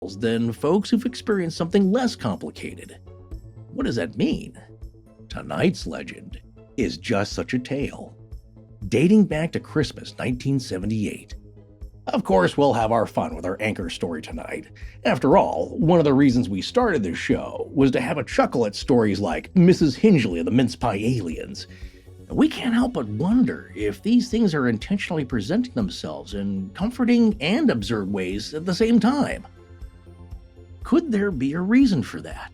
than folks who've experienced something less complicated. What does that mean? Tonight's legend is just such a tale, dating back to Christmas 1978. Of course, we'll have our fun with our anchor story tonight. After all, one of the reasons we started this show was to have a chuckle at stories like Mrs. Hingely of the Mince Pie Aliens. We can't help but wonder if these things are intentionally presenting themselves in comforting and absurd ways at the same time. Could there be a reason for that?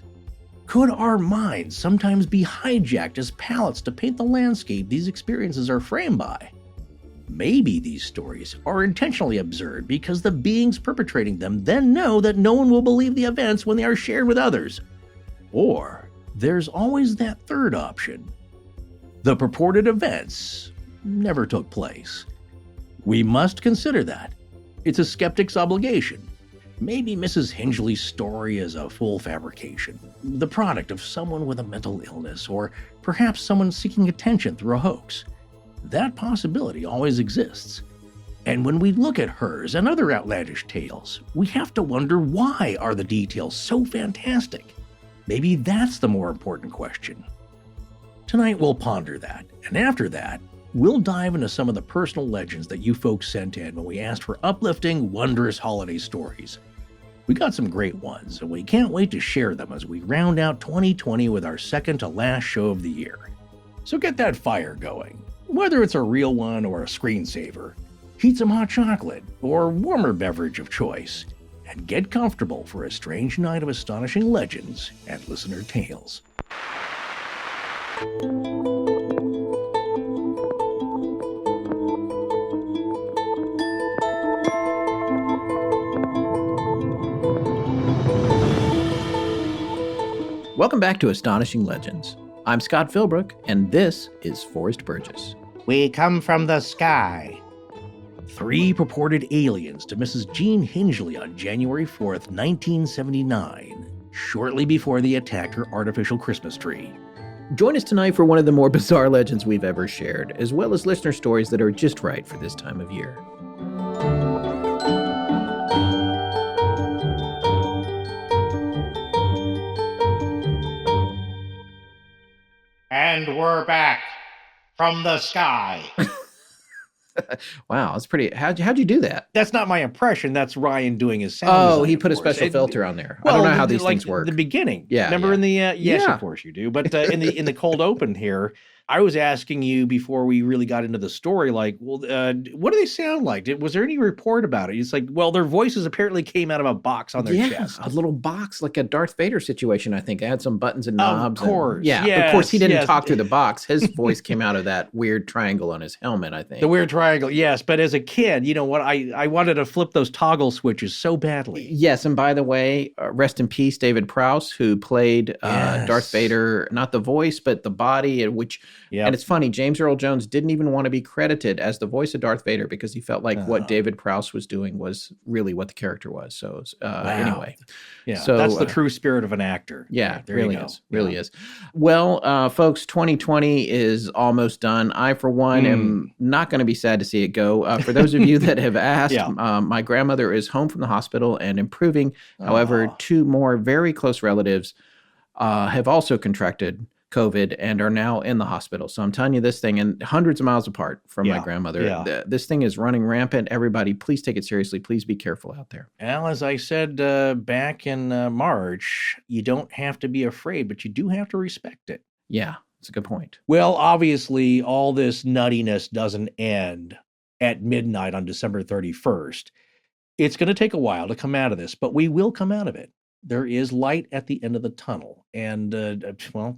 Could our minds sometimes be hijacked as palettes to paint the landscape these experiences are framed by? Maybe these stories are intentionally absurd because the beings perpetrating them then know that no one will believe the events when they are shared with others. Or there's always that third option. The purported events never took place. We must consider that. It's a skeptic's obligation. Maybe Mrs. Hingely's story is a full fabrication, the product of someone with a mental illness, or perhaps someone seeking attention through a hoax. That possibility always exists. And when we look at hers and other outlandish tales, we have to wonder, why are the details so fantastic? Maybe that's the more important question. Tonight we'll ponder that, and after that, we'll dive into some of the personal legends that you folks sent in when we asked for uplifting, wondrous holiday stories. We got some great ones, and we can't wait to share them as we round out 2020 with our second to last show of the year. So get that fire going. Whether it's a real one or a screensaver, heat some hot chocolate or warmer beverage of choice, and get comfortable for a strange night of astonishing legends and listener tales. Welcome back to Astonishing Legends. I'm Scott Philbrook, and this is Forrest Burgess. We come from the sky. 3 purported aliens to Mrs. Jean Hingely on January 4th, 1979, shortly before they attacked her artificial Christmas tree. Join us tonight for one of the more bizarre legends we've ever shared, as well as listener stories that are just right for this time of year. And we're back from the sky. Wow, that's pretty. How'd you do that? That's not my impression. That's Ryan doing his sound. Oh, design, he put a special filter on there. I don't know how these things work. The beginning. Yeah. Remember in the yes, Yeah. of course you do. But in the cold open here, I was asking you before we really got into the story, like, well, what do they sound like? Was there any report about it? It's like, well, their voices apparently came out of a box on their chest. A little box, like a Darth Vader situation, I think. It had some buttons and knobs. Of course. Of course, he didn't talk through the box. His voice came out of that weird triangle on his helmet, I think. The weird triangle, yes. But as a kid, you know what? I wanted to flip those toggle switches so badly. Yes, and by the way, rest in peace, David Prowse, who played Darth Vader, not the voice, but the body, and it's funny, James Earl Jones didn't even want to be credited as the voice of Darth Vader because he felt like what David Prowse was doing was really what the character was. So anyway. Yeah, so that's the true spirit of an actor. Yeah, there really you go. is. Really is. Well, folks, 2020 is almost done. I, for one, am not going to be sad to see it go. For those of you that have asked, my grandmother is home from the hospital and improving. However, 2 more very close relatives have also contracted COVID and are now in the hospital. So I'm telling you this thing, and hundreds of miles apart from my grandmother. Yeah. This thing is running rampant. Everybody, please take it seriously. Please be careful out there. Well, as I said back in March, you don't have to be afraid, but you do have to respect it. Yeah, that's a good point. Well, obviously, all this nuttiness doesn't end at midnight on December 31st. It's going to take a while to come out of this, but we will come out of it. There is light at the end of the tunnel. And,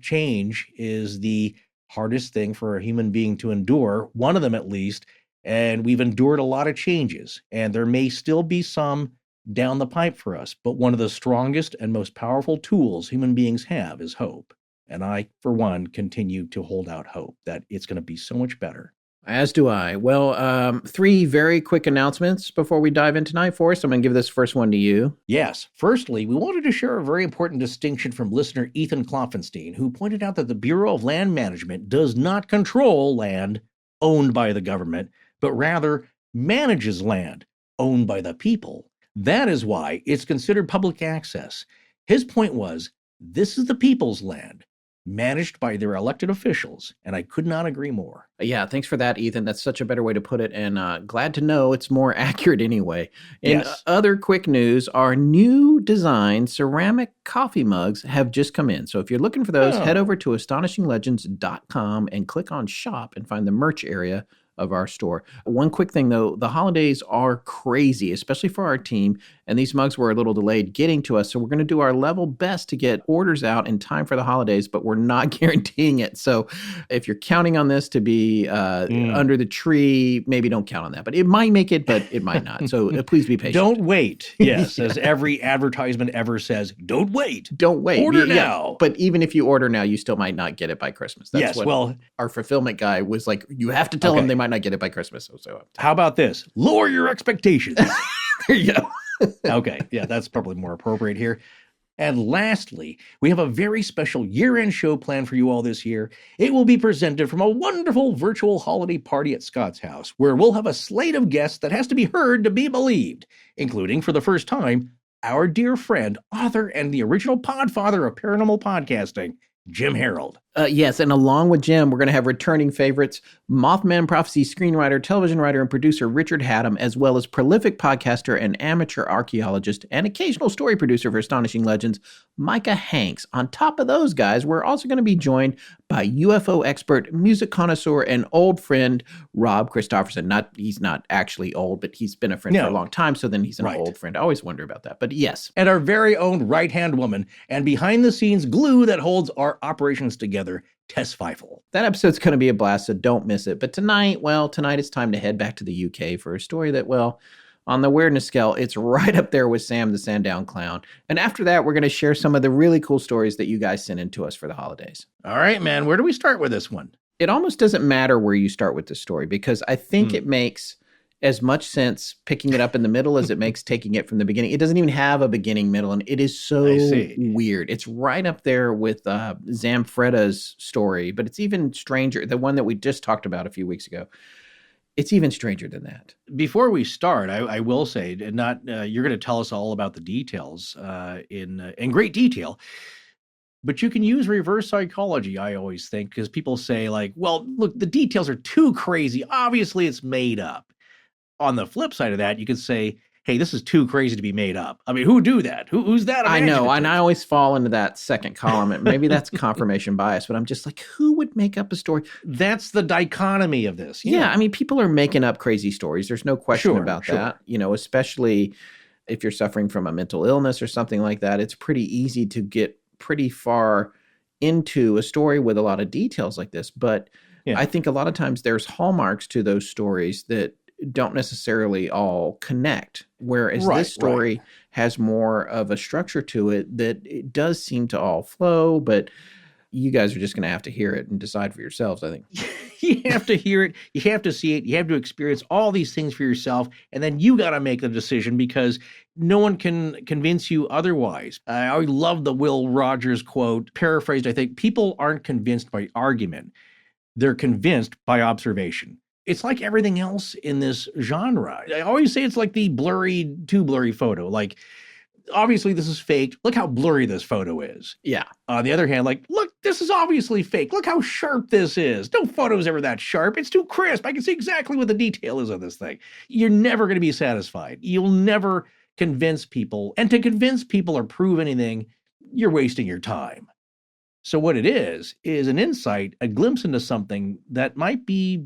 change is the hardest thing for a human being to endure, one of them at least. And we've endured a lot of changes, and there may still be some down the pipe for us. But one of the strongest and most powerful tools human beings have is hope. And I, for one, continue to hold out hope that it's going to be so much better. As do I. Well, 3 very quick announcements before we dive in tonight, Forrest. I'm going to give this first one to you. Yes. Firstly, we wanted to share a very important distinction from listener Ethan Klopfenstein, who pointed out that the Bureau of Land Management does not control land owned by the government, but rather manages land owned by the people. That is why it's considered public access. His point was, this is the people's land, managed by their elected officials, and I could not agree more. Yeah, thanks for that, Ethan. That's such a better way to put it, and glad to know it's more accurate anyway. In other quick news, our new design ceramic coffee mugs have just come in. So if you're looking for those, head over to astonishinglegends.com and click on shop and find the merch area of our store. One quick thing though, the holidays are crazy, especially for our team, and these mugs were a little delayed getting to us. So we're going to do our level best to get orders out in time for the holidays, but we're not guaranteeing it. So if you're counting on this to be under the tree, maybe don't count on that. But it might make it, but it might not. So please be patient. Don't wait. Yes, as every advertisement ever says, don't wait. Don't wait. Order now. But even if you order now, you still might not get it by Christmas. That's what our fulfillment guy was like, you have to tell them they might not get it by Christmas. So how about this? Lower your expectations. There you go. Okay. Yeah, that's probably more appropriate here. And lastly, we have a very special year-end show planned for you all this year. It will be presented from a wonderful virtual holiday party at Scott's house, where we'll have a slate of guests that has to be heard to be believed, including, for the first time, our dear friend, author, and the original podfather of paranormal podcasting, Jim Harold. Yes, and along with Jim, we're going to have returning favorites, Mothman Prophecy screenwriter, television writer, and producer Richard Haddam, as well as prolific podcaster and amateur archaeologist and occasional story producer for Astonishing Legends, Micah Hanks. On top of those guys, we're also going to be joined by UFO expert, music connoisseur, and old friend Rob Christofferson. He's not actually old, but he's been a friend for a long time, so then he's an old friend. I always wonder about that, but yes. And our very own right-hand woman and behind-the-scenes glue that holds our operations together, Tess Feifel. That episode's going to be a blast, so don't miss it. But tonight it's time to head back to the UK for a story that, on the weirdness scale, it's right up there with Sam the Sandown Clown. And after that, we're going to share some of the really cool stories that you guys sent in to us for the holidays. All right, man. Where do we start with this one? It almost doesn't matter where you start with the story, because I think it makes as much sense picking it up in the middle as it makes taking it from the beginning. It doesn't even have a beginning, middle, and it is so weird. It's right up there with Zamfreda's story, but it's even stranger. The one that we just talked about a few weeks ago. It's even stranger than that. Before we start, I will say, you're going to tell us all about the details in great detail. But you can use reverse psychology, I always think, because people say like, well, look, the details are too crazy. Obviously, it's made up. On the flip side of that, you could say, hey, this is too crazy to be made up. I mean, who do that? Who's that? I know, and I always fall into that second column. And maybe that's confirmation bias, but I'm just like, who would make up a story? That's the dichotomy of this. Yeah, I mean, people are making up crazy stories. There's no question about that. Especially if you're suffering from a mental illness or something like that, it's pretty easy to get pretty far into a story with a lot of details like this. But I think a lot of times there's hallmarks to those stories that don't necessarily all connect, whereas this story has more of a structure to it that it does seem to all flow, but you guys are just going to have to hear it and decide for yourselves, I think. You have to hear it, you have to see it, you have to experience all these things for yourself, and then you got to make the decision, because no one can convince you otherwise. I love the Will Rogers quote, paraphrased, I think, people aren't convinced by argument, they're convinced by observation. It's like everything else in this genre. I always say it's like the too blurry photo. Like, obviously this is fake. Look how blurry this photo is. Yeah. On the other hand, like, look, this is obviously fake. Look how sharp this is. No photo is ever that sharp. It's too crisp. I can see exactly what the detail is of this thing. You're never going to be satisfied. You'll never convince people. And to convince people or prove anything, you're wasting your time. So what it is an insight, a glimpse into something that might be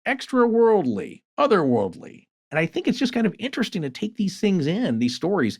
extra-worldly, otherworldly. And I think it's just kind of interesting to take these things in, these stories,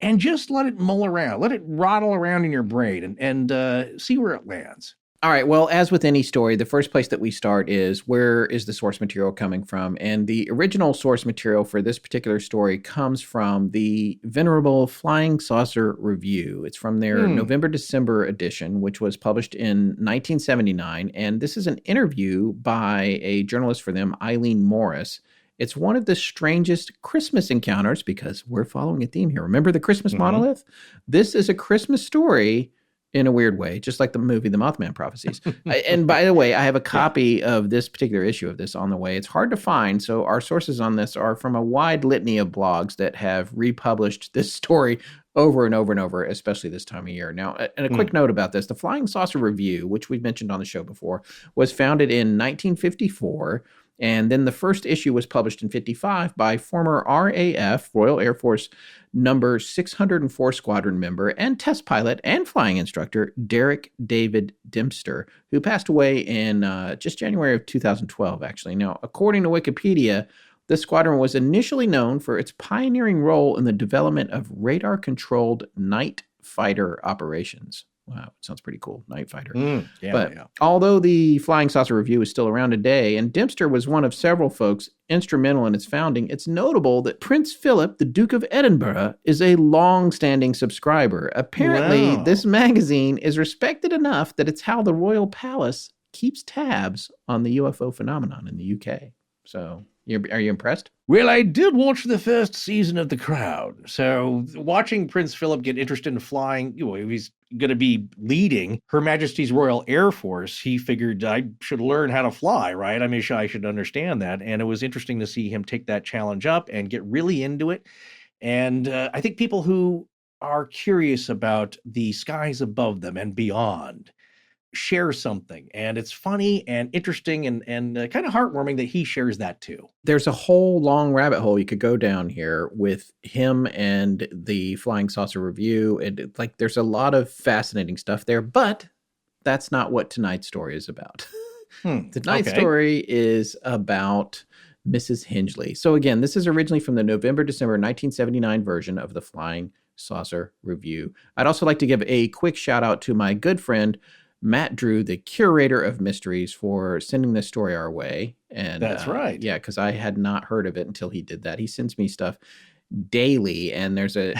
and just let it mull around, let it rattle around in your brain and see where it lands. All right. Well, as with any story, the first place that we start is, where is the source material coming from? And the original source material for this particular story comes from the venerable Flying Saucer Review. It's from their November-December edition, which was published in 1979. And this is an interview by a journalist for them, Eileen Morris. It's one of the strangest Christmas encounters, because we're following a theme here. Remember the Christmas monolith? This is a Christmas story in a weird way, just like the movie The Mothman Prophecies. And by the way, I have a copy of this particular issue of this on the way. It's hard to find, so our sources on this are from a wide litany of blogs that have republished this story over and over and over, especially this time of year. Now, and a quick note about this, the Flying Saucer Review, which we've mentioned on the show before, was founded in 1954, and then the first issue was published in 55 by former RAF, Royal Air Force, number 604 squadron member and test pilot and flying instructor Derek David Dempster, who passed away in just January of 2012, actually. Now, according to Wikipedia, the squadron was initially known for its pioneering role in the development of radar-controlled night fighter operations. Wow, sounds pretty cool, night fighter. Although the Flying Saucer Review is still around today, and Dempster was one of several folks instrumental in its founding, it's notable that Prince Philip, the Duke of Edinburgh, is a long-standing subscriber. Apparently, this magazine is respected enough that it's how the Royal Palace keeps tabs on the UFO phenomenon in the UK. So, are you impressed? Well, I did watch the first season of The Crown. So watching Prince Philip get interested in flying, he's going to be leading Her Majesty's Royal Air Force. He figured I should learn how to fly, right? I mean, I should understand that. And it was interesting to see him take that challenge up and get really into it. And I think people who are curious about the skies above them and beyond share something, and it's funny and interesting and kind of heartwarming that he shares that too. There's a whole long rabbit hole you could go down here with him and the Flying Saucer Review. And there's a lot of fascinating stuff there, but that's not what tonight's story is about. Tonight's story is about Mrs. Hingely. So again, this is originally from the November-December 1979 version of the Flying Saucer Review. I'd also like to give a quick shout out to my good friend Matt Drew, the curator of mysteries, for sending this story our way. And that's right. Yeah, because I had not heard of it until he did that. He sends me stuff daily, and there's a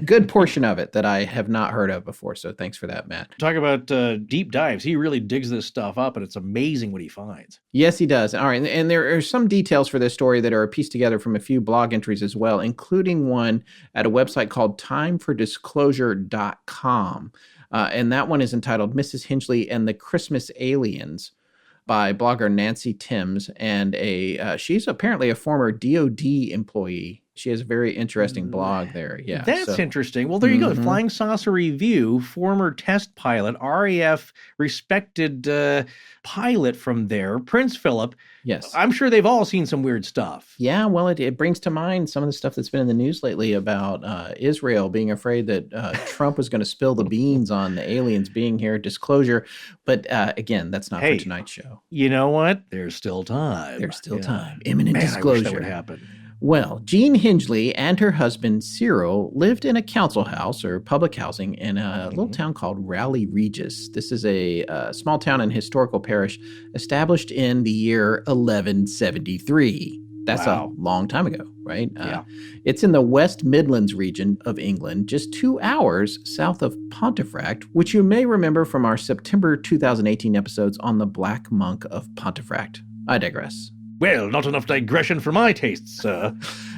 good portion of it that I have not heard of before. So thanks for that, Matt. Talk about deep dives. He really digs this stuff up, and it's amazing what he finds. Yes, he does. All right, and there are some details for this story that are pieced together from a few blog entries as well, including one at a website called timefordisclosure.com. And that one is entitled Mrs. Hingely and the Christmas Aliens by blogger Nancy Timms. And she's apparently a former DOD employee. She has a very interesting blog there. Yeah, that's interesting. Well, there you go. Flying Saucer Review, former test pilot, RAF respected pilot from there, Prince Philip. Yes. I'm sure they've all seen some weird stuff. Yeah, well, it brings to mind some of the stuff that's been in the news lately about Israel being afraid that Trump was going to spill the beans on the aliens being here, disclosure. But again, that's not for tonight's show. You know what? There's still time. There's still time. Imminent disclosure. I wish that would happen. Well, Jean Hingely and her husband Cyril lived in a council house or public housing in a little town called Rowley Regis. This is a small town and historical parish established in the year 1173. That's a long time ago, right? Yeah. It's in the West Midlands region of England, just 2 hours south of Pontefract, which you may remember from our September 2018 episodes on the Black Monk of Pontefract. I digress. Well, not enough digression for my tastes, sir.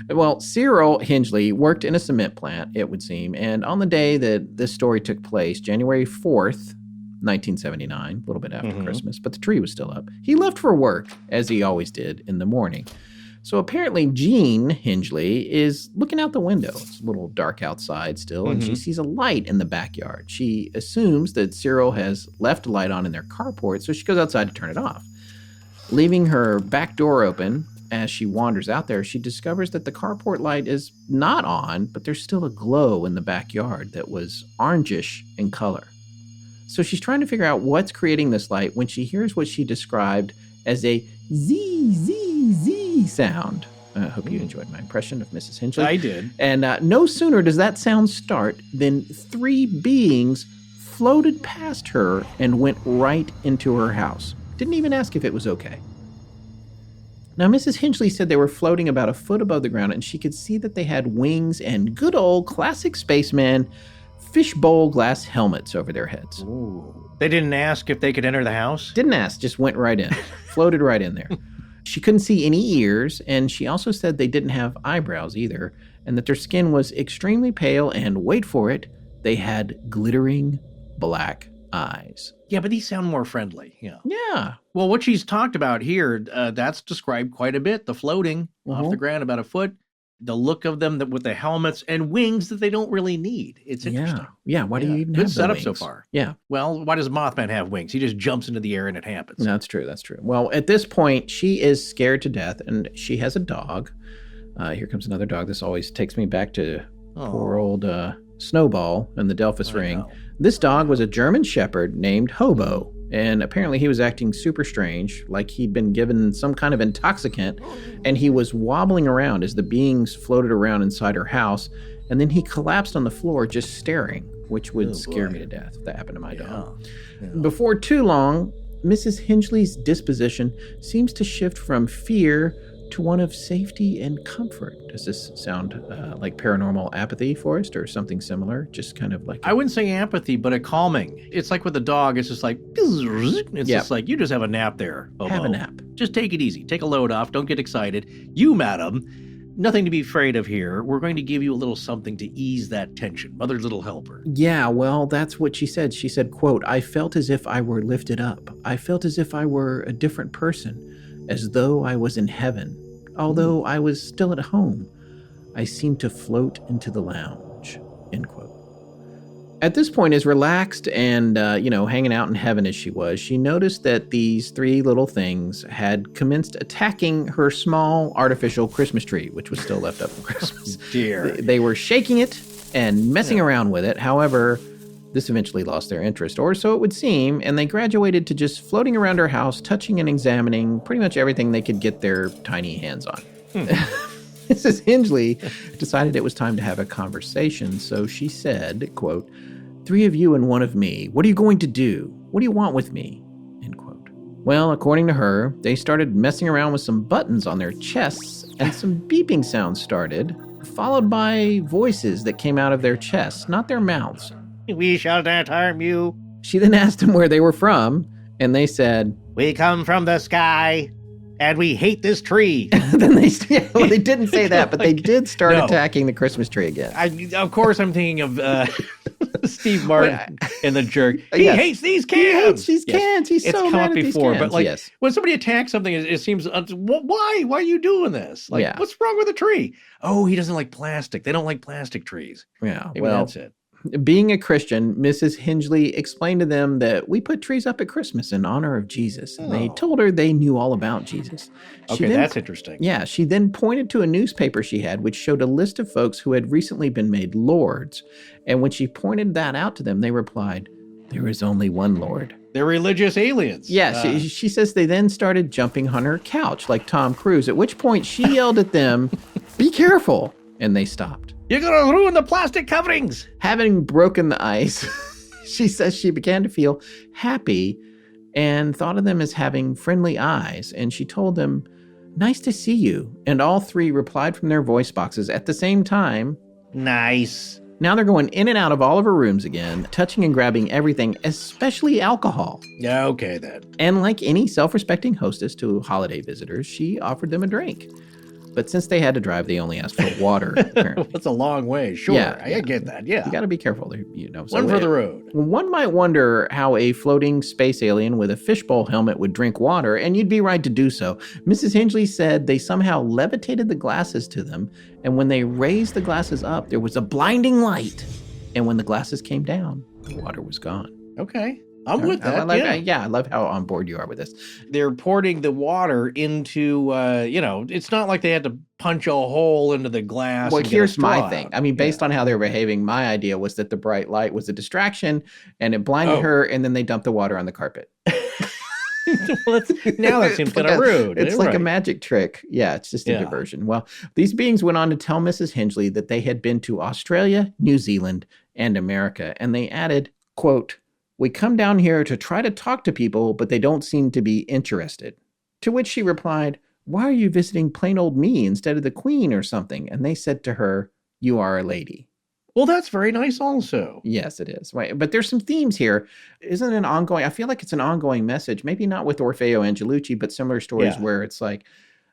Well, Cyril Hingely worked in a cement plant, it would seem, and on the day that this story took place, January 4th, 1979, a little bit after Christmas, but the tree was still up, he left for work, as he always did, in the morning. So apparently Jean Hingely is looking out the window. It's a little dark outside still, and she sees a light in the backyard. She assumes that Cyril has left a light on in their carport, so she goes outside to turn it off. Leaving her back door open, as she wanders out there, she discovers that the carport light is not on, but there's still a glow in the backyard that was orangish in color. So she's trying to figure out what's creating this light when she hears what she described as a zee, zee, zee sound. I hope you enjoyed my impression of Mrs. Hingely. I did. And no sooner does that sound start than 3 beings floated past her and went right into her house. Didn't even ask if it was okay. Now, Mrs. Hingely said they were floating about a foot above the ground, and she could see that they had wings and good old classic spaceman fishbowl glass helmets over their heads. Ooh. They didn't ask if they could enter the house? Didn't ask, just went right in. Floated right in there. She couldn't see any ears, and she also said they didn't have eyebrows either, and that their skin was extremely pale, and wait for it, they had glittering black eyes. Yeah, but these sound more friendly. Yeah. Yeah. Well, what she's talked about here, that's described quite a bit. The floating off the ground about a foot, the look of them with the helmets and wings that they don't really need. It's interesting. Yeah. Why do you even Good have the setup wings? so far. Yeah. Well, why does Mothman have wings? He just jumps into the air and it happens. That's true. Well, at this point, she is scared to death, and she has a dog. Here comes another dog. This always takes me back to poor old Snowball and the Delphus ring. Know. This dog was a German Shepherd named Hobo, and apparently he was acting super strange, like he'd been given some kind of intoxicant, and he was wobbling around as the beings floated around inside her house, and then he collapsed on the floor just staring, which would scare me to death if that happened to my dog. Yeah. Before too long, Mrs. Hingely's disposition seems to shift from fear to one of safety and comfort. Does this sound like paranormal apathy, Forrest, or something similar? Just kind of like... I wouldn't say apathy, but a calming. It's like with the dog, it's just like... It's just like, you just have a nap there, Hobo. Have a nap. Just take it easy. Take a load off. Don't get excited. You, madam, nothing to be afraid of here. We're going to give you a little something to ease that tension. Mother's little helper. Yeah, well, that's what she said. She said, quote, "I felt as if I were lifted up. I felt as if I were a different person. As though I was in heaven. Although I was still at home, I seemed to float into the lounge," end quote. At this point, as relaxed and, hanging out in heaven as she was, she noticed that these three little things had commenced attacking her small artificial Christmas tree, which was still left up for Christmas. Dear. They were shaking it and messing around with it. However, this eventually lost their interest, or so it would seem, and they graduated to just floating around her house, touching and examining pretty much everything they could get their tiny hands on. Mrs. Hingley decided it was time to have a conversation, so she said, quote, "3 of you and 1 of me. What are you going to do? What do you want with me?" End quote. Well, according to her, they started messing around with some buttons on their chests, and some beeping sounds started, followed by voices that came out of their chests, not their mouths. "We shall not harm you. She then asked them where they were from, and they said, We come from the sky, and we hate this tree." then they didn't say that, but they did start attacking the Christmas tree again. Of course, I'm thinking of Steve Martin and the Jerk. He hates these cans. He hates these cans. He's so mad at these cans. But when somebody attacks something, it seems, why? Why are you doing this? What's wrong with the tree? Oh, he doesn't like plastic. They don't like plastic trees. Yeah, maybe that's it. Being a Christian, Mrs. Hingely explained to them that we put trees up at Christmas in honor of Jesus. And they told her they knew all about Jesus. That's interesting. Yeah, she then pointed to a newspaper she had, which showed a list of folks who had recently been made lords. And when she pointed that out to them, they replied, "There is only one Lord." They're religious aliens. Yeah, she says they then started jumping on her couch like Tom Cruise, at which point she yelled at them, "Be careful," and they stopped. "You're going to ruin the plastic coverings." Having broken the ice, she says she began to feel happy and thought of them as having friendly eyes. And she told them, "Nice to see you." And all 3 replied from their voice boxes at the same time, "Nice." Now they're going in and out of all of her rooms again, touching and grabbing everything, especially alcohol. Yeah, okay then. And like any self-respecting hostess to holiday visitors, she offered them a drink. But since they had to drive, they only asked for water, apparently. That's a long way. Sure, Yeah. I get that, yeah. You got to be careful, So One for the road. One might wonder how a floating space alien with a fishbowl helmet would drink water, and you'd be right to do so. Mrs. Hingely said they somehow levitated the glasses to them, and when they raised the glasses up, there was a blinding light. And when the glasses came down, the water was gone. Okay. I'm with that. I love how on board you are with this. They're pouring the water into, it's not like they had to punch a hole into the glass. Well, and here's my out. thing. I mean, based on how they're behaving, my idea was that the bright light was a distraction and it blinded her, and then they dumped the water on the carpet. Now that seems kind of rude. It's like a magic trick. Yeah, it's just a diversion. Well, these beings went on to tell Mrs. Hingely that they had been to Australia, New Zealand, and America. And they added, quote, "We come down here to try to talk to people, but they don't seem to be interested." To which she replied, "Why are you visiting plain old me instead of the Queen or something?" And they said to her, "You are a lady." Well, that's very nice also. Yes, it is. Right. But there's some themes here. Isn't it an ongoing? I feel like it's an ongoing message, maybe not with Orfeo Angelucci, but similar stories where it's like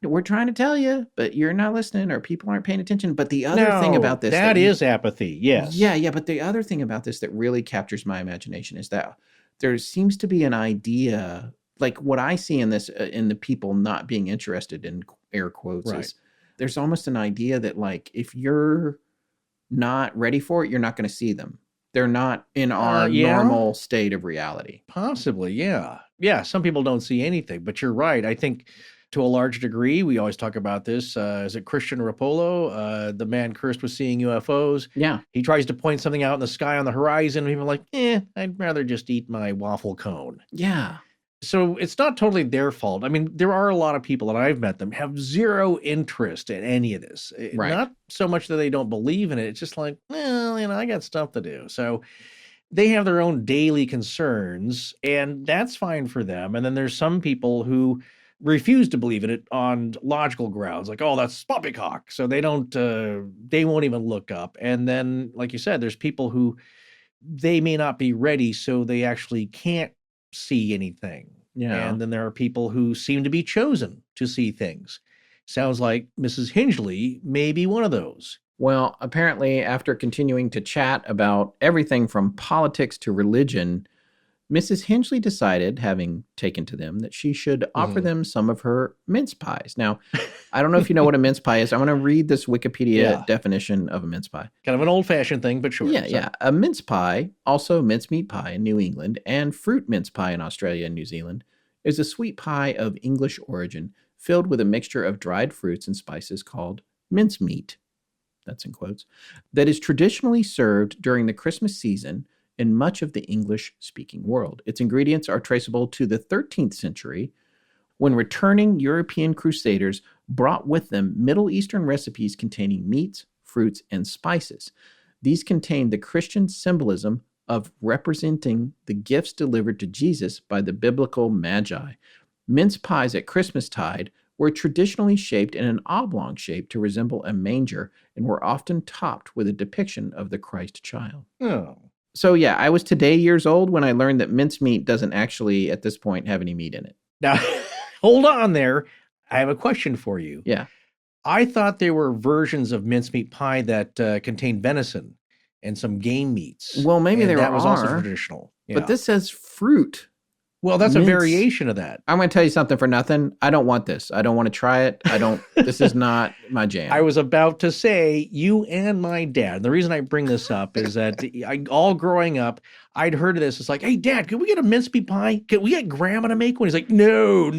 we're trying to tell you, but you're not listening or people aren't paying attention. But the other thing about this. That is apathy, yes. Yeah. But the other thing about this that really captures my imagination is that there seems to be an idea, like what I see in this, in the people not being interested in air quotes, is there's almost an idea that like, if you're not ready for it, you're not going to see them. They're not in our normal state of reality. Possibly, yeah. Yeah, some people don't see anything, but you're right. I think to a large degree, we always talk about this. Is it Christian Rapolo, the man cursed with seeing UFOs? Yeah. He tries to point something out in the sky on the horizon, and people are like, I'd rather just eat my waffle cone. Yeah. So it's not totally their fault. I mean, there are a lot of people, and I've met them, have zero interest in any of this. Right. Not so much that they don't believe in it. It's just like, well, I got stuff to do. So they have their own daily concerns, and that's fine for them. And then there's some people who refuse to believe in it on logical grounds, like, oh, that's poppycock. So they won't even look up. And then, like you said, there's people who they may not be ready, so they actually can't see anything. Yeah. And then there are people who seem to be chosen to see things. Sounds like Mrs. Hingely may be one of those. Well, apparently, after continuing to chat about everything from politics to religion, Mrs. Hingely decided, having taken to them, that she should offer them some of her mince pies. Now, I don't know if you know what a mince pie is. I'm going to read this Wikipedia definition of a mince pie. Kind of an old-fashioned thing, but sure. Yeah. A mince pie, also mincemeat pie in New England, and fruit mince pie in Australia and New Zealand, is a sweet pie of English origin filled with a mixture of dried fruits and spices called mincemeat, that's in quotes, that is traditionally served during the Christmas season in much of the English-speaking world. Its ingredients are traceable to the 13th century, when returning European crusaders brought with them Middle Eastern recipes containing meats, fruits, and spices. These contain the Christian symbolism of representing the gifts delivered to Jesus by the biblical magi. Mince pies at Christmastide were traditionally shaped in an oblong shape to resemble a manger and were often topped with a depiction of the Christ child. Oh. So yeah, I was today years old when I learned that mincemeat doesn't actually, at this point, have any meat in it. Now, hold on there. I have a question for you. Yeah. I thought there were versions of mincemeat pie that contained venison and some game meats. Well, maybe there that are. was also traditional. Yeah. But this says fruit. Well, that's a variation of that. I'm going to tell you something for nothing. I don't want this. I don't want to try it. This is not my jam. I was about to say, you and my dad. The reason I bring this up is that all growing up, I'd heard of this. It's like, hey, Dad, can we get a mincemeat pie? Can we get Grandma to make one? He's like, no.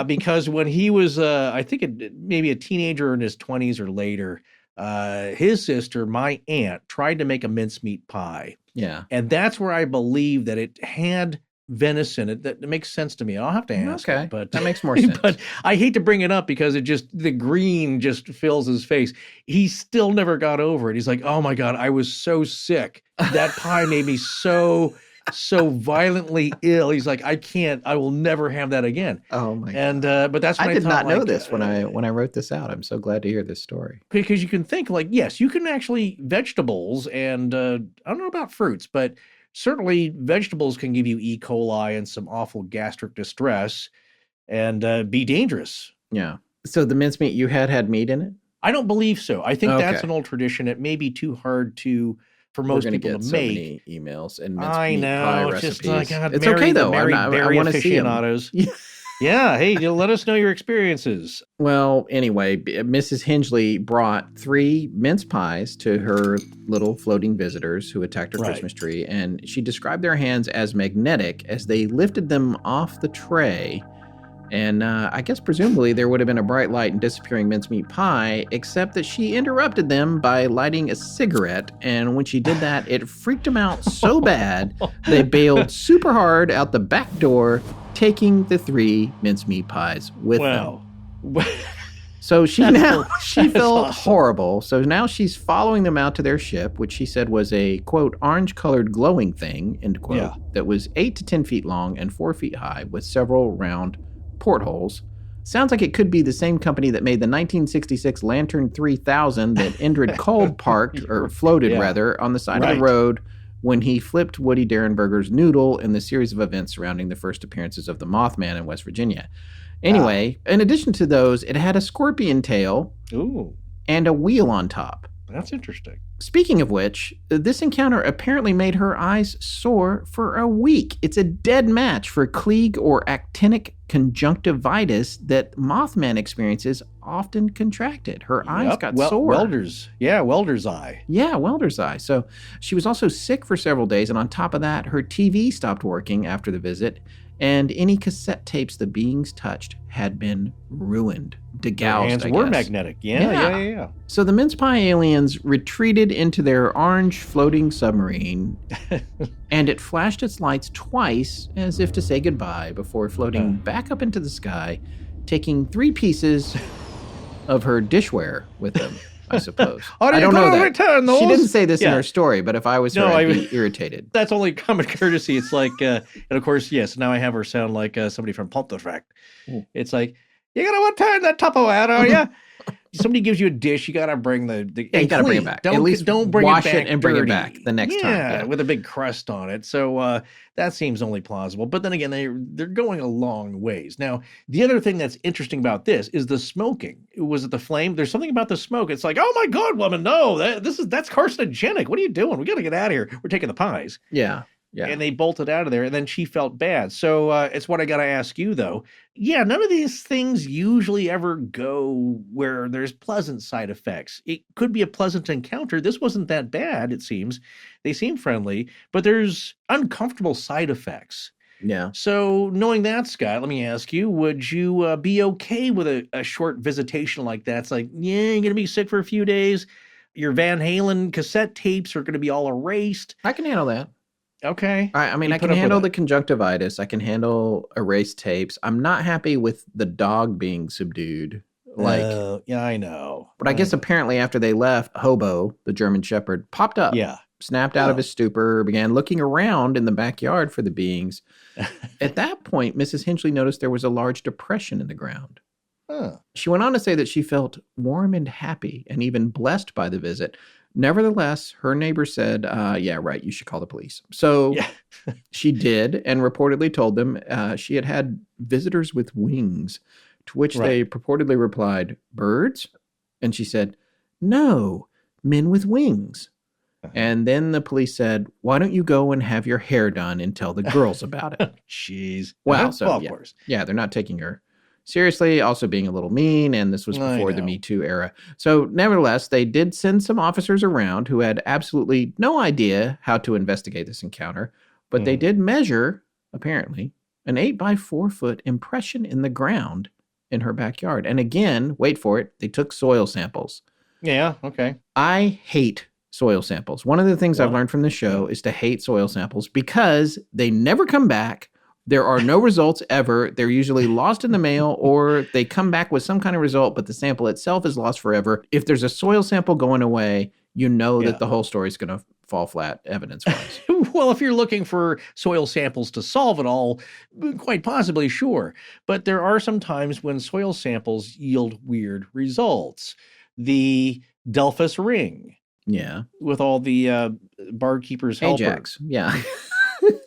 Because when he was, I think maybe a teenager in his 20s or later, his sister, my aunt, tried to make a mincemeat pie. Yeah. And that's where I believe that it had venison. That makes sense to me. I'll have to ask. Okay. But that makes more sense. But I hate to bring it up because the green just fills his face. He still never got over it. He's like, oh my God, I was so sick. That pie made me so violently ill. He's like, I will never have that again. Oh my God. And but that's when I did not know this when I wrote this out. I'm so glad to hear this story. Because you can think like, yes, you can actually vegetables and I don't know about fruits, but certainly vegetables can give you E. coli and some awful gastric distress and be dangerous. Yeah. So the mincemeat you had meat in it? I don't believe so. I think that's an old tradition. It may be too hard for most people to make. So many emails and mincemeat I know, pie it's recipes. just like, God, it's okay though. I want to see them. Yeah, hey, let us know your experiences. Well, anyway, Mrs. Hingely brought 3 mince pies to her little floating visitors who attacked her Christmas tree, and she described their hands as magnetic as they lifted them off the tray. And I guess presumably there would have been a bright light and disappearing mincemeat pie, except that she interrupted them by lighting a cigarette. And when she did that, it freaked them out so bad, they bailed super hard out the back door, taking the 3 mincemeat pies with them. So she felt horrible. So now she's following them out to their ship, which she said was a, quote, orange-colored glowing thing, end quote, that was 8 to 10 feet long and 4 feet high with several round portholes. Sounds like it could be the same company that made the 1966 Lantern 3000 that Indrid Kolb floated on the side of the road when he flipped Woody Derenberger's noodle in the series of events surrounding the first appearances of the Mothman in West Virginia. Anyway, in addition to those, it had a scorpion tail Ooh, and a wheel on top. that's interesting. Speaking of which, this encounter apparently made her eyes sore for a week. It's a dead match for Klieg or actinic conjunctivitis that Mothman experiences often contracted. Her eyes got sore. Welder's eye. Yeah, welder's eye. So she was also sick for several days, and on top of that, her TV stopped working after the visit, and any cassette tapes the beings touched had been ruined, degoused, Their hands I were guess. magnetic. Yeah. So the Mince Pie Aliens retreated into their orange floating submarine, and it flashed its lights twice as if to say goodbye before floating back up into the sky, taking 3 pieces of her dishware with them, I suppose. I don't know that. Return those? She didn't say this in her story, but if I was her, I'd be irritated. That's only common courtesy. It's like, and of course, yes, now I have her sound like somebody from Pontefract. It's like, you gotta return that Tupperware, are you? Somebody gives you a dish, you gotta bring the you gotta bring it back. At least don't bring wash it back it and bring it dirty. back the next time. Yeah, with a big crust on it. So that seems only plausible. But then again, they're going a long ways. Now, the other thing that's interesting about this is the smoking. Was it the flame? There's something about the smoke. It's like, oh my God, woman, no, that's carcinogenic. What are you doing? We gotta get out of here. We're taking the pies. Yeah. Yeah. And they bolted out of there, and then she felt bad. So it's what I got to ask you, though. Yeah, none of these things usually ever go where there's pleasant side effects. It could be a pleasant encounter. This wasn't that bad, it seems. They seem friendly, but there's uncomfortable side effects. Yeah. So knowing that, Scott, let me ask you, would you be okay with a short visitation like that? It's like, yeah, you're going to be sick for a few days. Your Van Halen cassette tapes are going to be all erased. I can handle that. Okay. I mean, I can handle the conjunctivitis. I can handle erased tapes. I'm not happy with the dog being subdued. Yeah, I know. But I guess apparently after they left, Hobo, the German Shepherd, popped up. Yeah. Snapped out of his stupor, began looking around in the backyard for the beings. At that point, Mrs. Hingely noticed there was a large depression in the ground. Huh. She went on to say that she felt warm and happy and even blessed by the visit. Nevertheless, her neighbor said, yeah, right, you should call the police. So she did, and reportedly told them she had visitors with wings, to which they purportedly replied, birds? And she said, no, men with wings. And then the police said, why don't you go and have your hair done and tell the girls about it? Jeez. Well, of course. Yeah, they're not taking her seriously, also being a little mean, and this was before the Me Too era. So nevertheless, they did send some officers around who had absolutely no idea how to investigate this encounter, but they did measure, apparently, an 8 by 4 foot impression in the ground in her backyard. And again, wait for it, they took soil samples. Yeah, okay. I hate soil samples. One of the things I've learned from the show is to hate soil samples because they never come back. There are no results ever. They're usually lost in the mail, or they come back with some kind of result, but the sample itself is lost forever. If there's a soil sample going away, you know that the whole story is going to fall flat evidence-wise. Well, if you're looking for soil samples to solve it all, quite possibly, sure. But there are some times when soil samples yield weird results. The Delphus ring. Yeah. With all the barkeeper's helper. Ajax, yeah.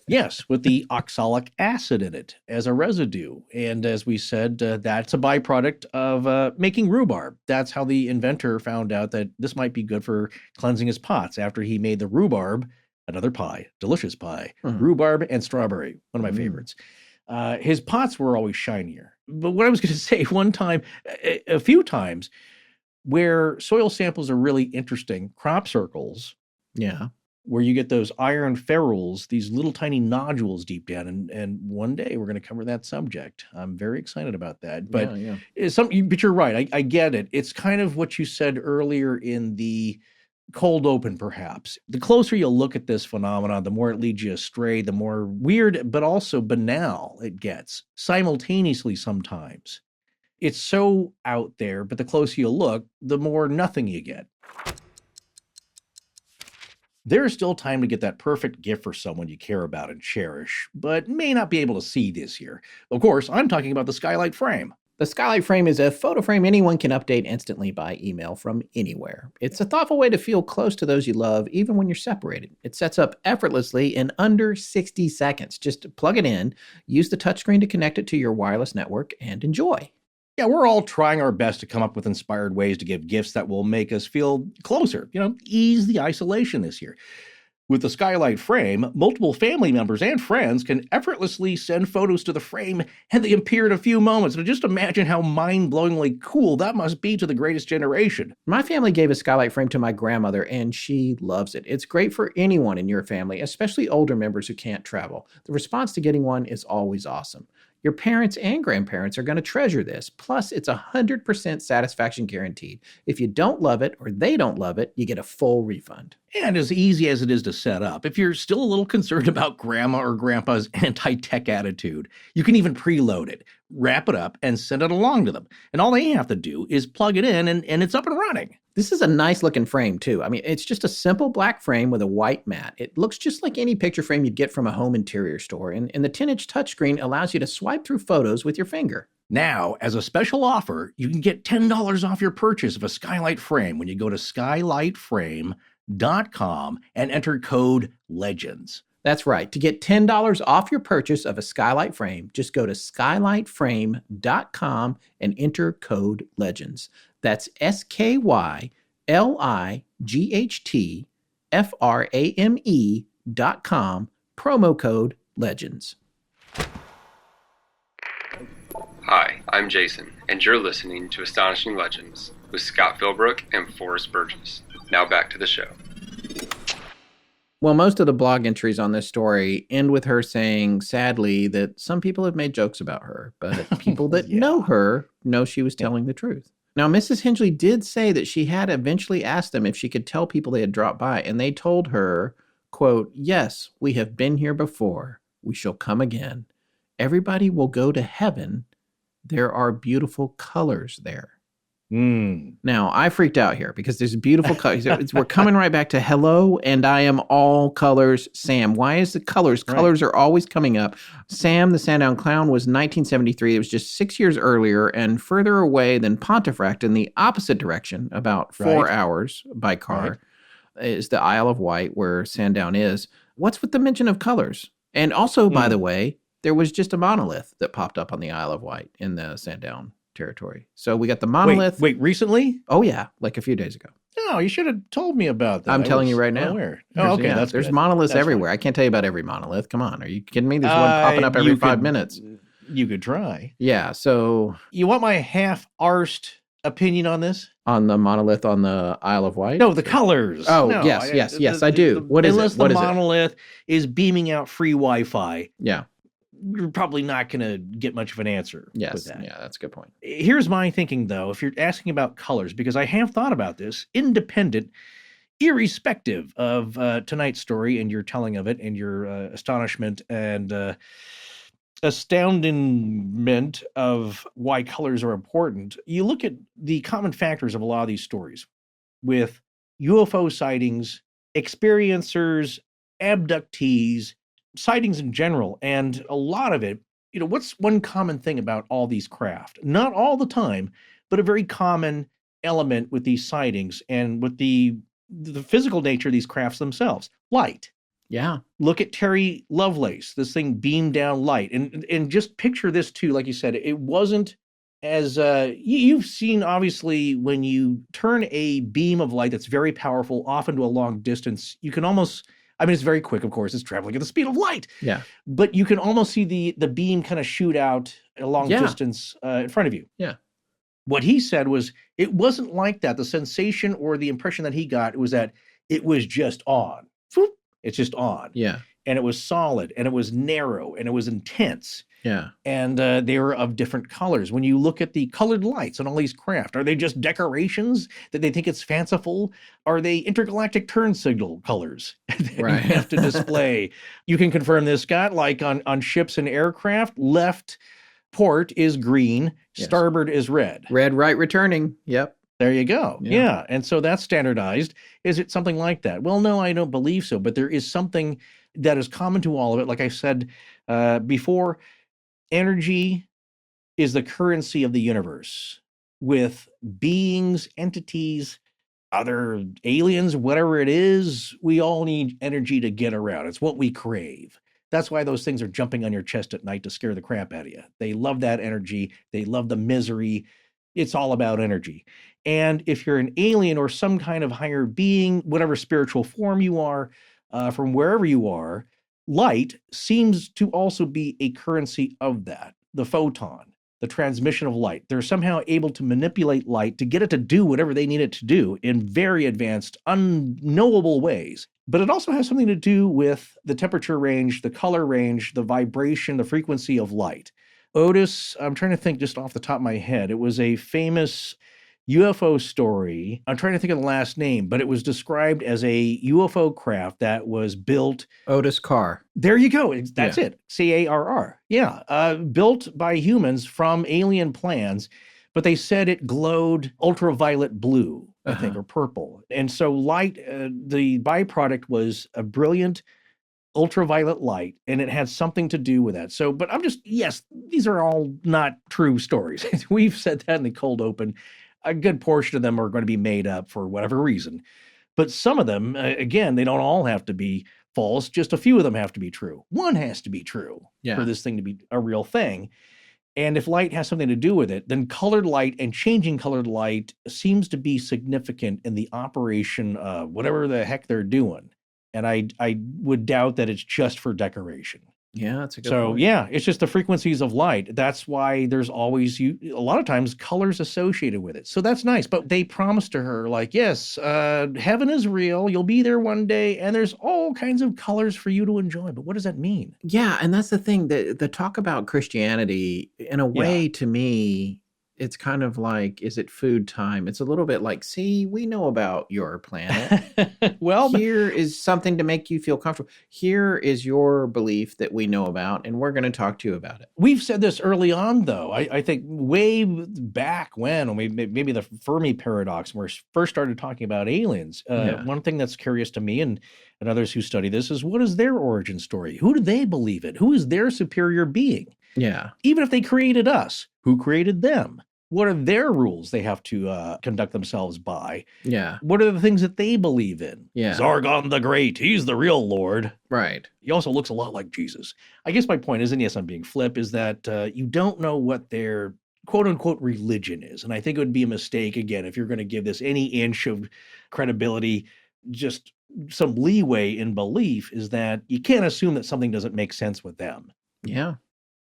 Yes, with the oxalic acid in it as a residue. And as we said, that's a byproduct of making rhubarb. That's how the inventor found out that this might be good for cleansing his pots after he made the rhubarb, another pie, delicious pie, rhubarb and strawberry, one of my favorites. His pots were always shinier. But what I was going to say one time, a few times, where soil samples are really interesting, crop circles. Yeah. Where you get those iron ferrules, these little tiny nodules deep down. And one day we're going to cover that subject. I'm very excited about that. But but you're right. I get it. It's kind of what you said earlier in the cold open, perhaps. The closer you look at this phenomenon, the more it leads you astray, the more weird, but also banal it gets simultaneously sometimes. It's so out there, but the closer you look, the more nothing you get. There is still time to get that perfect gift for someone you care about and cherish, but may not be able to see this year. Of course, I'm talking about the Skylight frame. The Skylight frame is a photo frame anyone can update instantly by email from anywhere. It's a thoughtful way to feel close to those you love, even when you're separated. It sets up effortlessly in under 60 seconds. Just plug it in, use the touchscreen to connect it to your wireless network, and enjoy. Yeah, we're all trying our best to come up with inspired ways to give gifts that will make us feel closer, ease the isolation this year. With the Skylight frame, multiple family members and friends can effortlessly send photos to the frame, and they appear in a few moments. And just imagine how mind-blowingly cool that must be to the greatest generation. My family gave a Skylight frame to my grandmother, and she loves it. It's great for anyone in your family, especially older members who can't travel. The response to getting one is always awesome. Your parents and grandparents are going to treasure this. Plus, it's 100% satisfaction guaranteed. If you don't love it or they don't love it, you get a full refund. And as easy as it is to set up, if you're still a little concerned about grandma or grandpa's anti-tech attitude, you can even preload it, wrap it up, and send it along to them. And all they have to do is plug it in and it's up and running. This is a nice looking frame too. I mean, it's just a simple black frame with a white mat. It looks just like any picture frame you'd get from a home interior store. And the 10-inch touchscreen allows you to swipe through photos with your finger. Now, as a special offer, you can get $10 off your purchase of a Skylight frame when you go to skylightframe.com and enter code LEGENDS. That's right. To get $10 off your purchase of a Skylight frame, just go to skylightframe.com and enter code LEGENDS. That's skylightframe.com, promo code LEGENDS. Hi, I'm Jason, and you're listening to Astonishing Legends with Scott Philbrook and Forrest Burgess. Now back to the show. Well, most of the blog entries on this story end with her saying, sadly, that some people have made jokes about her, but people that know her know she was telling the truth. Now, Mrs. Hingely did say that she had eventually asked them if she could tell people they had dropped by, and they told her, quote, "Yes, we have been here before. We shall come again. Everybody will go to heaven. There are beautiful colors there." Now, I freaked out here because there's beautiful colors. We're coming right back to hello, and I am all colors Sam. Why is the colors? Right. Colors are always coming up. Sam, the Sandown Clown, was 1973. It was just 6 years earlier and further away than Pontefract in the opposite direction, about 4 hours by car, is the Isle of Wight, where Sandown is. What's with the mention of colors? And also, by the way, there was just a monolith that popped up on the Isle of Wight in the Sandown territory. So we got the monolith. Wait, recently? Oh yeah, like a few days ago. No, you should have told me about that. I'm telling you right now. Okay, there's good. monoliths That's everywhere. fine. I can't tell you about every monolith. Come on, are you kidding me? There's one popping up every 5 minutes. You could try. Yeah, so you want my half-arsed opinion on this? On the monolith on the Isle of Wight? No, the colors. Oh, no, yes, I do. What is unless it? What the is monolith is beaming out free Wi-Fi. Yeah. You're probably not going to get much of an answer. Yes, with that. Yeah, that's a good point. Here's my thinking, though, if you're asking about colors, because I have thought about this, independent, irrespective of tonight's story and your telling of it and your astonishment and astoundment of why colors are important. You look at the common factors of a lot of these stories with UFO sightings, experiencers, abductees, sightings in general, and a lot of it, what's one common thing about all these craft? Not all the time, but a very common element with these sightings and with the physical nature of these crafts themselves. Light. Yeah. Look at Terry Lovelace. This thing beamed down light. And just picture this too, like you said, it wasn't as you've seen, obviously, when you turn a beam of light that's very powerful off into a long distance, you can almost, it's very quick, of course, it's traveling at the speed of light. Yeah. But you can almost see the beam kind of shoot out a long distance in front of you. Yeah. What he said was, it wasn't like that. The sensation or the impression that he got was that it was just on. It's just on. Yeah. And it was solid, and it was narrow, and it was intense. Yeah. And they were of different colors. When you look at the colored lights on all these craft, are they just decorations that they think it's fanciful? Are they intergalactic turn signal colors that you have to display? You can confirm this, Scott, like on ships and aircraft, left port is green, starboard is red. Red right returning. Yep. There you go. Yeah. And so that's standardized. Is it something like that? Well, no, I don't believe so. But there is something that is common to all of it. Like I said before, energy is the currency of the universe with beings, entities, other aliens, whatever it is. We all need energy to get around. It's what we crave. That's why those things are jumping on your chest at night to scare the crap out of you. They love that energy. They love the misery. It's all about energy. And if you're an alien or some kind of higher being, whatever spiritual form you are, from wherever you are, light seems to also be a currency of that. The photon, the transmission of light. They're somehow able to manipulate light to get it to do whatever they need it to do in very advanced, unknowable ways. But it also has something to do with the temperature range, the color range, the vibration, the frequency of light. Otis, I'm trying to think just off the top of my head. It was a famous UFO story. I'm trying to think of the last name, but it was described as a UFO craft that was built. Otis Carr. There you go. That's it. CARR. Yeah. Built by humans from alien plans, but they said it glowed ultraviolet blue, I think, or purple. And so light, the byproduct was a brilliant ultraviolet light, and it had something to do with that. So, but yes, these are all not true stories. We've said that in the cold open. A good portion of them are going to be made up for whatever reason. But some of them, again, they don't all have to be false. Just a few of them have to be true. One has to be true for this thing to be a real thing. And if light has something to do with it, then colored light and changing colored light seems to be significant in the operation of whatever the heck they're doing. And I would doubt that it's just for decoration. Yeah, that's a good point. Yeah, it's just the frequencies of light. That's why there's always a lot of times colors associated with it. So that's nice. But they promised to her, like, yes, heaven is real. You'll be there one day, and there's all kinds of colors for you to enjoy. But what does that mean? Yeah, and that's the thing. The talk about Christianity, in a way, to me, it's kind of like, is it food time? It's a little bit like, see, we know about your planet. Well, here is something to make you feel comfortable. Here is your belief that we know about, and we're going to talk to you about it. We've said this early on, though. I think way back when maybe the Fermi paradox, when we first started talking about aliens. One thing that's curious to me and others who study this is, what is their origin story? Who do they believe in? Who is their superior being? Yeah. Even if they created us, who created them? What are their rules they have to conduct themselves by? Yeah. What are the things that they believe in? Yeah. Zargon the Great, he's the real Lord. Right. He also looks a lot like Jesus. I guess my point is, and yes, I'm being flip, is that you don't know what their quote-unquote religion is. And I think it would be a mistake, again, if you're going to give this any inch of credibility, just some leeway in belief, is that you can't assume that something doesn't make sense with them. Yeah.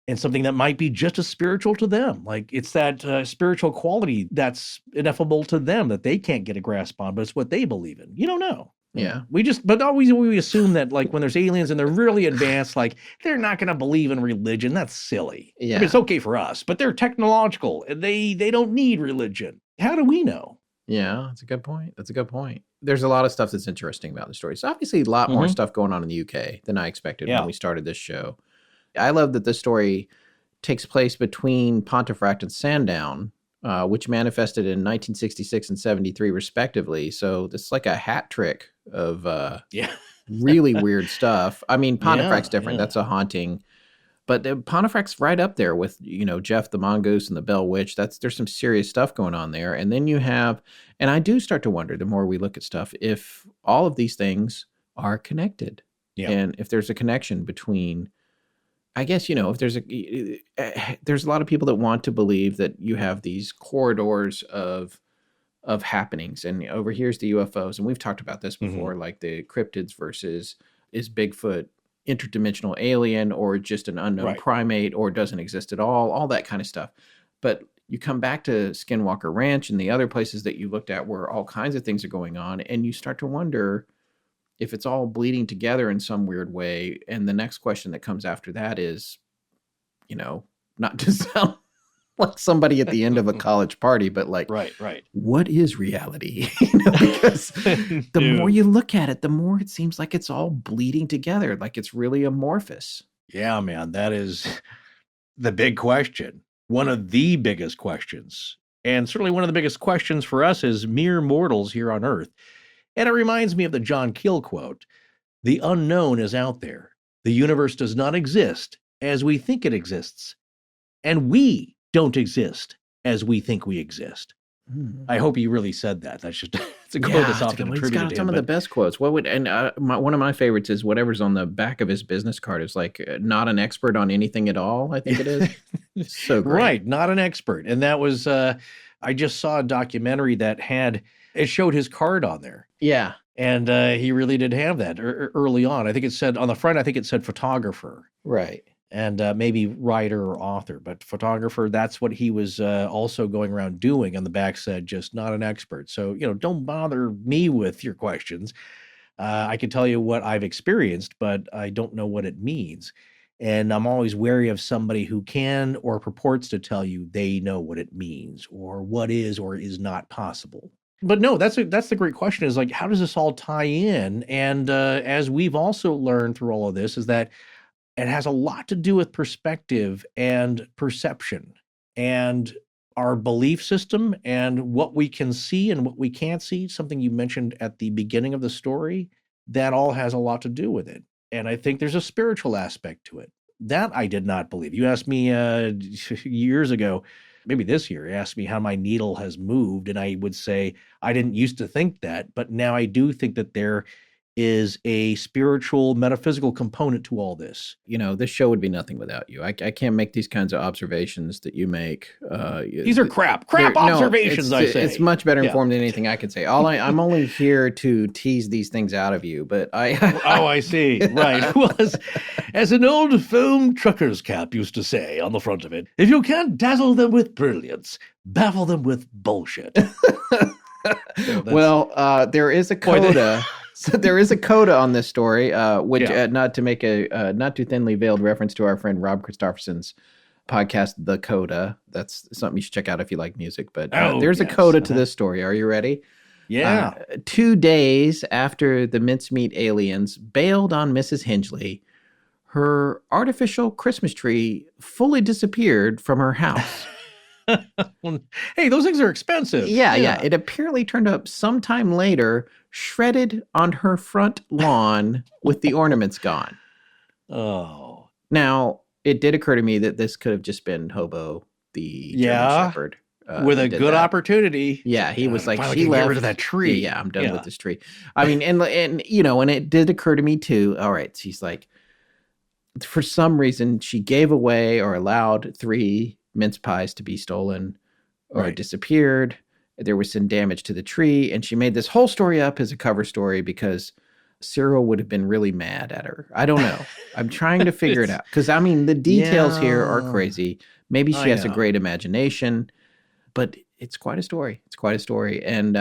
And something that might be just as spiritual to them. Like, it's that spiritual quality that's ineffable to them that they can't get a grasp on, but it's what they believe in. You don't know. Yeah. But always we assume that, like, when there's aliens and they're really advanced, like, they're not going to believe in religion. That's silly. Yeah. I mean, it's okay for us, but they're technological and they don't need religion. How do we know? Yeah, that's a good point. There's a lot of stuff that's interesting about the story. So obviously a lot more stuff going on in the UK than I expected when we started this show. I love that this story takes place between Pontefract and Sandown, which manifested in 1966 and 73 respectively. So this is like a hat trick of really weird stuff. I mean, Pontefract's different. That's a haunting. But Pontefract's right up there with, Jeff the Mongoose and the Bell Witch. There's some serious stuff going on there. And then you have, and I do start to wonder, the more we look at stuff, if all of these things are connected. Yeah. And if there's a connection between, I guess, if there's a lot of people that want to believe that you have these corridors of happenings, and over here's the UFOs. And we've talked about this before, like the cryptids versus, is Bigfoot interdimensional alien or just an unknown primate or doesn't exist at all that kind of stuff. But you come back to Skinwalker Ranch and the other places that you looked at where all kinds of things are going on, and you start to wonder if it's all bleeding together in some weird way. And the next question that comes after that is, not to sound like somebody at the end of a college party, but like, what is reality? Because the more you look at it, the more it seems like it's all bleeding together, like it's really amorphous. Yeah, man, that is the big question. One of the biggest questions. And certainly one of the biggest questions for us as mere mortals here on Earth. And it reminds me of the John Keel quote, "The unknown is out there. The universe does not exist as we think it exists. And we don't exist as we think we exist. I hope he really said that. That's just it's a quote that's often attributed to him. He's got some of the best quotes. One of my favorites is whatever's on the back of his business card is like, not an expert on anything at all, I think it is. So great. Right, not an expert. And that was, I just saw a documentary that it showed his card on there. Yeah. And he really did have that early on. I think it said, on the front, I think it said photographer. Right. And maybe writer or author, but photographer, that's what he was also going around doing. On the back said, just not an expert. So, don't bother me with your questions. I can tell you what I've experienced, but I don't know what it means. And I'm always wary of somebody who can or purports to tell you they know what it means or what is or is not possible. But no, that's the great question is like, how does this all tie in? And as we've also learned through all of this is that it has a lot to do with perspective and perception and our belief system and what we can see and what we can't see, something you mentioned at the beginning of the story, that all has a lot to do with it. And I think there's a spiritual aspect to it. That I did not believe. You asked me years ago, maybe this year, you asked me how my needle has moved, and I would say I didn't used to think that, but now I do think that there is a spiritual, metaphysical component to all this. This show would be nothing without you. I can't make these kinds of observations that you make. These are crap observations, I say. It's much better informed than anything I could say. I'm only here to tease these things out of you, but I... Oh, I see. Right. Well, as an old foam trucker's cap used to say on the front of it, if you can't dazzle them with brilliance, baffle them with bullshit. There is a coda... So there is a coda on this story, which not to make a not too thinly veiled reference to our friend Rob Christofferson's podcast, The Coda. That's something you should check out if you like music. But there's a coda to this story. Are you ready? Yeah. 2 days after the Mincemeat Aliens bailed on Mrs. Hingely, her artificial Christmas tree fully disappeared from her house. Hey, those things are expensive. Yeah. It apparently turned up sometime later, shredded on her front lawn with the ornaments gone. Oh. Now, it did occur to me that this could have just been Hobo, the German Shepherd. With a good opportunity. Yeah, he was like, she left. Get rid of that tree. Yeah, I'm done with this tree. I mean, and it did occur to me too. All right, she's like, for some reason, she gave away or allowed 3 mince pies to be stolen or disappeared. There was some damage to the tree, and she made this whole story up as a cover story because Cyril would have been really mad at her. I don't know. I'm trying to figure it out because I mean the details here are crazy. Maybe she has a great imagination, but it's quite a story. It's quite a story. And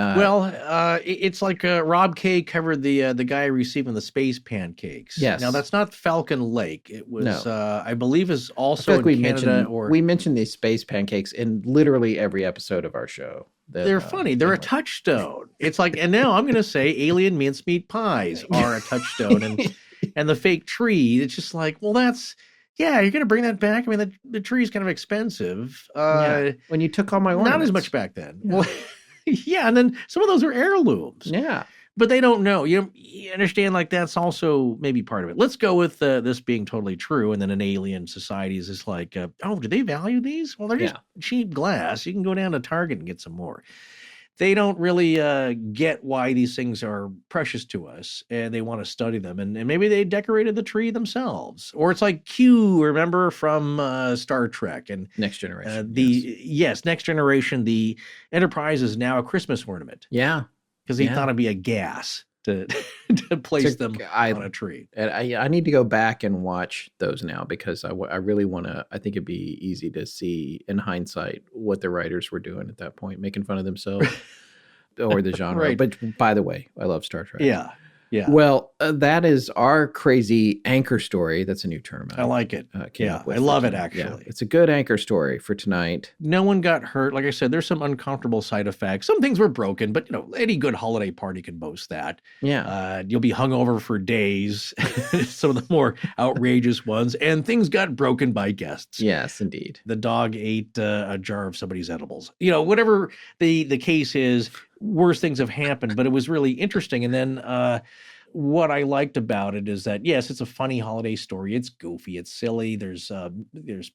it's like Rob K covered the guy receiving the space pancakes. Yes. Now that's not Falcon Lake. It was I believe is also in Canada. We mentioned these space pancakes in literally every episode of our show. They're funny. They're a touchstone. It's like, and now I'm going to say alien mincemeat pies are a touchstone, and the fake tree. It's just like, well, that's. Yeah, you're going to bring that back? I mean, the tree's kind of expensive. When you took all my ornaments. Not as much back then. Yeah. Well, yeah, and then some of those are heirlooms. Yeah. But they don't know. You understand, like, that's also maybe part of it. Let's go with this being totally true, and then an alien society is just like, do they value these? Well, they're just cheap glass. You can go down to Target and get some more. They don't really get why these things are precious to us, and they want to study them. And maybe they decorated the tree themselves. Or it's like Q, remember, from Star Trek. And Next Generation. Next Generation, the Enterprise is now a Christmas ornament. Yeah. Because he thought it'd be a gas to place them on a tree. And I need to go back and watch those now because I really want to. I think it'd be easy to see in hindsight what the writers were doing at that point, making fun of themselves or the genre. Right. But by the way, I love Star Trek. Yeah. Yeah. Well, that is our crazy anchor story. That's a new term. I like it. I love it, actually. Yeah, it's a good anchor story for tonight. No one got hurt. Like I said, there's some uncomfortable side effects. Some things were broken, but any good holiday party can boast that. Yeah. You'll be hungover for days. Some of the more outrageous ones. And things got broken by guests. Yes, indeed. The dog ate a jar of somebody's edibles. Whatever the case is, worse things have happened, but it was really interesting. And then What I liked about it is that, yes, it's a funny holiday story. It's goofy. It's silly. There's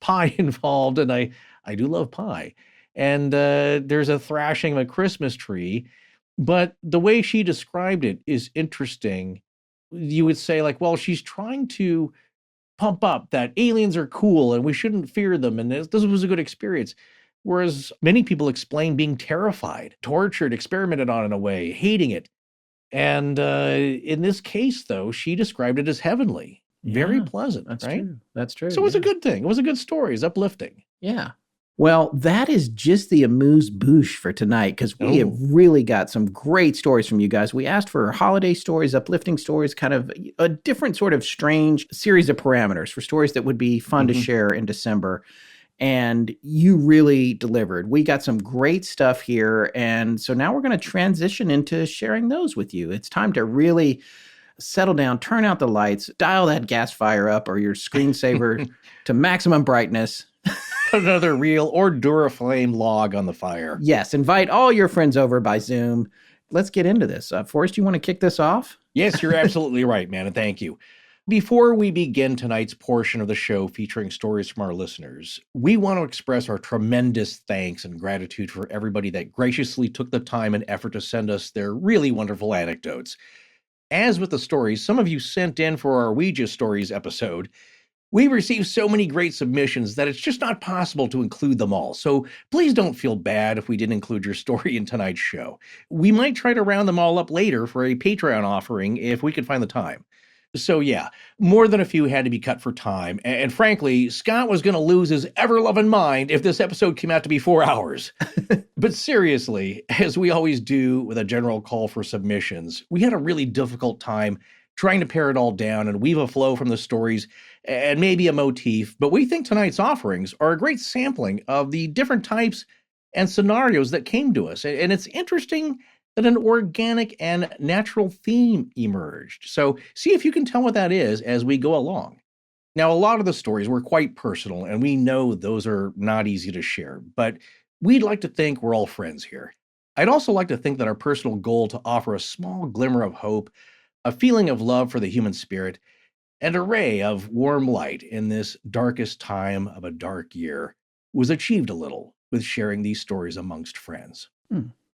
pie involved, and I do love pie. And there's a thrashing of a Christmas tree. But the way she described it is interesting. You would say, like, well, she's trying to pump up that aliens are cool and we shouldn't fear them. And this was a good experience. Whereas many people explain being terrified, tortured, experimented on in a way, hating it. And in this case, though, she described it as heavenly, very pleasant. That's right? true. That's true. So it was a good thing. It was a good story. It's uplifting. Yeah. Well, that is just the amuse-bouche for tonight, because we have really got some great stories from you guys. We asked for holiday stories, uplifting stories, kind of a different sort of strange series of parameters for stories that would be fun to share in December. And you really delivered. We got some great stuff here. And so now we're going to transition into sharing those with you. It's time to really settle down, turn out the lights, dial that gas fire up or your screensaver to maximum brightness. Put another real or Duraflame log on the fire. Yes, invite all your friends over by Zoom. Let's get into this. Forrest, you want to kick this off? Yes, you're absolutely right, man, and thank you. Before we begin tonight's portion of the show featuring stories from our listeners, we want to express our tremendous thanks and gratitude for everybody that graciously took the time and effort to send us their really wonderful anecdotes. As with the stories some of you sent in for our Ouija Stories episode, we received so many great submissions that it's just not possible to include them all. So please don't feel bad if we didn't include your story in tonight's show. We might try to round them all up later for a Patreon offering if we can find the time. So yeah, more than a few had to be cut for time. And frankly, Scott was going to lose his ever-loving mind if this episode came out to be 4 hours. But seriously, as we always do with a general call for submissions, we had a really difficult time trying to pare it all down and weave a flow from the stories and maybe a motif. But we think tonight's offerings are a great sampling of the different types and scenarios that came to us. And it's interesting that an organic and natural theme emerged. So see if you can tell what that is as we go along. Now, a lot of the stories were quite personal, and we know those are not easy to share, but we'd like to think we're all friends here. I'd also like to think that our personal goal to offer a small glimmer of hope, a feeling of love for the human spirit, and a ray of warm light in this darkest time of a dark year was achieved a little with sharing these stories amongst friends.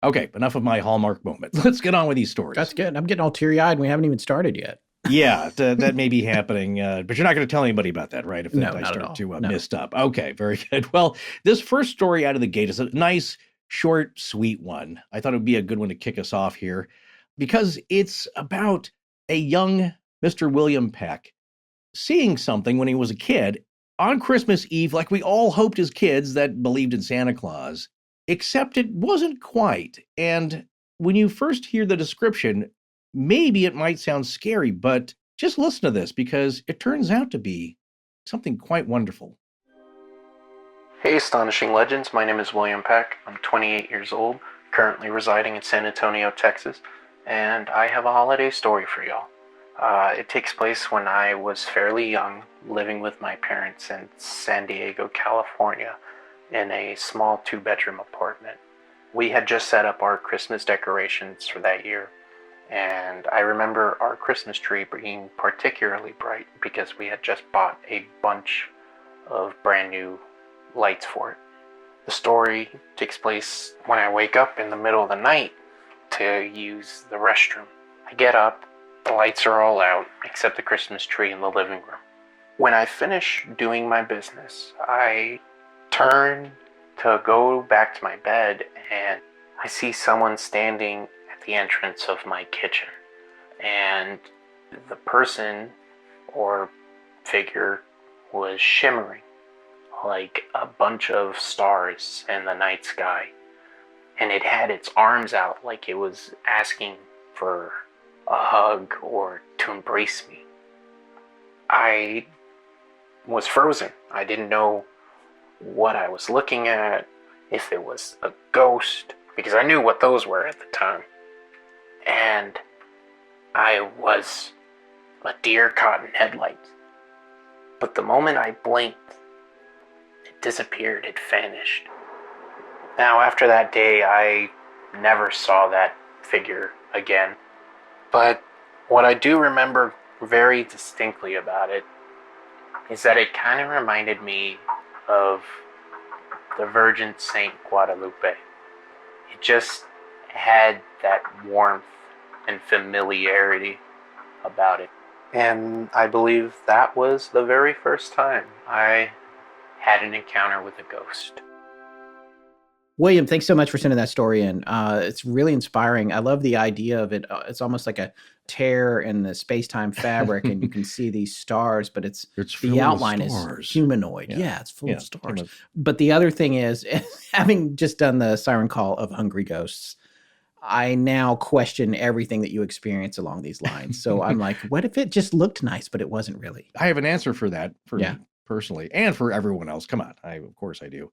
Okay, enough of my Hallmark moment. Let's get on with these stories. That's good. I'm getting all teary-eyed and we haven't even started yet. Yeah, that may be happening, but you're not going to tell anybody about that, right? If No, I not start at to all. No. mist up. Okay, very good. Well, this first story out of the gate is a nice, short, sweet one. I thought it would be a good one to kick us off here because it's about a young Mr. William Peck seeing something when he was a kid on Christmas Eve, like we all hoped as kids that believed in Santa Claus. Except it wasn't quite. And when you first hear the description, maybe it might sound scary, but just listen to this because it turns out to be something quite wonderful. Hey, Astonishing Legends. My name is William Peck. I'm 28 years old, currently residing in San Antonio, Texas, and I have a holiday story for y'all. It takes place when I was fairly young, living with my parents in San Diego, California, in a small 2-bedroom apartment. We had just set up our Christmas decorations for that year, and I remember our Christmas tree being particularly bright because we had just bought a bunch of brand new lights for it. The story takes place when I wake up in the middle of the night to use the restroom. I get up, the lights are all out except the Christmas tree in the living room. When I finish doing my business, I turn to go back to my bed and I see someone standing at the entrance of my kitchen. And the person or figure was shimmering like a bunch of stars in the night sky. And it had its arms out like it was asking for a hug or to embrace me. I was frozen. I didn't know what I was looking at, if it was a ghost, because I knew what those were at the time. And I was a deer caught in headlights. But the moment I blinked, it disappeared, it vanished. Now, after that day, I never saw that figure again. But What I do remember very distinctly about it is that it kind of reminded me of the Virgin Saint Guadalupe. It just had that warmth and familiarity about it. And I believe that was the very first time I had an encounter with a ghost. William, thanks so much for sending that story in. It's really inspiring. I love the idea of it. It's almost like a tear in the space-time fabric, and you can see these stars, but it's the outline is humanoid. Yeah, it's full of stars. But the other thing is, having just done the siren call of hungry ghosts, I now question everything that you experience along these lines. So I'm like, what if it just looked nice, but it wasn't really? I have an answer for that for me personally, and for everyone else. Come on, of course I do.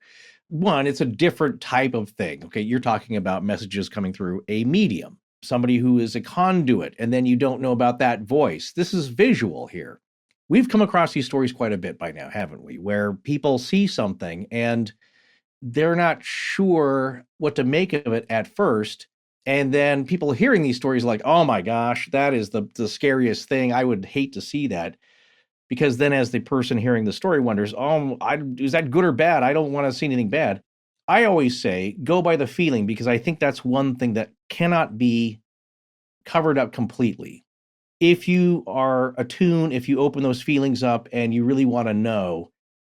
One, it's a different type of thing. Okay, you're talking about messages coming through a medium, somebody who is a conduit, and then you don't know about that voice. This is visual here. We've come across these stories quite a bit by now, haven't we? Where people see something and they're not sure what to make of it at first. And then people hearing these stories like, oh my gosh, that is the scariest thing. I would hate to see that. Because then as the person hearing the story wonders, is that good or bad? I don't want to see anything bad. I always say, go by the feeling, because I think that's one thing that cannot be covered up completely. If you are attuned, if you open those feelings up and you really want to know,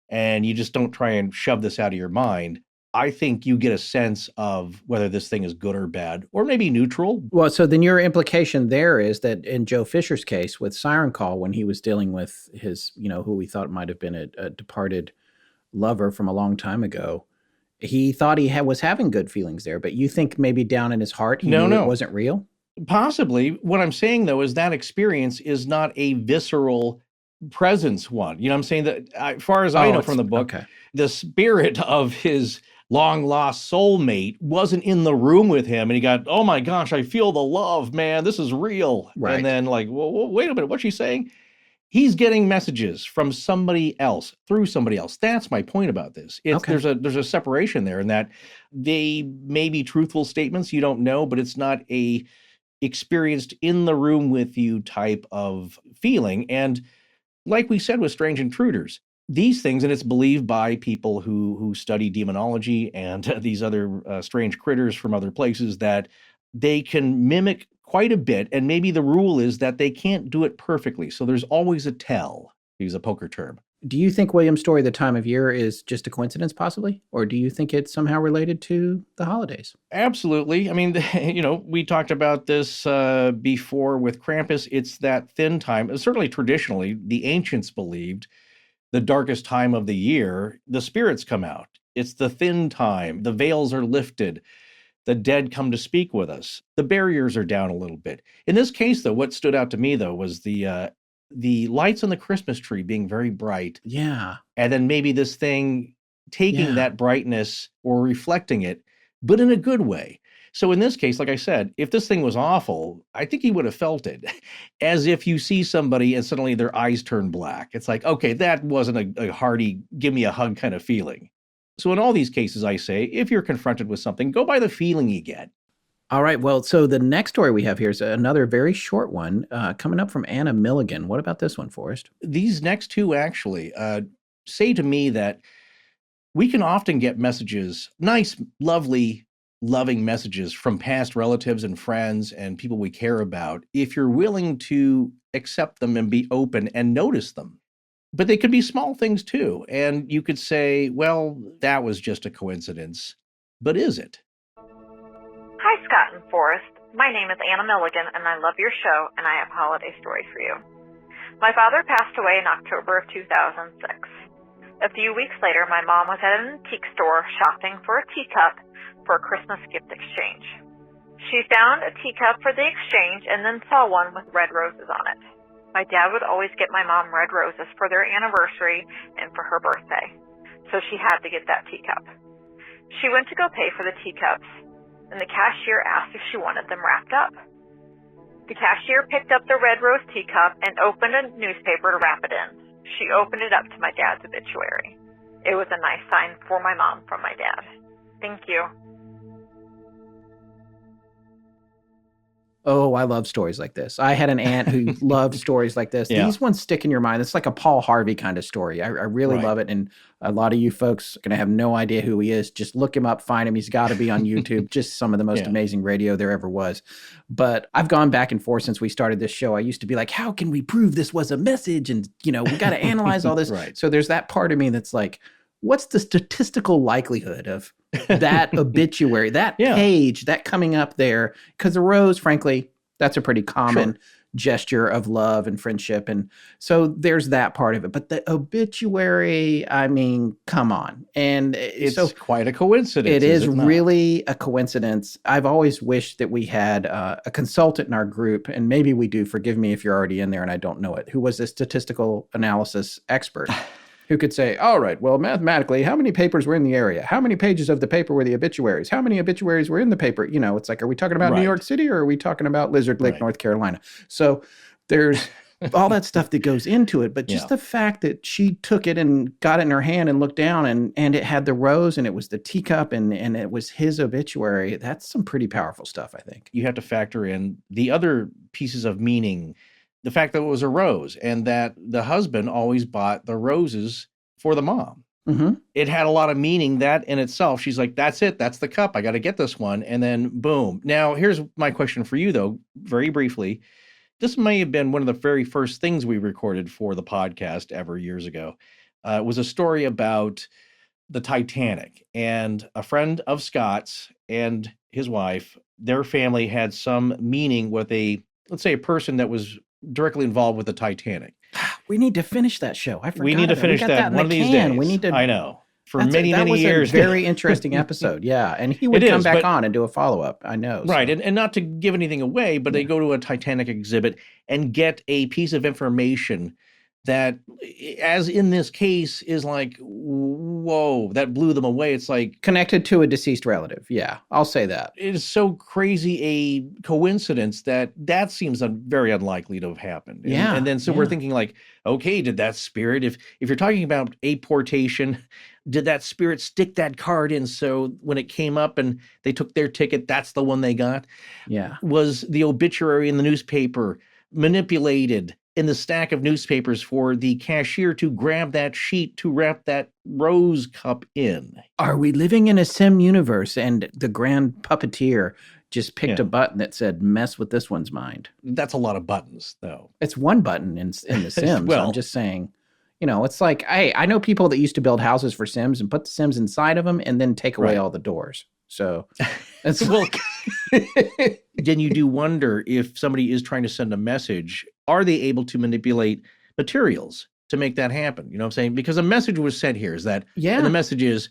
and you just don't try and shove this out of your mind, I think you get a sense of whether this thing is good or bad, or maybe neutral. Well, so then your implication there is that in Joe Fisher's case with Siren Call, when he was dealing with his, who we thought might have been a departed lover from a long time ago, he thought he was having good feelings there, but you think maybe down in his heart he knew it wasn't real? Possibly. What I'm saying, though, is that experience is not a visceral presence one. You know what I'm saying? That as far as I know from the book, the spirit of his long-lost soulmate wasn't in the room with him, and he got, oh my gosh, I feel the love, man, this is real. Right. And then like, well, wait a minute, what's she saying? He's getting messages from somebody else, through somebody else. That's my point about this. There's a separation there, in that they may be truthful statements, you don't know, but it's not a experienced in the room with you type of feeling. And like we said with strange intruders, these things, and it's believed by people who study demonology and these other strange critters from other places, that they can mimic quite a bit. And maybe the rule is that they can't do it perfectly. So there's always a tell, to use a poker term. Do you think William's story, the time of year, is just a coincidence possibly? Or do you think it's somehow related to the holidays? Absolutely. I mean, we talked about this before with Krampus. It's that thin time. Certainly traditionally, the ancients believed the darkest time of the year, the spirits come out. It's the thin time. The veils are lifted. The dead come to speak with us. The barriers are down a little bit. In this case, though, what stood out to me, though, was the lights on the Christmas tree being very bright. Yeah. And then maybe this thing taking that brightness or reflecting it, but in a good way. So in this case, like I said, if this thing was awful, I think he would have felt it. As if you see somebody and suddenly their eyes turn black. It's like, okay, that wasn't a hearty, give me a hug kind of feeling. So in all these cases, I say, if you're confronted with something, go by the feeling you get. All right. Well, so the next story we have here is another very short one coming up from Anna Milligan. What about this one, Forrest? These next two actually say to me that we can often get messages, nice, lovely, loving messages from past relatives and friends and people we care about, if you're willing to accept them and be open and notice them. But they could be small things too. And you could say, well, that was just a coincidence. But is it? Hi, Scott and Forrest. My name is Anna Milligan, and I love your show, and I have a holiday story for you. My father passed away in October of 2006. A few weeks later, my mom was at an antique store shopping for a teacup for a Christmas gift exchange. She found a teacup for the exchange and then saw one with red roses on it. My dad would always get my mom red roses for their anniversary and for her birthday, so she had to get that teacup. She went to go pay for the teacups, and the cashier asked if she wanted them wrapped up. The cashier picked up the red rose teacup and opened a newspaper to wrap it in. She opened it up to my dad's obituary. It was a nice sign for my mom from my dad. Thank you. Oh, I love stories like this. I had an aunt who loved stories like this. Yeah. These ones stick in your mind. It's like a Paul Harvey kind of story. I really love it. And a lot of you folks are going to have no idea who he is. Just look him up, find him. He's got to be on YouTube. Just some of the most amazing radio there ever was. But I've gone back and forth since we started this show. I used to be like, how can we prove this was a message? And, we got to analyze all this. So there's that part of me that's like, what's the statistical likelihood of that obituary, that page, that coming up there? Because the rose, frankly, that's a pretty common gesture of love and friendship. And so there's that part of it. But the obituary, I mean, come on. And it's quite a coincidence. It is really a coincidence. I've always wished that we had a consultant in our group, and maybe we do, forgive me if you're already in there and I don't know it, who was a statistical analysis expert. Who could say, all right, well, mathematically, how many papers were in the area? How many pages of the paper were the obituaries? How many obituaries were in the paper? It's like, are we talking about New York City or are we talking about Lizard Lake, North Carolina? So there's all that stuff that goes into it. But just the fact that she took it and got it in her hand and looked down and it had the rose and it was the teacup and it was his obituary, that's some pretty powerful stuff, I think. You have to factor in the other pieces of meaning. The fact that it was a rose and that the husband always bought the roses for the mom. Mm-hmm. It had a lot of meaning, that in itself. She's like, that's it. That's the cup. I got to get this one. And then boom. Now, here's my question for you, though, very briefly. This may have been one of the very first things we recorded for the podcast ever years ago. It was a story about the Titanic, and a friend of Scott's and his wife, their family had some meaning with let's say a person that was directly involved with the Titanic. We need to finish that show. I forgot. We need to finish that one of these days. We need to. I know. For many years. That was a very interesting episode. Yeah. And he would come back on and do a follow-up. I know. Right. And not to give anything away, but they go to a Titanic exhibit and get a piece of information that, as in this case, is like, whoa, that blew them away. It's like connected to a deceased relative. Yeah, I'll say that. It is so crazy a coincidence that seems very unlikely to have happened. And then we're thinking like, okay, did that spirit, if you're talking about apportation, did that spirit stick that card in so when it came up and they took their ticket, that's the one they got? Yeah. Was the obituary in the newspaper manipulated in the stack of newspapers for the cashier to grab that sheet to wrap that rose cup in? Are we living in a sim universe and the grand puppeteer just picked a button that said, mess with this one's mind? That's a lot of buttons, though. It's one button in the Sims. Well, I'm just saying, it's like, I know people that used to build houses for Sims and put the Sims inside of them and then take away all the doors. So that's then you do wonder if somebody is trying to send a message, are they able to manipulate materials to make that happen? You know what I'm saying? Because a message was sent here is that, and the message is,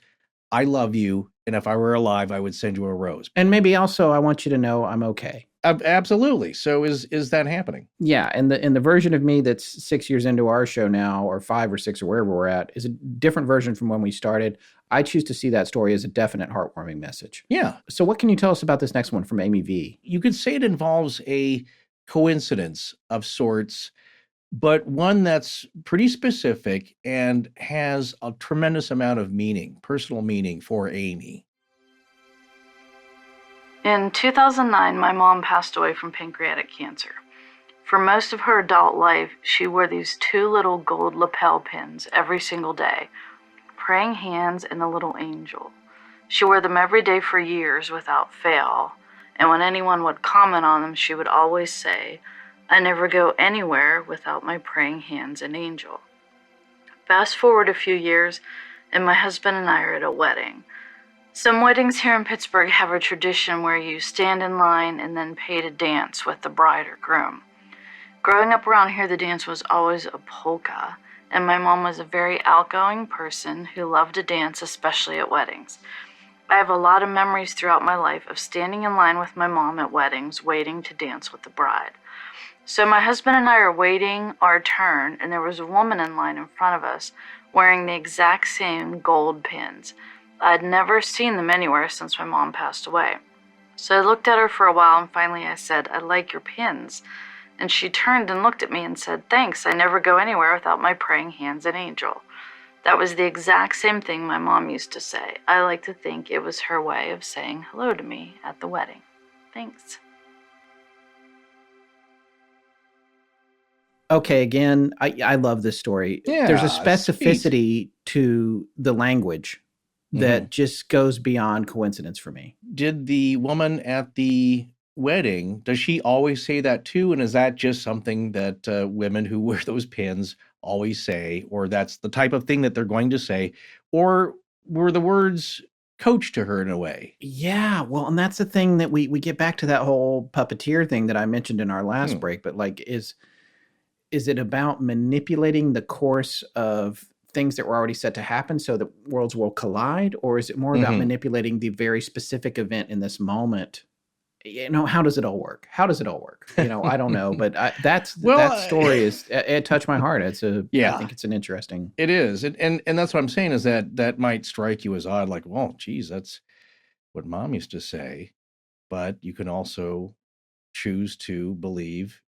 I love you, and if I were alive, I would send you a rose. And maybe also, I want you to know I'm okay. Absolutely. So is that happening? Yeah, and the version of me that's 6 years into our show now, or 5 or 6 or wherever we're at, is a different version from when we started. I choose to see that story as a definite heartwarming message. Yeah. So what can you tell us about this next one from Amy V? You could say it involves a coincidence of sorts, but one that's pretty specific and has a tremendous amount of meaning, personal meaning for Amy. In 2009, my mom passed away from pancreatic cancer. For most of her adult life, she wore these 2 little gold lapel pins every single day, praying hands and a little angel. She wore them every day for years without fail, and when anyone would comment on them, she would always say, I never go anywhere without my praying hands and angel. Fast forward a few years, and my husband and I are at a wedding. Some weddings here in Pittsburgh have a tradition where you stand in line and then pay to dance with the bride or groom. Growing up around here, the dance was always a polka, and my mom was a very outgoing person who loved to dance, especially at weddings. I have a lot of memories throughout my life of standing in line with my mom at weddings, waiting to dance with the bride. So my husband and I are waiting our turn, and there was a woman in line in front of us wearing the exact same gold pins. I'd never seen them anywhere since my mom passed away. So I looked at her for a while, and finally I said, I like your pins. And she turned and looked at me and said, thanks, I never go anywhere without my praying hands and angel. That was the exact same thing my mom used to say. I like to think it was her way of saying hello to me at the wedding. Thanks. Okay, again, I love this story. Yeah, There's a specificity to the language that just goes beyond coincidence for me. Did the woman at the wedding, does she always say that too? And is that just something that women who wear those pins always say, or that's the type of thing that they're going to say? Or were the words coached to her in a way? Yeah, well, and that's the thing that we get back to that whole puppeteer thing that I mentioned in our last break, but like is it about manipulating the course of things that were already set to happen so that worlds will collide, or is it more about manipulating the very specific event in this moment? You know, how does it all work? How does it all work? You know, I don't know, but that story it touched my heart. I think it's an interesting. It is, and that's what I'm saying is that might strike you as odd, like, well, geez, that's what Mom used to say, but you can also choose to believe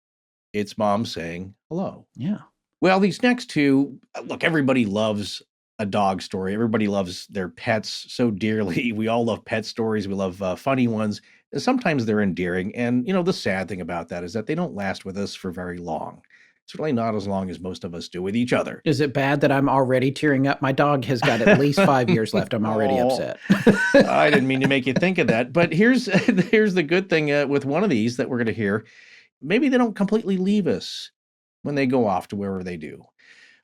it's Mom saying hello. Yeah. Well, these next two, look, everybody loves a dog story. Everybody loves their pets so dearly. We all love pet stories. We love funny ones. And sometimes they're endearing. And, you know, the sad thing about that is that they don't last with us for very long. Certainly not as long as most of us do with each other. Is it bad that I'm already tearing up? My dog has got at least 5 years left. I'm already upset. I didn't mean to make you think of that. But here's the good thing with one of these that we're going to hear. Maybe they don't completely leave us when they go off to wherever they do.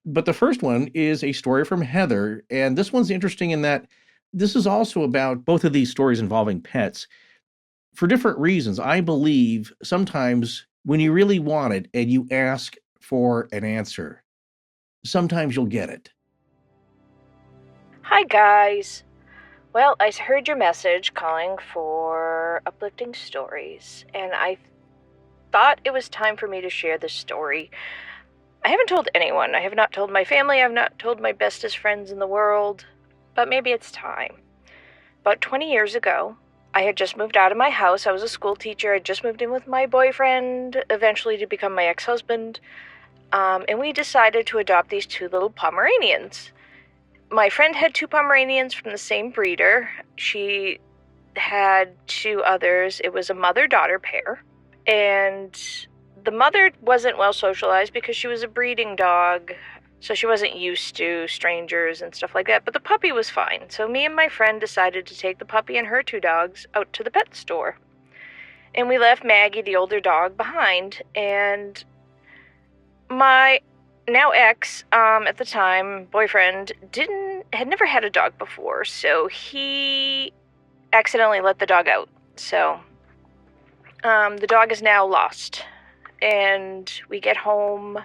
But the first one is a story from Heather. And this one's interesting in that this is also about both of these stories involving pets for different reasons. I believe sometimes when you really want it and you ask for an answer, sometimes you'll get it. Hi, guys. Well, I heard your message calling for uplifting stories, and I thought it was time for me to share this story. I haven't told anyone. I have not told my family. I have not told my bestest friends in the world. But maybe it's time. About 20 years ago, I had just moved out of my house. I was a school teacher. I just moved in with my boyfriend, eventually to become my ex-husband. And we decided to adopt these two little Pomeranians. My friend had two Pomeranians from the same breeder. She had two others. It was a mother-daughter pair. And the mother wasn't well socialized because she was a breeding dog, so she wasn't used to strangers and stuff like that. But the puppy was fine. So me and my friend decided to take the puppy and her two dogs out to the pet store. And we left Maggie, the older dog, behind. And my now ex, at the time, boyfriend, had never had a dog before. So he accidentally let the dog out. So the dog is now lost. And we get home,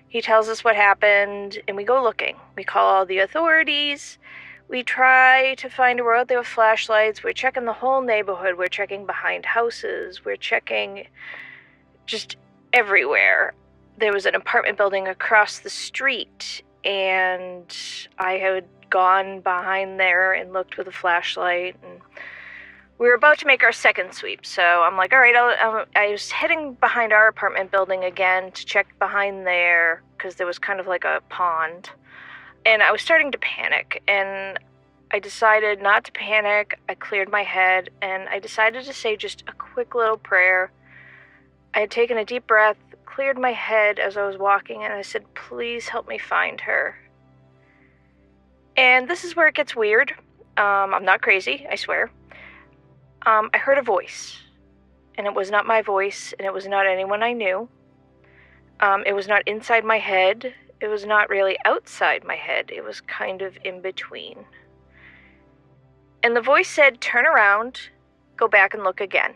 he tells us what happened, and we go looking. We call all the authorities. We try to find her out there with flashlights. We're checking the whole neighborhood. We're checking behind houses. We're checking just everywhere. There was an apartment building across the street, and I had gone behind there and looked with a flashlight, and we were about to make our second sweep, so I'm like, all right, I was heading behind our apartment building again to check behind there, because there was kind of like a pond, and I was starting to panic, and I decided not to panic. I cleared my head, and I decided to say just a quick little prayer. I had taken a deep breath, cleared my head as I was walking, and I said, please help me find her. And this is where it gets weird. I'm not crazy, I swear. I heard a voice, and it was not my voice, and it was not anyone I knew. It was not inside my head. It was not really outside my head. It was kind of in between. And the voice said, turn around, go back and look again.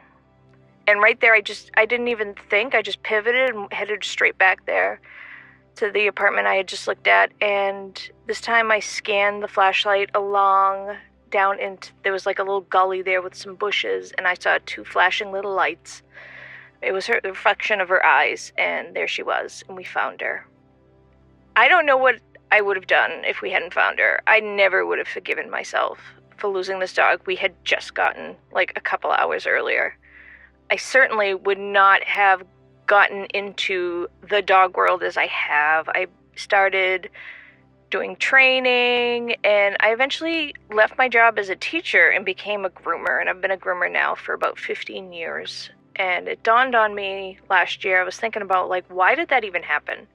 And right there, I didn't even think. I just pivoted and headed straight back there to the apartment I had just looked at. And this time I scanned the flashlight along down into, there was like a little gully there with some bushes, and I saw two flashing little lights. It was the reflection of her eyes, and there she was, and we found her. I don't know what I would have done if we hadn't found her. I never would have forgiven myself for losing this dog we had just gotten like a couple hours earlier. I certainly would not have gotten into the dog world as I have. I started doing training, and I eventually left my job as a teacher and became a groomer, and I've been a groomer now for about 15 years. And it dawned on me last year. I was thinking about, like, why did that even happen?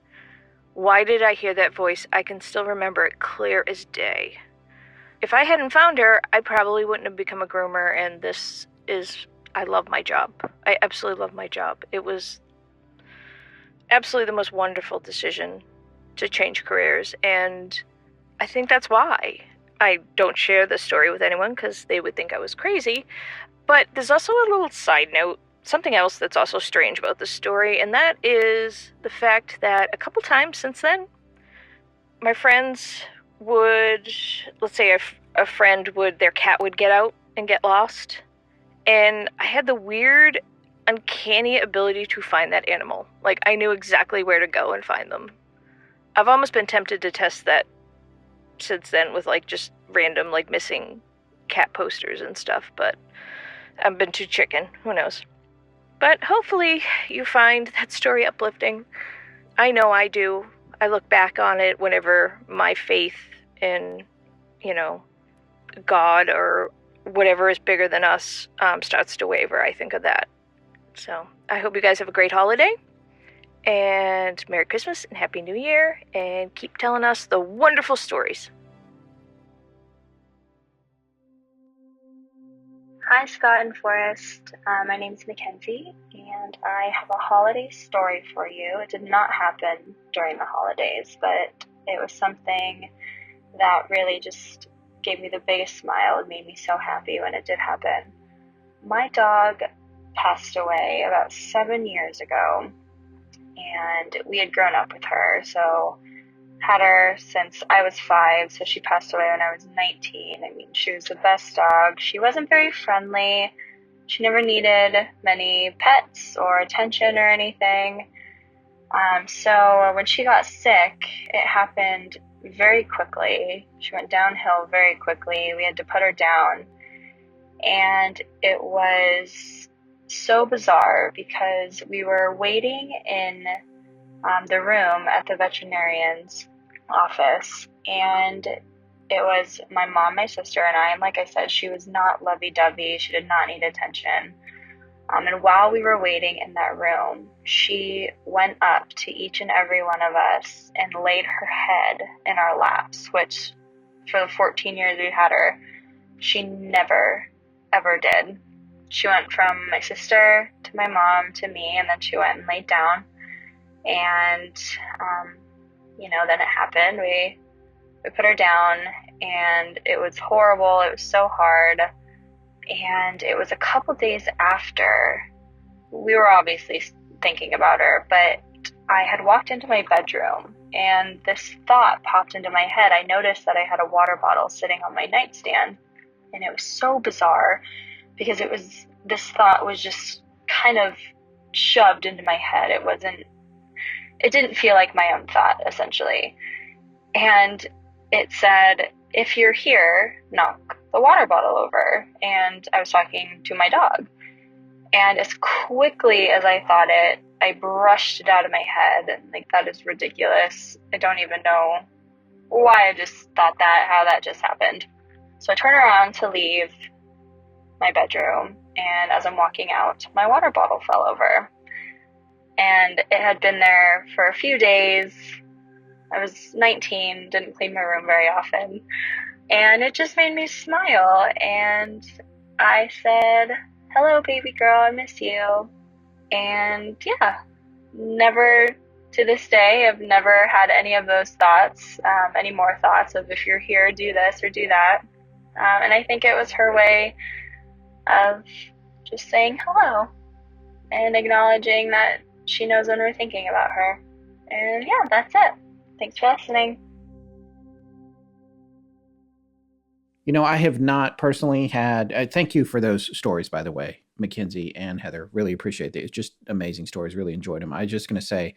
Why did I hear that voice? I can still remember it clear as day. If I hadn't found her, I probably wouldn't have become a groomer, and I love my job. I absolutely love my job. It was absolutely the most wonderful decision to change careers, and I think that's why. I don't share this story with anyone because they would think I was crazy, but there's also a little side note, something else that's also strange about this story, and that is the fact that a couple times since then, my friends would, let's say a friend their cat would get out and get lost, and I had the weird, uncanny ability to find that animal. Like, I knew exactly where to go and find them. I've almost been tempted to test that since then with, like, just random, like, missing cat posters and stuff, but I've been too chicken. Who knows? But hopefully you find that story uplifting. I know I do. I look back on it whenever my faith in, God or whatever is bigger than us starts to waver. I think of that. So I hope you guys have a great holiday. And Merry Christmas and Happy New Year, and keep telling us the wonderful stories. Hi, Scott and Forrest. My name is Mackenzie, and I have a holiday story for you. It did not happen during the holidays, but it was something that really just gave me the biggest smile and made me so happy when it did happen. My dog passed away about 7 years ago, and we had grown up with her, so had her since I was 5, so she passed away when I was 19. I mean, she was the best dog. She wasn't very friendly. She never needed many pets or attention or anything. So when she got sick, it happened very quickly. She went downhill very quickly. We had to put her down. And it was so bizarre because we were waiting in the room at the veterinarian's office, and it was my mom, my sister, and I. And like I said, she was not lovey-dovey. She did not need attention. And while we were waiting in that room, she went up to each and every one of us and laid her head in our laps, which for the 14 years we had her, she never, ever did. She went from my sister to my mom to me, and then she went and laid down. And, then it happened. We put her down, and it was horrible. It was so hard. And it was a couple days after. We were obviously thinking about her, but I had walked into my bedroom, and this thought popped into my head. I noticed that I had a water bottle sitting on my nightstand, and it was so bizarre because this thought was just kind of shoved into my head. It didn't feel like my own thought, essentially. And it said, "If you're here, knock the water bottle over." And I was talking to my dog. And as quickly as I thought it, I brushed it out of my head. And that is ridiculous. I don't even know why I just thought that, how that just happened. So I turn around to leave my bedroom, and as I'm walking out, my water bottle fell over. And it had been there for a few days. I was 19, didn't clean my room very often. And it just made me smile. And I said, "Hello, baby girl, I miss you." And yeah, never to this day, I've never had any of those thoughts, any more thoughts of if you're here, do this or do that. And I think it was her way of just saying hello and acknowledging that she knows when we're thinking about her. And yeah, that's it. Thanks for listening. I have not personally had, thank you for those stories, by the way, Mackenzie and Heather. Really appreciate it. It's just amazing stories. Really enjoyed them. I was just going to say,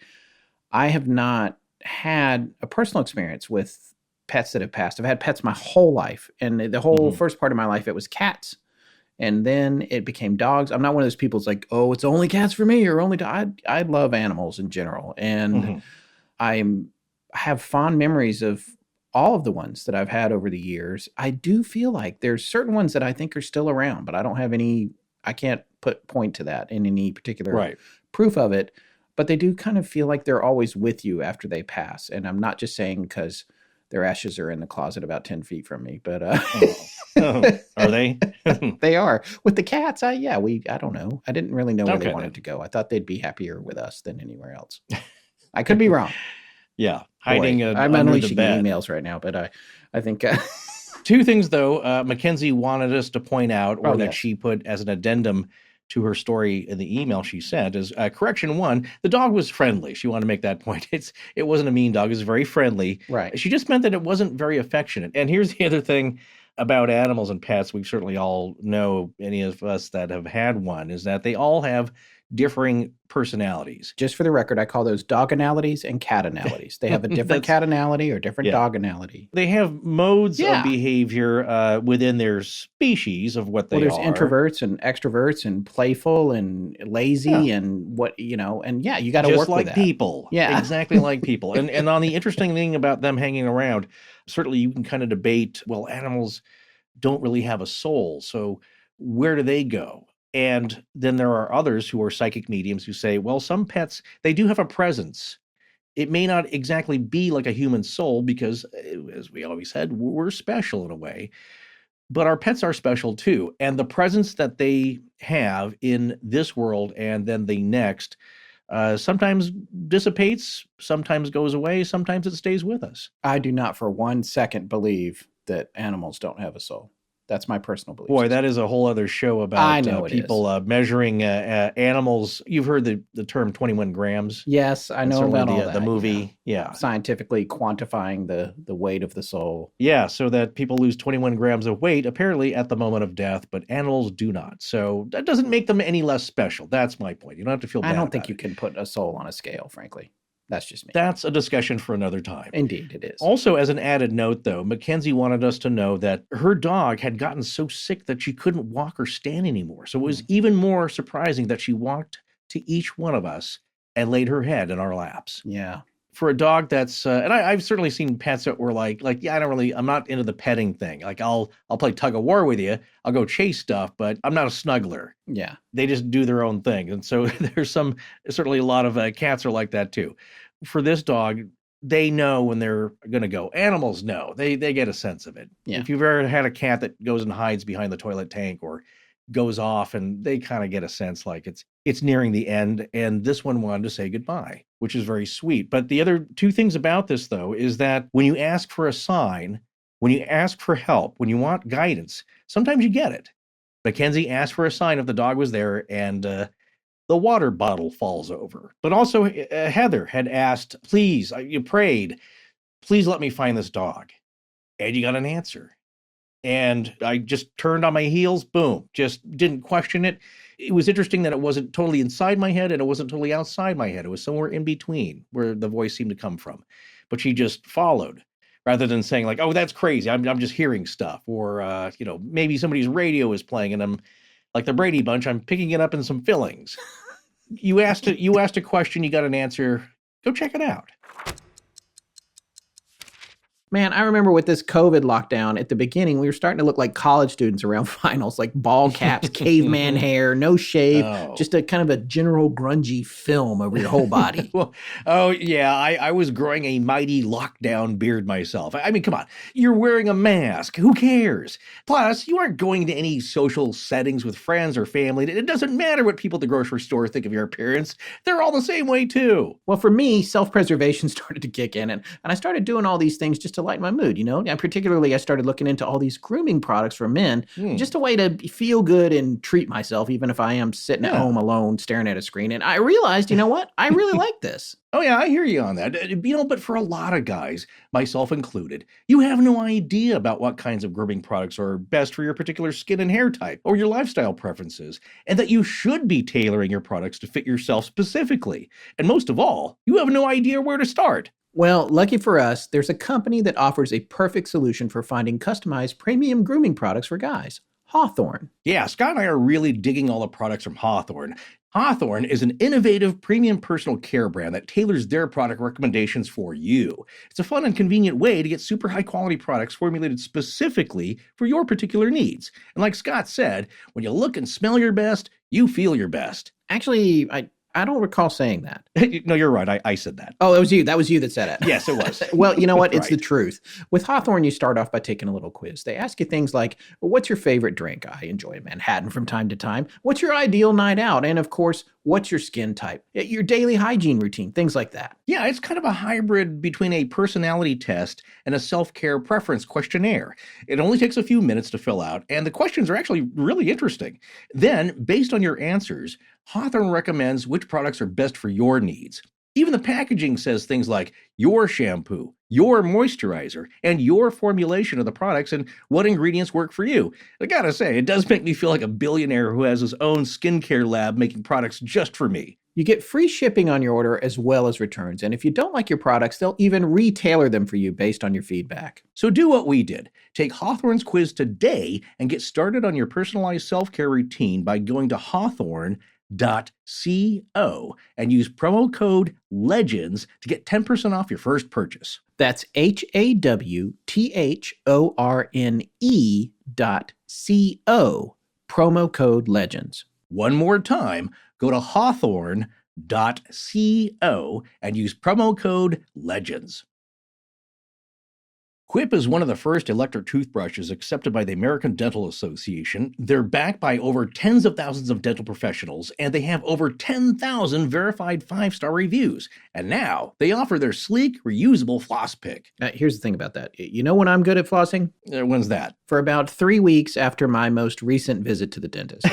I have not had a personal experience with pets that have passed. I've had pets my whole life. And the whole first part of my life, it was cats. And then it became dogs. I'm not one of those people that's like, oh, it's only cats for me or only dogs. I love animals in general. And I have fond memories of all of the ones that I've had over the years. I do feel like there's certain ones that I think are still around, but I don't have any I can't point to that in any particular proof of it, but they do kind of feel like they're always with you after they pass. And I'm not just saying because their ashes are in the closet about 10 feet from me, but are they? They are. With the cats, I don't know. I didn't really know where they wanted to go. I thought they'd be happier with us than anywhere else. I could be wrong. Yeah, hiding I'm under unleashing the bed. emails right now, but I think... Two things, though, Mackenzie wanted us to point out, or that she put as an addendum to her story in the email she sent, is correction one, the dog was friendly. She wanted to make that point. It wasn't a mean dog. It was very friendly. Right. She just meant that it wasn't very affectionate. And here's the other thing about animals and pets. We certainly all know, any of us that have had one, is that they all have differing personalities. Just for the record, I call those doganalities and catanalities. They have a different catanality or different doganality. They have modes of behavior within their species of what they are. There's introverts and extroverts and playful and lazy and you got to work with that. Just like people. Yeah. Exactly like people. And on the interesting thing about them hanging around, certainly you can kind of debate, well, animals don't really have a soul, so where do they go? And then there are others who are psychic mediums who say, well, some pets, they do have a presence. It may not exactly be like a human soul because, as we always said, we're special in a way. But our pets are special too. And the presence that they have in this world and then the next sometimes dissipates, sometimes goes away, sometimes it stays with us. I do not for 1 second believe that animals don't have a soul. That's my personal belief. Boy, that is a whole other show about people measuring animals. You've heard the term 21 grams. Yes, I know about all that. The movie, scientifically quantifying the weight of the soul. Yeah, so that people lose 21 grams of weight, apparently at the moment of death, but animals do not. So that doesn't make them any less special. That's my point. You don't have to feel bad. I don't think you can put a soul on a scale, frankly. That's just me. That's a discussion for another time. Indeed, it is. Also, as an added note, though, Mackenzie wanted us to know that her dog had gotten so sick that she couldn't walk or stand anymore. So it was even more surprising that she walked to each one of us and laid her head in our laps. Yeah. For a dog that's, and I've certainly seen pets that were like, I'm not into the petting thing. Like I'll play tug of war with you. I'll go chase stuff, but I'm not a snuggler. Yeah. They just do their own thing. And so there's certainly a lot of cats are like that too. For this dog, they know when they're going to go. Animals know. They get a sense of it. Yeah. If you've ever had a cat that goes and hides behind the toilet tank or goes off, and they kind of get a sense like it's nearing the end, and this one wanted to say goodbye, which is very sweet. But the other two things about this, though, is that when you ask for a sign, when you ask for help, when you want guidance, sometimes you get it. Mackenzie asked for a sign if the dog was there, and the water bottle falls over. But also Heather had asked, please, you prayed, please let me find this dog. And you got an answer. And I just turned on my heels, boom, just didn't question it. It was interesting that it wasn't totally inside my head and it wasn't totally outside my head. It was somewhere in between where the voice seemed to come from. But she just followed rather than saying like, oh, that's crazy. I'm just hearing stuff. Or, maybe somebody's radio is playing and I'm like the Brady Bunch, I'm picking it up in some fillings. You asked a question, you got an answer. Go check it out. Man, I remember with this COVID lockdown at the beginning, we were starting to look like college students around finals, like ball caps, caveman hair, no shave, just a kind of a general grungy film over your whole body. I was growing a mighty lockdown beard myself. I mean, come on, you're wearing a mask. Who cares? Plus, you aren't going to any social settings with friends or family. It doesn't matter what people at the grocery store think of your appearance. They're all the same way, too. Well, for me, self-preservation started to kick in, and I started doing all these things just to lighten my mood, And particularly, I started looking into all these grooming products for men, just a way to feel good and treat myself, even if I am sitting at home alone staring at a screen. And I realized, you know what? I really like this. Oh, yeah, I hear you on that. But for a lot of guys, myself included, you have no idea about what kinds of grooming products are best for your particular skin and hair type or your lifestyle preferences, and that you should be tailoring your products to fit yourself specifically. And most of all, you have no idea where to start. Well, lucky for us, there's a company that offers a perfect solution for finding customized premium grooming products for guys. Hawthorne. Yeah, Scott and I are really digging all the products from Hawthorne. Hawthorne is an innovative premium personal care brand that tailors their product recommendations for you. It's a fun and convenient way to get super high quality products formulated specifically for your particular needs. And like Scott said, when you look and smell your best, you feel your best. Actually, I don't recall saying that. No, you're right. I said that. Oh, it was you. That was you that said it. Yes, it was. Well, you know what? It's Right. the truth. With Hawthorne, you start off by taking a little quiz. They ask you things like, what's your favorite drink? I enjoy a Manhattan from time to time. What's your ideal night out? And of course, what's your skin type? Your daily hygiene routine, things like that. Yeah, it's kind of a hybrid between a personality test and a self-care preference questionnaire. It only takes a few minutes to fill out, and the questions are actually really interesting. Then, based on your answers, Hawthorne recommends which products are best for your needs. Even the packaging says things like your shampoo, your moisturizer, and your formulation of the products and what ingredients work for you. I gotta say, it does make me feel like a billionaire who has his own skincare lab making products just for me. You get free shipping on your order as well as returns. And if you don't like your products, they'll even retailor them for you based on your feedback. So do what we did. Take Hawthorne's quiz today and get started on your personalized self-care routine by going to hawthorne.co and use promo code LEGENDS to get 10% off your first purchase. That's HAWTHORNE.co, promo code LEGENDS. One more time, go to hawthorne.co and use promo code LEGENDS. Quip is one of the first electric toothbrushes accepted by the American Dental Association. They're backed by over tens of thousands of dental professionals, and they have over 10,000 verified 5-star reviews. And now, they offer their sleek, reusable floss pick. Here's the thing about that. You know when I'm good at flossing? When's that? For about 3 weeks after my most recent visit to the dentist.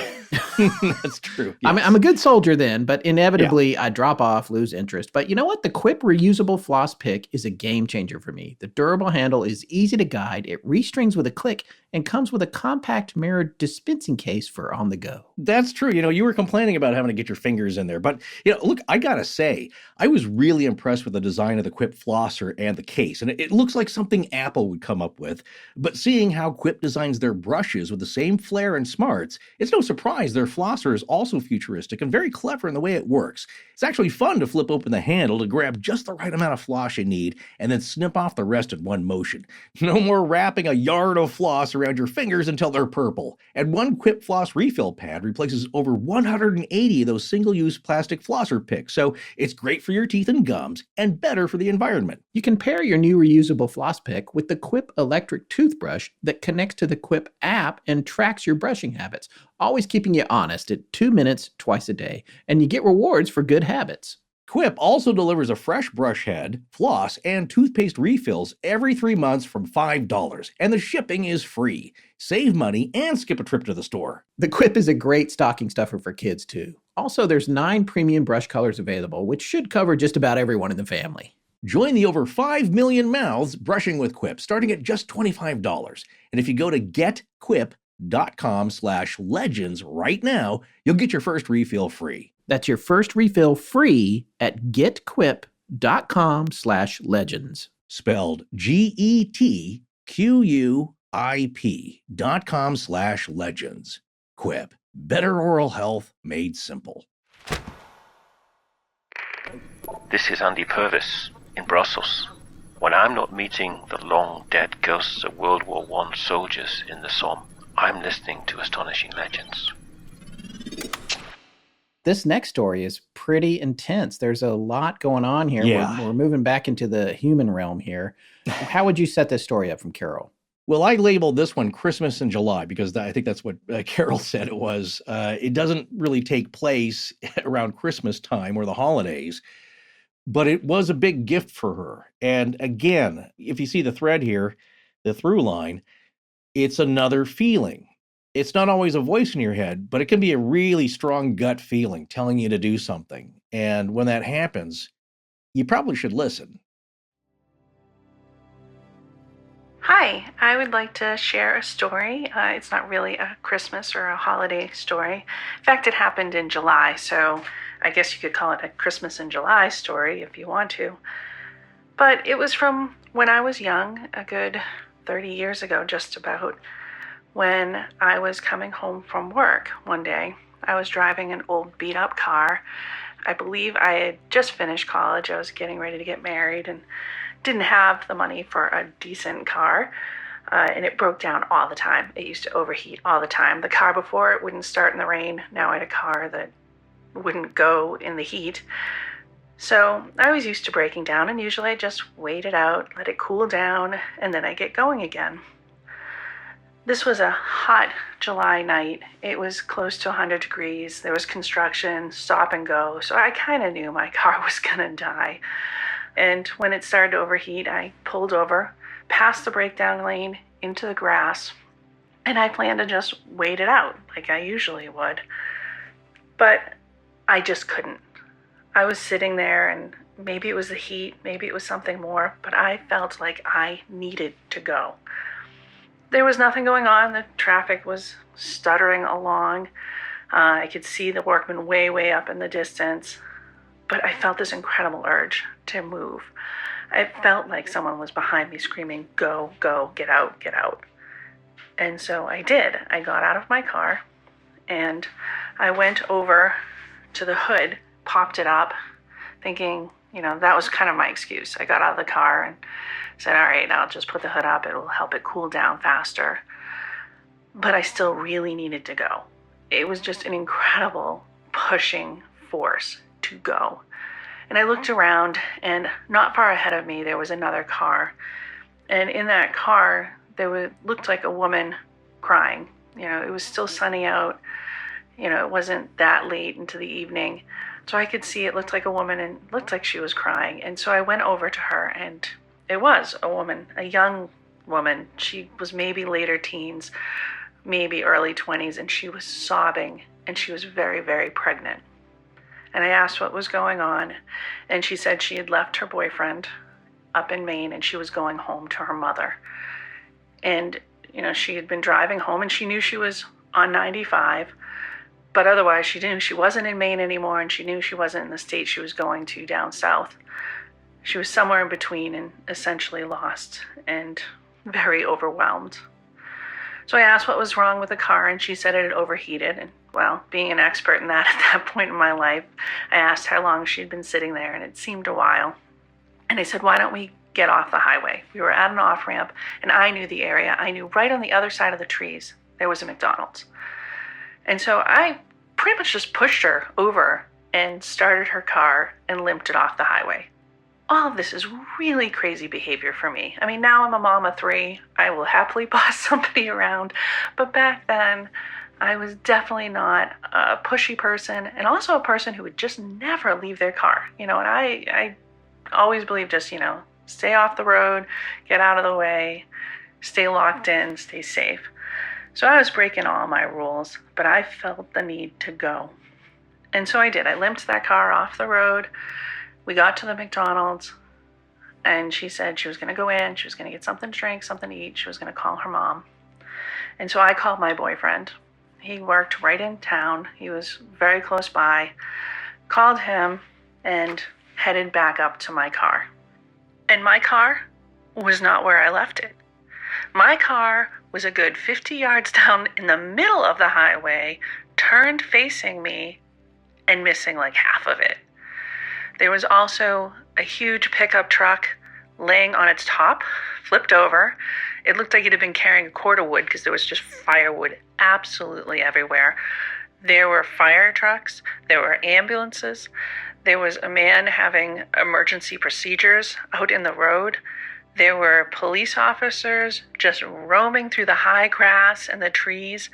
That's true. Yes. I'm a good soldier then, but inevitably I drop off, lose interest. But you know what? The Quip reusable floss pick is a game changer for me. The durable handle is easy to guide, it restrings with a click, and comes with a compact mirrored dispensing case for on the go. That's true. You were complaining about having to get your fingers in there. But, look, I gotta say, I was really impressed with the design of the Quip flosser and the case. And it looks like something Apple would come up with. But seeing how Quip designs their brushes with the same flair and smarts, it's no surprise their flosser is also futuristic and very clever in the way it works. It's actually fun to flip open the handle to grab just the right amount of floss you need and then snip off the rest in one motion. No more wrapping a yard of floss around your fingers until they're purple. And one Quip floss refill pad replaces over 180 of those single-use plastic flosser picks, so it's great for your teeth and gums and better for the environment. You can pair your new reusable floss pick with the Quip electric toothbrush that connects to the Quip app and tracks your brushing habits, always keeping you honest at 2 minutes twice a day, and you get rewards for good habits. Quip also delivers a fresh brush head, floss, and toothpaste refills every 3 months from $5, and the shipping is free. Save money and skip a trip to the store. The Quip is a great stocking stuffer for kids, too. Also, there's 9 premium brush colors available, which should cover just about everyone in the family. Join the over 5 million mouths brushing with Quip, starting at just $25. And if you go to getquip.com/legends right now, you'll get your first refill free. That's your first refill free at getquip.com/legends. Spelled GETQUIP.com/legends. Quip. Better oral health made simple. This is Andy Purvis in Brussels. When I'm not meeting the long-dead ghosts of World War I soldiers in the Somme, I'm listening to Astonishing Legends. This next story is pretty intense. There's a lot going on here. Yeah. We're moving back into the human realm here. How would you set this story up from Carol? Well, I labeled this one Christmas in July because I think that's what Carol said it was. It doesn't really take place around Christmas time or the holidays, but it was a big gift for her. And again, if you see the thread here, the through line, it's another feeling. It's not always a voice in your head, but it can be a really strong gut feeling telling you to do something. And when that happens, you probably should listen. Hi, I would like to share a story. It's not really a Christmas or a holiday story. In fact, it happened in July, so I guess you could call it a Christmas in July story if you want to. But it was from when I was young, a good 30 years ago, just about, when I was coming home from work one day, I was driving an old beat-up car. I believe I had just finished college. I was getting ready to get married and didn't have the money for a decent car. And it broke down all the time. It used to overheat all the time. The car before it wouldn't start in the rain. Now I had a car that wouldn't go in the heat. So I was used to breaking down, and usually I just wait it out, let it cool down, and then I get going again. This was a hot July night. It was close to 100 degrees. There was construction, stop and go. So I kind of knew my car was going to die. And when it started to overheat, I pulled over, past the breakdown lane into the grass, and I planned to just wait it out like I usually would. But I just couldn't. I was sitting there, and maybe it was the heat, maybe it was something more, but I felt like I needed to go. There was nothing going on. The traffic was stuttering along. I could see the workmen way, way up in the distance, but I felt this incredible urge to move. I felt like someone was behind me screaming, "Go, go, get out, get out." And so I did. I got out of my car, and I went over to the hood, popped it up, thinking, that was kind of my excuse. I got out of the car and said, all right, I'll just put the hood up. It'll help it cool down faster. But I still really needed to go. It was just an incredible pushing force to go. And I looked around, and not far ahead of me, there was another car. And in that car, looked like a woman crying. It was still sunny out. It wasn't that late into the evening. So I could see it looked like a woman and looked like she was crying. And so I went over to her, and it was a woman, a young woman. She was maybe later teens, maybe early 20s, and she was sobbing, and she was very, very pregnant. And I asked what was going on, and she said she had left her boyfriend up in Maine, and she was going home to her mother. And, she had been driving home, and she knew she was on 95, but otherwise she knew she wasn't in Maine anymore, and she knew she wasn't in the state she was going to down south. She was somewhere in between and essentially lost and very overwhelmed. So I asked what was wrong with the car, and she said it had overheated. And, well, being an expert in that at that point in my life, I asked how long she'd been sitting there, and it seemed a while. And I said, why don't we get off the highway? We were at an off-ramp, and I knew the area. I knew right on the other side of the trees there was a McDonald's. And so I pretty much just pushed her over and started her car and limped it off the highway. All of this is really crazy behavior for me. I mean, now I'm a mom of 3. I will happily boss somebody around. But back then, I was definitely not a pushy person, and also a person who would just never leave their car. And I always believe just, stay off the road, get out of the way, stay locked in, stay safe. So I was breaking all my rules, but I felt the need to go. And so I did. I limped that car off the road. We got to the McDonald's, and she said she was going to go in, she was going to get something to drink, something to eat, she was going to call her mom. And so I called my boyfriend. He worked right in town. He was very close by. Called him and headed back up to my car. And my car was not where I left it. My car was a good 50 yards down in the middle of the highway, turned facing me, and missing like half of it. There was also a huge pickup truck laying on its top, flipped over. It looked like it had been carrying a cord of wood because there was just firewood absolutely everywhere. There were fire trucks. There were ambulances. There was a man having emergency procedures out in the road. There were police officers just roaming through the high grass and the trees.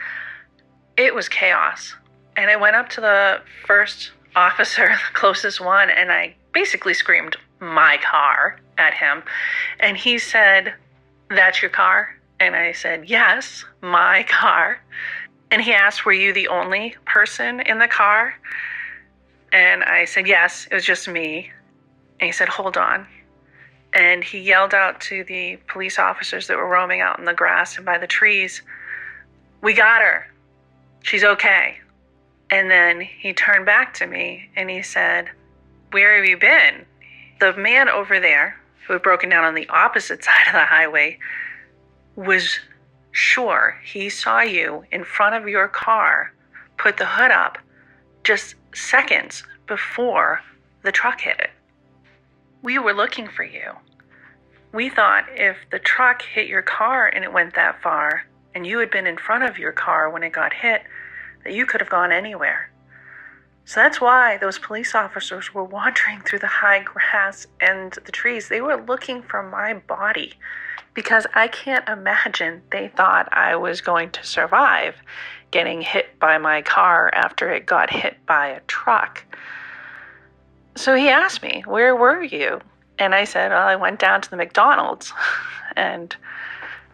It was chaos. And I went up to the first officer, the closest one, and I basically screamed, "My car," at him. And he said, "That's your car?" And I said, "Yes, my car." And he asked, "Were you the only person in the car?" And I said, "Yes, it was just me." And he said, "Hold on." And he yelled out to the police officers that were roaming out in the grass and by the trees, "We got her. She's okay." And then he turned back to me and he said, "Where have you been?" The man over there, who had broken down on the opposite side of the highway, was sure he saw you in front of your car put the hood up just seconds before the truck hit it. We were looking for you. We thought if the truck hit your car and it went that far, and you had been in front of your car when it got hit, that you could have gone anywhere. So that's why those police officers were wandering through the high grass and the trees. They were looking for my body because I can't imagine they thought I was going to survive getting hit by my car after it got hit by a truck. So he asked me, "Where were you?" And I said, "Well, I went down to the McDonald's and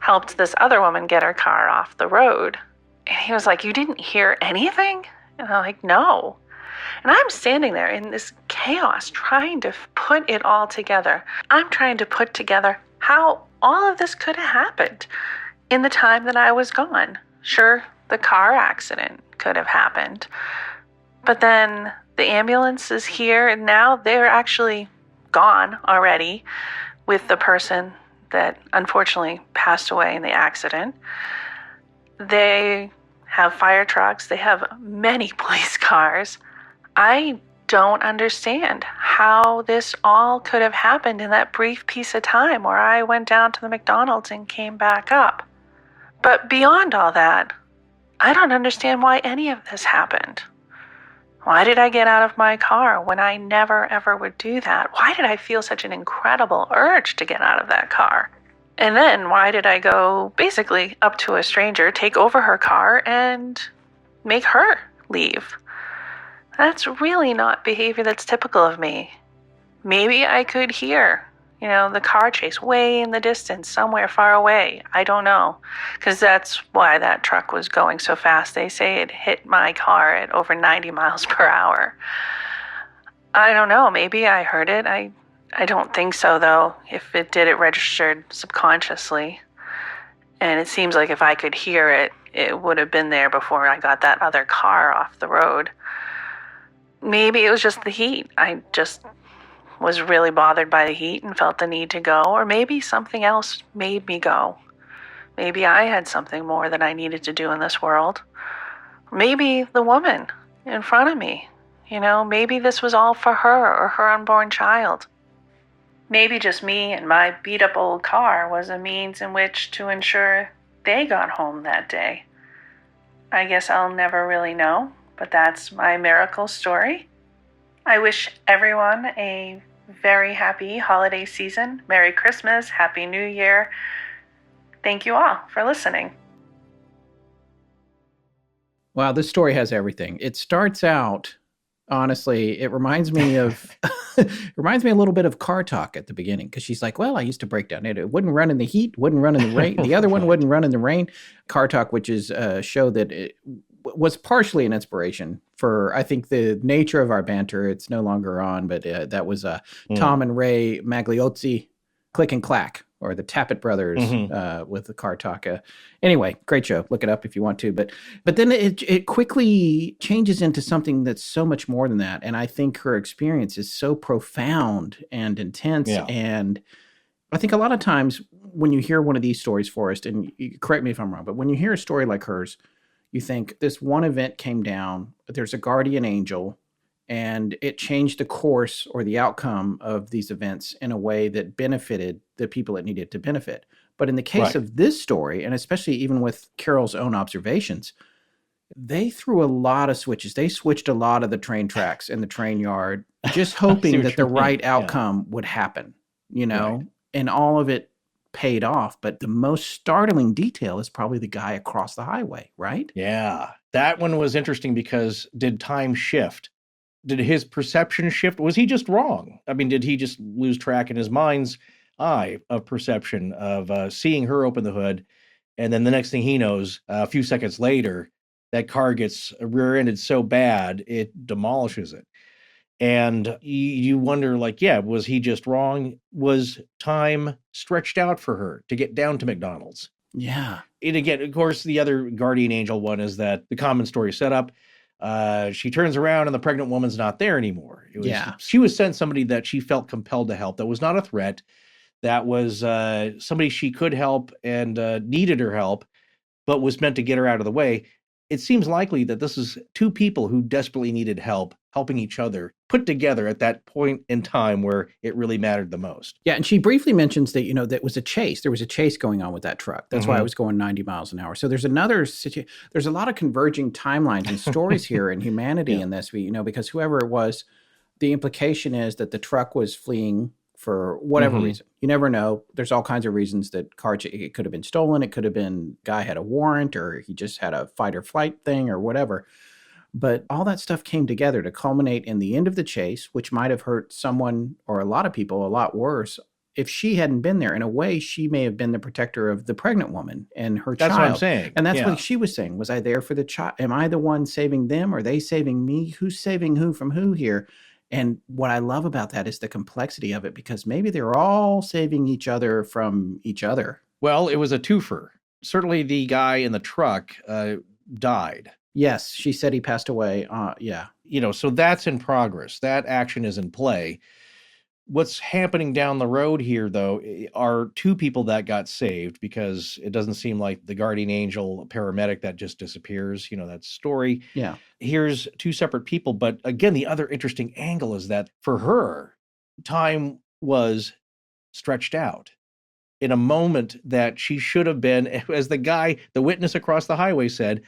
helped this other woman get her car off the road." And he was like, "You didn't hear anything?" And I'm like, "No." And I'm standing there in this chaos trying to put it all together. I'm trying to put together how all of this could have happened in the time that I was gone. Sure, the car accident could have happened. But then the ambulance is here, and now they're actually gone already with the person that unfortunately passed away in the accident. They have fire trucks. They have many police cars. I don't understand how this all could have happened in that brief piece of time where I went down to the McDonald's and came back up. But beyond all that, I don't understand why any of this happened. Why did I get out of my car when I never ever would do that? Why did I feel such an incredible urge to get out of that car? And then why did I go basically up to a stranger, take over her car, and make her leave? That's really not behavior that's typical of me. Maybe I could hear, the car chase way in the distance, somewhere far away. I don't know. Because that's why that truck was going so fast. They say it hit my car at over 90 miles per hour. I don't know. Maybe I heard it. I don't think so, though. If it did, it registered subconsciously. And it seems like if I could hear it, it would have been there before I got that other car off the road. Maybe it was just the heat. I just was really bothered by the heat and felt the need to go. Or maybe something else made me go. Maybe I had something more that I needed to do in this world. Maybe the woman in front of me. Maybe this was all for her or her unborn child. Maybe just me and my beat-up old car was a means in which to ensure they got home that day. I guess I'll never really know, but that's my miracle story. I wish everyone a very happy holiday season. Merry Christmas, Happy New Year. Thank you all for listening. Wow, this story has everything. It starts out, honestly, it reminds me of a little bit of Car Talk at the beginning, because she's like, well, I used to break down. It wouldn't run in the heat, wouldn't run in the rain. The other one wouldn't run in the rain. Car Talk, which is a show that was partially an inspiration for, I think, the nature of our banter. It's no longer on, but that was Tom and Ray Magliozzi, Click and Clack, or the Tappet Brothers with the Car Talk. Anyway, great show. Look it up if you want to. But then it quickly changes into something that's so much more than that. And I think her experience is so profound and intense. Yeah. And I think a lot of times when you hear one of these stories, Forrest, and you correct me if I'm wrong, but when you hear a story like hers, you think this one event came down, there's a guardian angel, and it changed the course or the outcome of these events in a way that benefited the people it needed to benefit. But in the case of this story, and especially even with Carol's own observations, they threw a lot of switches. They switched a lot of the train tracks in the train yard, just hoping that the right outcome would happen, and all of it paid off. But the most startling detail is probably the guy across the highway, right? Yeah. That one was interesting because did time shift? Did his perception shift? Was he just wrong? I mean, did he just lose track in his mind's eye of perception of seeing her open the hood? And then the next thing he knows, a few seconds later, that car gets rear-ended so bad, it demolishes it. And you wonder, was he just wrong? Was time stretched out for her to get down to McDonald's? Yeah. And again, of course, the other guardian angel one is that the common story set up. She turns around and the pregnant woman's not there anymore. She was sent somebody that she felt compelled to help. That was not a threat. That was somebody she could help and needed her help, but was meant to get her out of the way. it seems likely that this is two people who desperately needed help, helping each other, put together at that point in time where it really mattered the most. Yeah, and she briefly mentions that, that was a chase. There was a chase going on with that truck. That's why it was going 90 miles an hour. So there's there's a lot of converging timelines and stories here in humanity in this, because whoever it was, the implication is that the truck was fleeing for whatever reason. You never know. There's all kinds of reasons that it could have been stolen. It could have been guy had a warrant, or he just had a fight or flight thing or whatever. But all that stuff came together to culminate in the end of the chase, which might have hurt someone or a lot of people a lot worse. If she hadn't been there, in a way, she may have been the protector of the pregnant woman and her child. That's what I'm saying. And that's what she was saying. Was I there for the child? Am I the one saving them? Are they saving me? Who's saving who from who here? And what I love about that is the complexity of it, because maybe they're all saving each other from each other. Well, it was a twofer. Certainly the guy in the truck died. Yes, she said he passed away. So that's in progress. That action is in play. What's happening down the road here, though, are two people that got saved, because it doesn't seem like the guardian angel paramedic that just disappears, that story. Yeah. Here's two separate people. But again, the other interesting angle is that for her, time was stretched out in a moment that she should have been, as the witness across the highway said,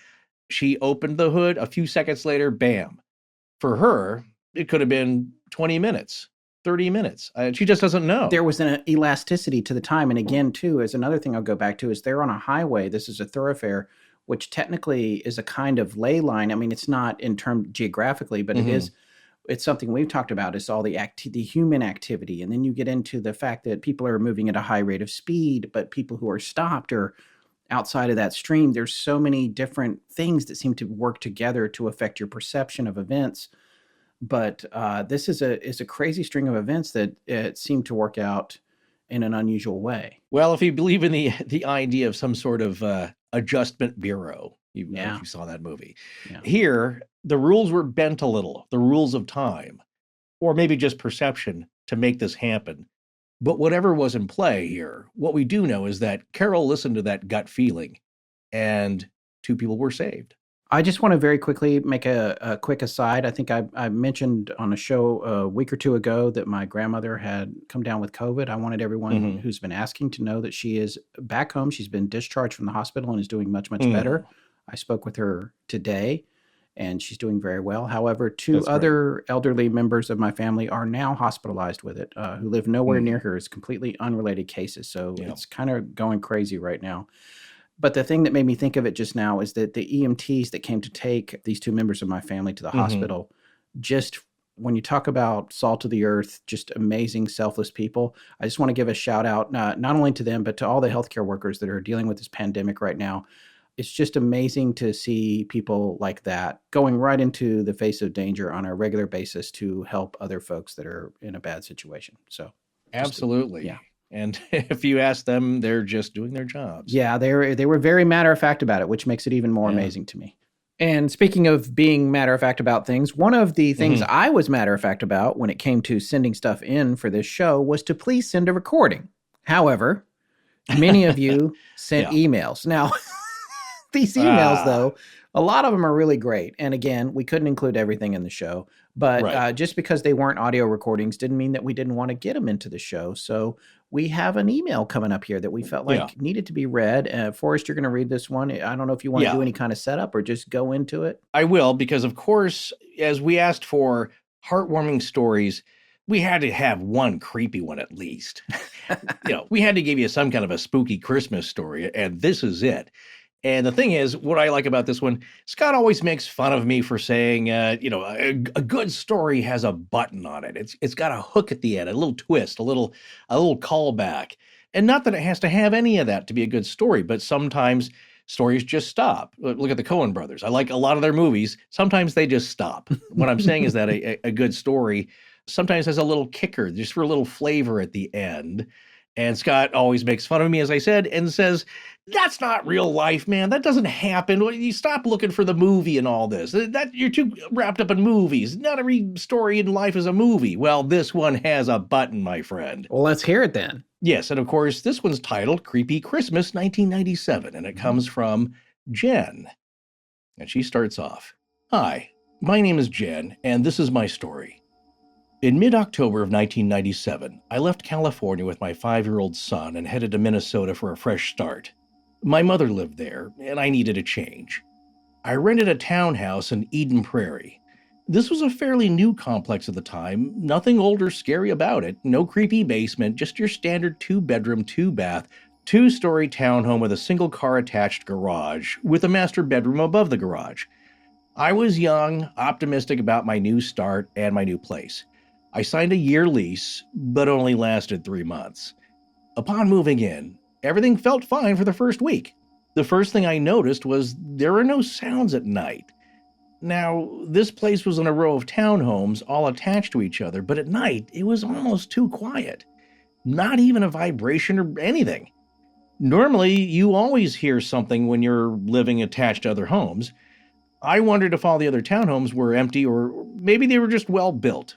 she opened the hood, a few seconds later, bam. For her, it could have been 20 minutes. 30 minutes. She just doesn't know. There was an elasticity to the time. And again, too, as another thing I'll go back to, is they're on a highway. This is a thoroughfare, which technically is a kind of ley line. I mean, it's not in terms geographically, but it's something we've talked about, is all the human activity. And then you get into the fact that people are moving at a high rate of speed, but people who are stopped are outside of that stream. There's so many different things that seem to work together to affect your perception of events. But this is a crazy string of events that seem to work out in an unusual way. Well, if you believe in the idea of some sort of adjustment bureau, if you saw that movie. Yeah. Here, the rules were bent a little, the rules of time, or maybe just perception, to make this happen. But whatever was in play here, what we do know is that Carol listened to that gut feeling, and two people were saved. I just want to very quickly make a quick aside. I think I mentioned on a show a week or two ago that my grandmother had come down with COVID. I wanted everyone who's been asking to know that she is back home. She's been discharged from the hospital and is doing much, much better. I spoke with her today, and she's doing very well. However, two other elderly members of my family are now hospitalized with it, who live nowhere near her. It's completely unrelated cases. So it's kind of going crazy right now. But the thing that made me think of it just now is that the EMTs that came to take these two members of my family to the hospital, just when you talk about salt of the earth, just amazing, selfless people, I just want to give a shout out, not only to them, but to all the healthcare workers that are dealing with this pandemic right now. It's just amazing to see people like that going right into the face of danger on a regular basis to help other folks that are in a bad situation. So absolutely. Yeah. And if you ask them, they're just doing their jobs. Yeah, they were very matter of fact about it, which makes it even more amazing to me. And speaking of being matter of fact about things, one of the things I was matter of fact about when it came to sending stuff in for this show was to please send a recording. However, many of you sent emails. Now, these emails, though, a lot of them are really great. And again, we couldn't include everything in the show. But just because they weren't audio recordings didn't mean that we didn't want to get them into the show. So we have an email coming up here that we felt like needed to be read. Forrest, you're going to read this one. I don't know if you want to do any kind of setup or just go into it. I will, because of course, as we asked for heartwarming stories, we had to have one creepy one at least. We had to give you some kind of a spooky Christmas story, and this is it. And the thing is, what I like about this one, Scott always makes fun of me for saying, a good story has a button on it. It's got a hook at the end, a little twist, a little callback. And not that it has to have any of that to be a good story, but sometimes stories just stop. Look at the Coen brothers. I like a lot of their movies. Sometimes they just stop. What I'm saying is that a good story sometimes has a little kicker, just for a little flavor at the end. And Scott always makes fun of me, as I said, and says, that's not real life, man. That doesn't happen. You stop looking for the movie and all this. That you're too wrapped up in movies. Not every story in life is a movie. Well, this one has a button, my friend. Well, let's hear it then. Yes, and of course, this one's titled Creepy Christmas 1997, and it comes from Jen. And she starts off, "Hi, my name is Jen, and this is my story. In mid-October of 1997, I left California with my 5-year-old son and headed to Minnesota for a fresh start. My mother lived there, and I needed a change. I rented a townhouse in Eden Prairie. This was a fairly new complex at the time, nothing old or scary about it, no creepy basement, just your standard 2-bedroom, 2-bath, 2-story townhome with a single-car attached garage, with a master bedroom above the garage. I was young, optimistic about my new start and my new place. I signed a year lease, but only lasted 3 months. Upon moving in, everything felt fine for the first week. The first thing I noticed was there were no sounds at night. Now, this place was in a row of townhomes all attached to each other, but at night it was almost too quiet. Not even a vibration or anything. Normally, you always hear something when you're living attached to other homes. I wondered if all the other townhomes were empty or maybe they were just well built.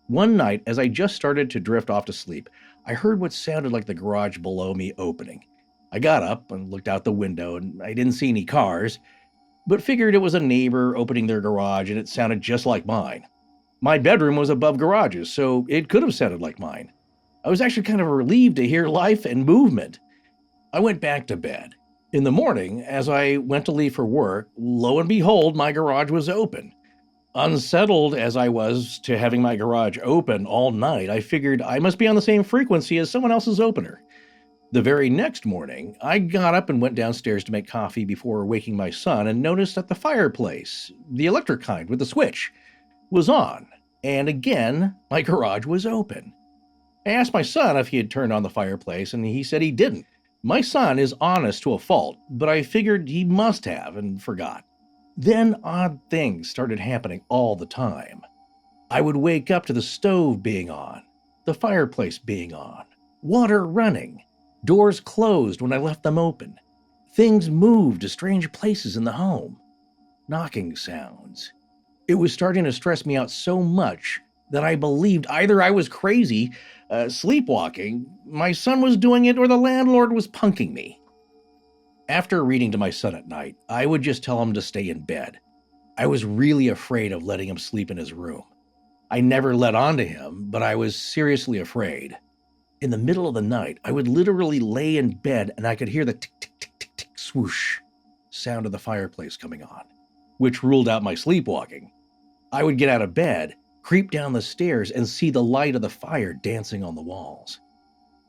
One night, as I just started to drift off to sleep, I heard what sounded like the garage below me opening. I got up and looked out the window, and I didn't see any cars, but figured it was a neighbor opening their garage, and it sounded just like mine. My bedroom was above garages, so it could have sounded like mine. I was actually kind of relieved to hear life and movement. I went back to bed. In the morning, as I went to leave for work, lo and behold, my garage was open. Unsettled as I was to having my garage open all night, I figured I must be on the same frequency as someone else's opener. The very next morning, I got up and went downstairs to make coffee before waking my son and noticed that the fireplace, the electric kind with the switch, was on, and again, my garage was open. I asked my son if he had turned on the fireplace, and he said he didn't. My son is honest to a fault, but I figured he must have and forgot. Then odd things started happening all the time. I would wake up to the stove being on, the fireplace being on, water running, doors closed when I left them open. Things moved to strange places in the home. Knocking sounds. It was starting to stress me out so much that I believed either I was crazy, sleepwalking, my son was doing it, or the landlord was punking me. After reading to my son at night, I would just tell him to stay in bed. I was really afraid of letting him sleep in his room. I never let on to him, but I was seriously afraid. In the middle of the night, I would literally lay in bed and I could hear the tick, tick, tick, tick, tick, swoosh sound of the fireplace coming on, which ruled out my sleepwalking. I would get out of bed, creep down the stairs, and see the light of the fire dancing on the walls.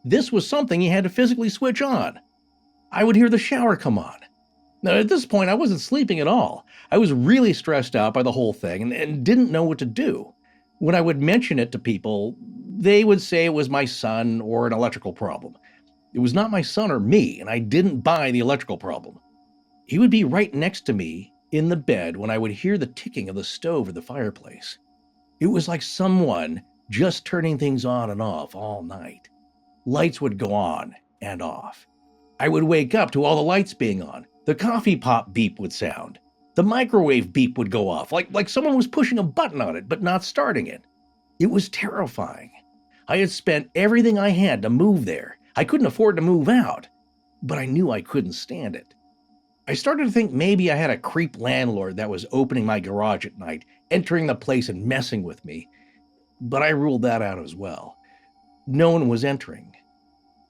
This was something you had to physically switch on. I would hear the shower come on. Now, at this point, I wasn't sleeping at all. I was really stressed out by the whole thing and didn't know what to do. When I would mention it to people, they would say it was my son or an electrical problem. It was not my son or me, and I didn't buy the electrical problem. He would be right next to me in the bed when I would hear the ticking of the stove or the fireplace. It was like someone just turning things on and off all night. Lights would go on and off. I would wake up to all the lights being on. The coffee pot beep would sound. The microwave beep would go off, like someone was pushing a button on it but not starting it. It was terrifying. I had spent everything I had to move there. I couldn't afford to move out, but I knew I couldn't stand it. I started to think maybe I had a creep landlord that was opening my garage at night, entering the place and messing with me, but I ruled that out as well. No one was entering.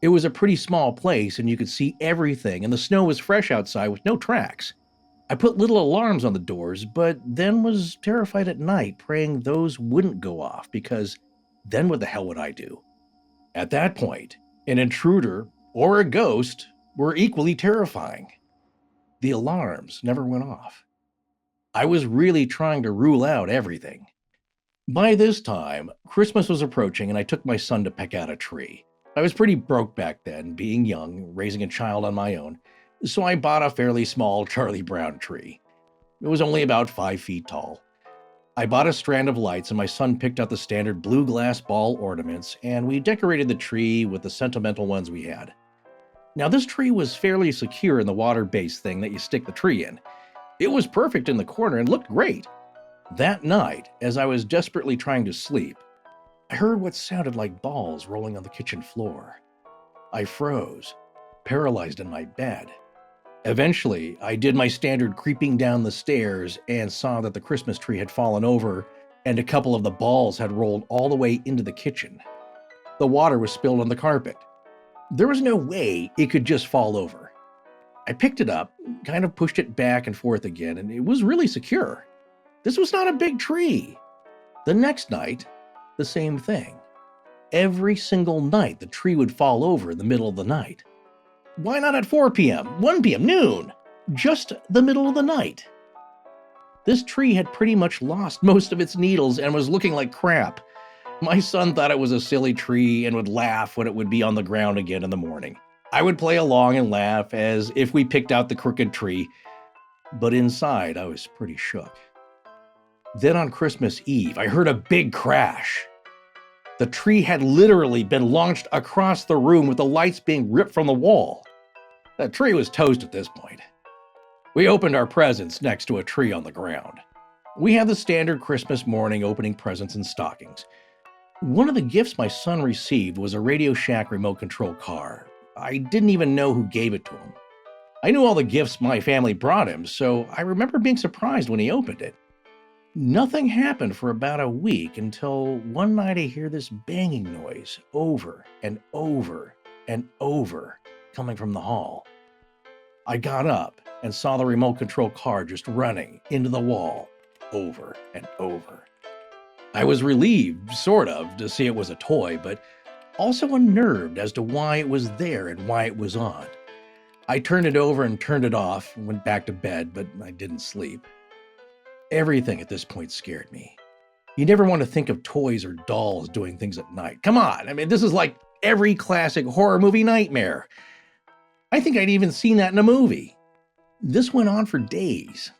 It was a pretty small place and you could see everything, and the snow was fresh outside with no tracks. I put little alarms on the doors, but then was terrified at night, praying those wouldn't go off, because then what the hell would I do? At that point, an intruder or a ghost were equally terrifying. The alarms never went off. I was really trying to rule out everything. By this time, Christmas was approaching and I took my son to pick out a tree. I was pretty broke back then, being young, raising a child on my own, so I bought a fairly small Charlie Brown tree. It was only about 5 feet tall. I bought a strand of lights and my son picked out the standard blue glass ball ornaments, and we decorated the tree with the sentimental ones we had. Now, this tree was fairly secure in the water-based thing that you stick the tree in. It was perfect in the corner and looked great. That night, as I was desperately trying to sleep, I heard what sounded like balls rolling on the kitchen floor. I froze, paralyzed in my bed. Eventually, I did my standard creeping down the stairs and saw that the Christmas tree had fallen over and a couple of the balls had rolled all the way into the kitchen. The water was spilled on the carpet. There was no way it could just fall over. I picked it up, kind of pushed it back and forth again, and it was really secure. This was not a big tree. The next night, the same thing. Every single night, the tree would fall over in the middle of the night. Why not at 4 p.m., 1 p.m., noon? Just the middle of the night. This tree had pretty much lost most of its needles and was looking like crap. My son thought it was a silly tree and would laugh when it would be on the ground again in the morning. I would play along and laugh as if we picked out the crooked tree, but inside I was pretty shook. Then on Christmas Eve, I heard a big crash. The tree had literally been launched across the room with the lights being ripped from the wall. The tree was toast at this point. We opened our presents next to a tree on the ground. We had the standard Christmas morning opening presents and stockings. One of the gifts my son received was a Radio Shack remote control car. I didn't even know who gave it to him. I knew all the gifts my family brought him, so I remember being surprised when he opened it. Nothing happened for about a week until one night I hear this banging noise over and over and over coming from the hall. I got up and saw the remote control car just running into the wall over and over. I was relieved, sort of, to see it was a toy, but also unnerved as to why it was there and why it was on. I turned it over and turned it off and went back to bed, but I didn't sleep. Everything at this point scared me. You never want to think of toys or dolls doing things at night. Come on, I mean, this is like every classic horror movie nightmare. I think I'd even seen that in a movie. This went on for days.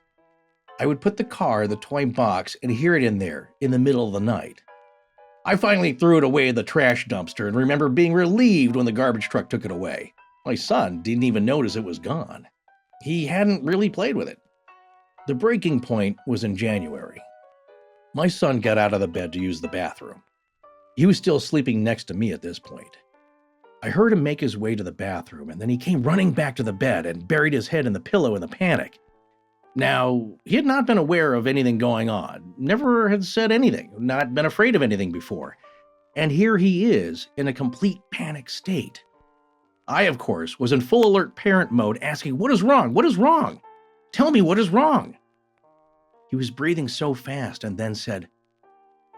I would put the car in the toy box and hear it in there in the middle of the night. I finally threw it away in the trash dumpster and remember being relieved when the garbage truck took it away. My son didn't even notice it was gone. He hadn't really played with it. The breaking point was in January. My son got out of the bed to use the bathroom. He was still sleeping next to me at this point. I heard him make his way to the bathroom, and then he came running back to the bed and buried his head in the pillow in the panic. Now, he had not been aware of anything going on, never had said anything, not been afraid of anything before. And here he is in a complete panic state. I, of course, was in full alert parent mode asking, "What is wrong? What is wrong? Tell me what is wrong." He was breathing so fast and then said,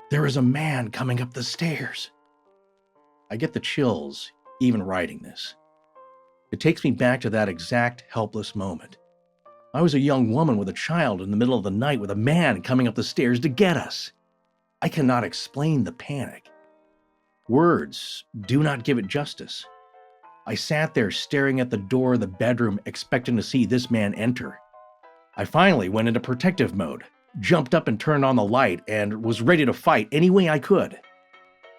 "There is a man coming up the stairs." I get the chills even writing this. It takes me back to that exact helpless moment. I was a young woman with a child in the middle of the night with a man coming up the stairs to get us. I cannot explain the panic. Words do not give it justice. I sat there staring at the door of the bedroom, expecting to see this man enter. I finally went into protective mode, jumped up and turned on the light, and was ready to fight any way I could.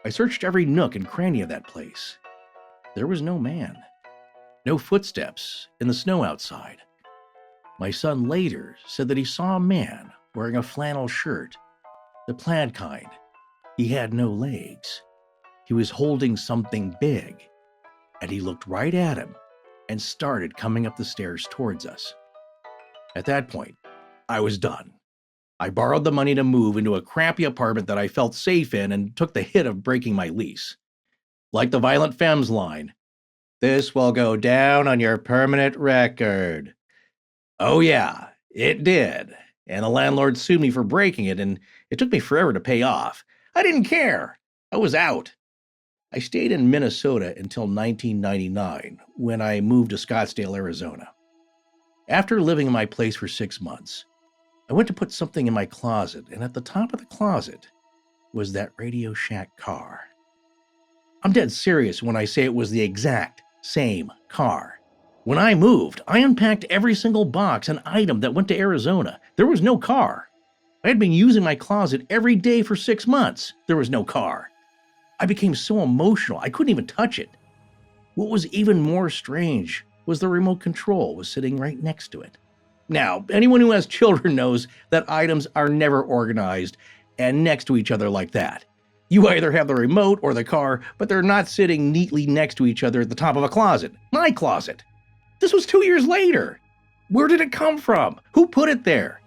I searched every nook and cranny of that place. There was no man. No footsteps in the snow outside. My son later said that he saw a man wearing a flannel shirt, the plaid kind. He had no legs. He was holding something big, and he looked right at him and started coming up the stairs towards us. At that point, I was done. I borrowed the money to move into a crappy apartment that I felt safe in and took the hit of breaking my lease. Like the Violent Femmes line, "This will go down on your permanent record." Oh yeah, it did. And the landlord sued me for breaking it, and it took me forever to pay off. I didn't care. I was out. I stayed in Minnesota until 1999, when I moved to Scottsdale, Arizona. After living in my place for 6 months, I went to put something in my closet, and at the top of the closet was that Radio Shack car. I'm dead serious when I say it was the exact same car. When I moved, I unpacked every single box and item that went to Arizona. There was no car. I had been using my closet every day for 6 months. There was no car. I became so emotional, I couldn't even touch it. What was even more strange was the remote control was sitting right next to it. Now, anyone who has children knows that items are never organized and next to each other like that. You either have the remote or the car, but they're not sitting neatly next to each other at the top of a closet. My closet. This was 2 years later. Where did it come from? Who put it there?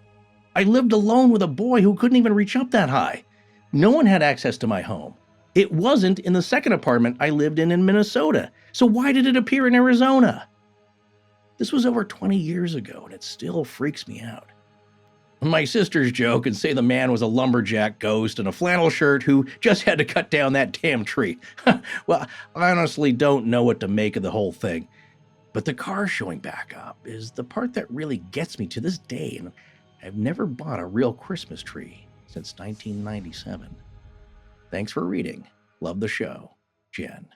I lived alone with a boy who couldn't even reach up that high. No one had access to my home. It wasn't in the second apartment I lived in Minnesota. So why did it appear in Arizona? This was over 20 years ago, and it still freaks me out. My sisters joke and say the man was a lumberjack ghost in a flannel shirt who just had to cut down that damn tree. Well, I honestly don't know what to make of the whole thing. But the car showing back up is the part that really gets me to this day, and I've never bought a real Christmas tree since 1997. Thanks for reading. Love the show. Jen.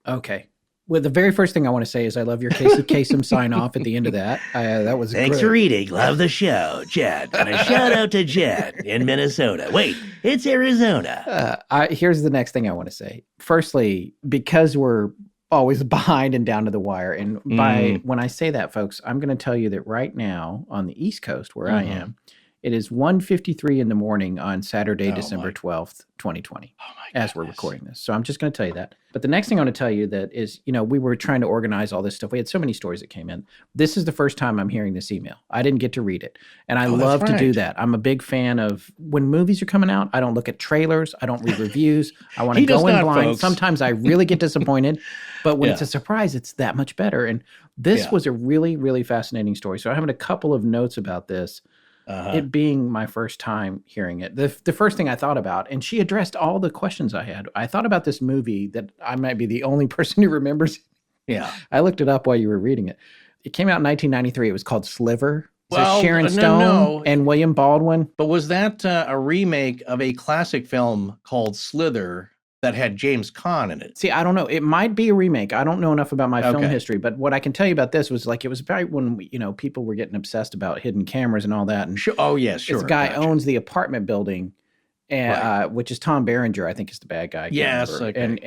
Okay. Well, the very first thing I want to say is I love your Casey Kasem sign off at the end of that. That was Thanks great. for reading. Love the show, Jen. And a shout out to Jen in Minnesota. Wait, it's Arizona. Here's the next thing I want to say. Firstly, because we're always behind and down to the wire, and when I say that, folks, I'm going to tell you that right now on the East Coast where I am, it is 1:53 in the morning on Saturday, December 12th, 2020, as we're recording this. So I'm just going to tell you that. But the next thing I want to tell you that is, we were trying to organize all this stuff. We had so many stories that came in. This is the first time I'm hearing this email. I didn't get to read it. And I love to do that. I'm a big fan of when movies are coming out, I don't look at trailers. I don't read reviews. I want to go in blind. Folks. Sometimes I really get disappointed. But when it's a surprise, it's that much better. And this was a really, really fascinating story. So I have a couple of notes about this. It being my first time hearing it. The first thing I thought about, and she addressed all the questions I had. I thought about this movie that I might be the only person who remembers. Yeah. I looked it up while you were reading it. It came out in 1993. It was called Sliver. Well, Sharon Stone and William Baldwin. But was that a remake of a classic film called Slither that had James Caan in it? See, I don't know. It might be a remake. I don't know enough about my film history, but what I can tell you about this was it was about when people were getting obsessed about hidden cameras and all that. And this guy owns the apartment building, and which is Tom Berenger, I think is the bad guy. Yes, and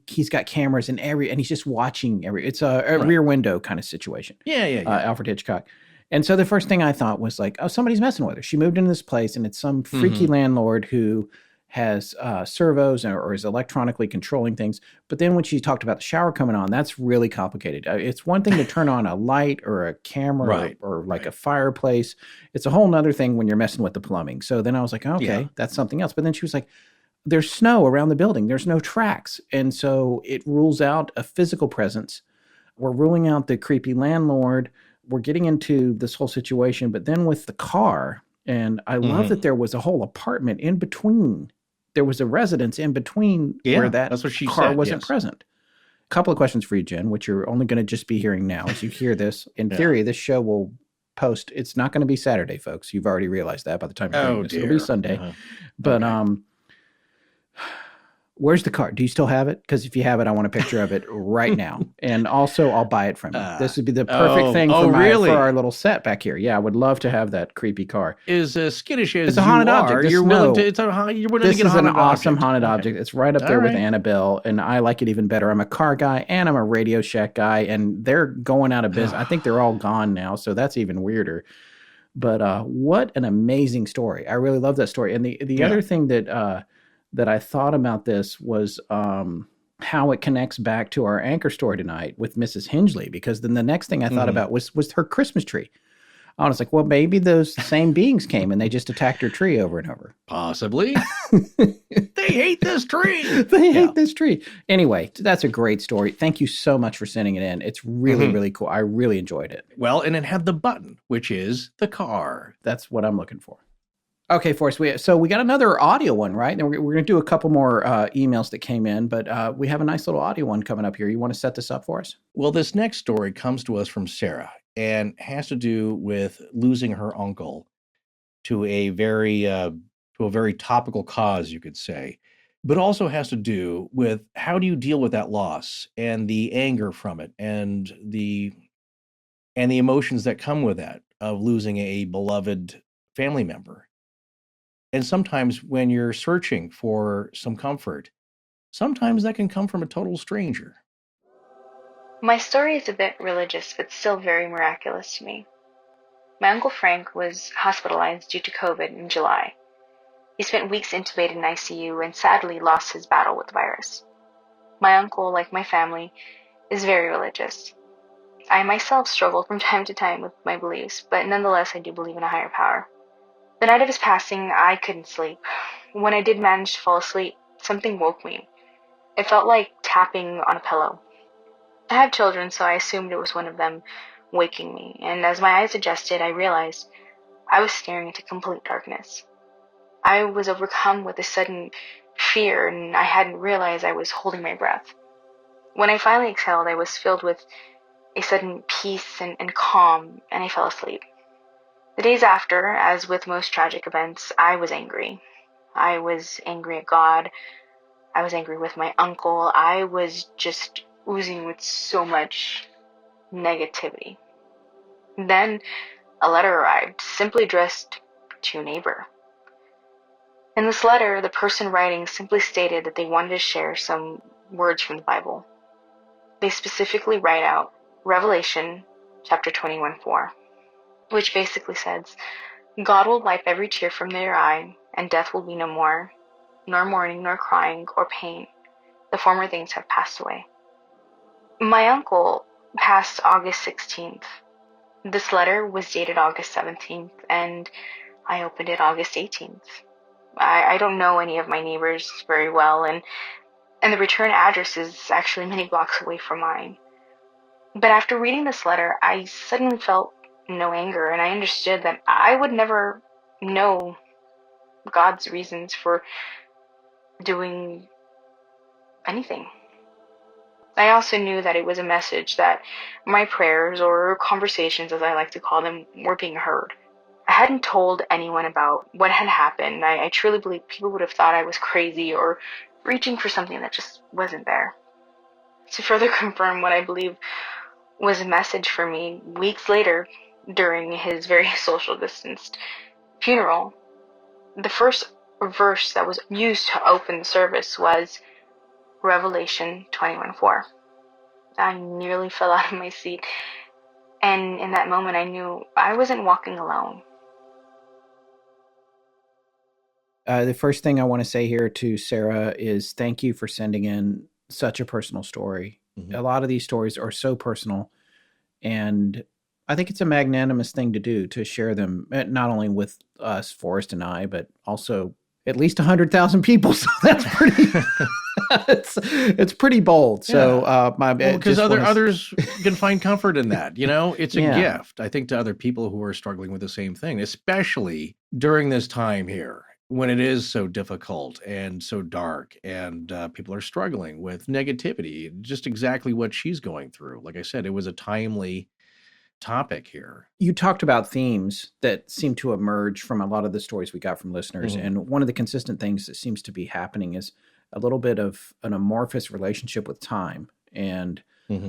he's got cameras in and he's just watching It's a Rear Window kind of situation. Yeah. Alfred Hitchcock. And so the first thing I thought was somebody's messing with her. She moved into this place, and it's some freaky landlord who has servos or is electronically controlling things. But then when she talked about the shower coming on, that's really complicated. It's one thing to turn on a light or a camera or a fireplace. It's a whole nother thing when you're messing with the plumbing. So then I was like, okay, that's something else. But then she was like, there's snow around the building. There's no tracks. And so it rules out a physical presence. We're ruling out the creepy landlord. We're getting into this whole situation. But then with the car, and I love that there was a whole apartment in between. There was a residence in between where that car wasn't present. A couple of questions for you, Jen, which you're only going to just be hearing now. As you hear this, in theory, this show will post. It's not going to be Saturday, folks. You've already realized that by the time you're hearing this. It'll be Sunday. But where's the car? Do you still have it? Because if you have it, I want a picture of it right now. And also, I'll buy it from you. This would be the perfect thing for our little set back here. Yeah, I would love to have that creepy car. As skittish as it's a haunted object. You're willing to get a haunted an awesome haunted object. It's right up there with Annabelle, and I like it even better. I'm a car guy, and I'm a Radio Shack guy, and they're going out of business. I think they're all gone now, so that's even weirder. But what an amazing story. I really love that story. And the other thing that I thought about this was how it connects back to our anchor story tonight with Mrs. Hingely, because then the next thing I thought about was her Christmas tree. I was like, well, maybe those same beings came and they just attacked her tree over and over. Possibly. They hate this tree. They hate this tree. Anyway, that's a great story. Thank you so much for sending it in. It's really, really cool. I really enjoyed it. Well, and it had the button, which is the car. That's what I'm looking for. Okay, Forrest, we got another audio one, right? And we're going to do a couple more emails that came in, but we have a nice little audio one coming up here. You want to set this up for us? Well, this next story comes to us from Sarah and has to do with losing her uncle to a very topical cause, you could say, but also has to do with how do you deal with that loss and the anger from it and the emotions that come with that of losing a beloved family member. And sometimes when you're searching for some comfort, sometimes that can come from a total stranger. My story is a bit religious, but still very miraculous to me. My Uncle Frank was hospitalized due to COVID in July. He spent weeks intubated in ICU and sadly lost his battle with the virus. My uncle, like my family, is very religious. I myself struggle from time to time with my beliefs, but nonetheless I do believe in a higher power. The night of his passing, I couldn't sleep. When I did manage to fall asleep, something woke me. It felt like tapping on a pillow. I have children, so I assumed it was one of them waking me, and as my eyes adjusted, I realized I was staring into complete darkness. I was overcome with a sudden fear, and I hadn't realized I was holding my breath. When I finally exhaled, I was filled with a sudden peace and calm, and I fell asleep. The days after, as with most tragic events, I was angry. I was angry at God. I was angry with my uncle. I was just oozing with so much negativity. Then a letter arrived, simply addressed to a neighbor. In this letter, the person writing simply stated that they wanted to share some words from the Bible. They specifically write out Revelation chapter 21:4, which basically says, God will wipe every tear from their eye, and death will be no more, nor mourning, nor crying, or pain. The former things have passed away. My uncle passed August 16th. This letter was dated August 17th, and I opened it August 18th. I don't know any of my neighbors very well, and the return address is actually many blocks away from mine. But after reading this letter, I suddenly felt no anger, and I understood that I would never know God's reasons for doing anything. I also knew that it was a message that my prayers, or conversations as I like to call them, were being heard. I hadn't told anyone about what had happened. I truly believe people would have thought I was crazy or reaching for something that just wasn't there. To further confirm what I believe was a message for me, weeks later, during his very social distanced funeral, the first verse that was used to open the service was Revelation 21:4. I nearly fell out of my seat, and in that moment I knew I wasn't walking alone. The first thing I want to say here to Sarah is thank you for sending in such a personal story. A lot of these stories are so personal, and I think it's a magnanimous thing to do, to share them, not only with us, Forrest and I, but also at least 100,000 people. So that's pretty, it's pretty bold. So, because others can find comfort in that, it's a gift, I think, to other people who are struggling with the same thing, especially during this time here, when it is so difficult and so dark, and people are struggling with negativity, just exactly what she's going through. Like I said, it was a timely topic here. You talked about themes that seem to emerge from a lot of the stories we got from listeners. And one of the consistent things that seems to be happening is a little bit of an amorphous relationship with time. And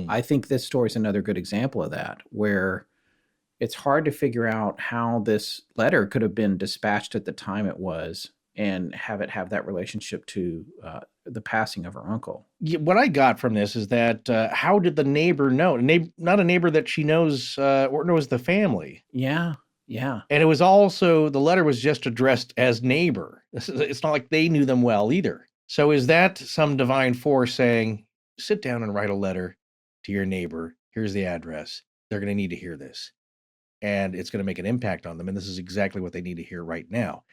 I think this story is another good example of that, where it's hard to figure out how this letter could have been dispatched at the time it was and have it have that relationship to the passing of her uncle. What I got from this is that how did the neighbor know? Not a neighbor that she knows or knows the family. Yeah. And it was also, the letter was just addressed as neighbor. It's not like they knew them well either. So is that some divine force saying, sit down and write a letter to your neighbor. Here's the address. They're going to need to hear this. And it's going to make an impact on them. And this is exactly what they need to hear right now.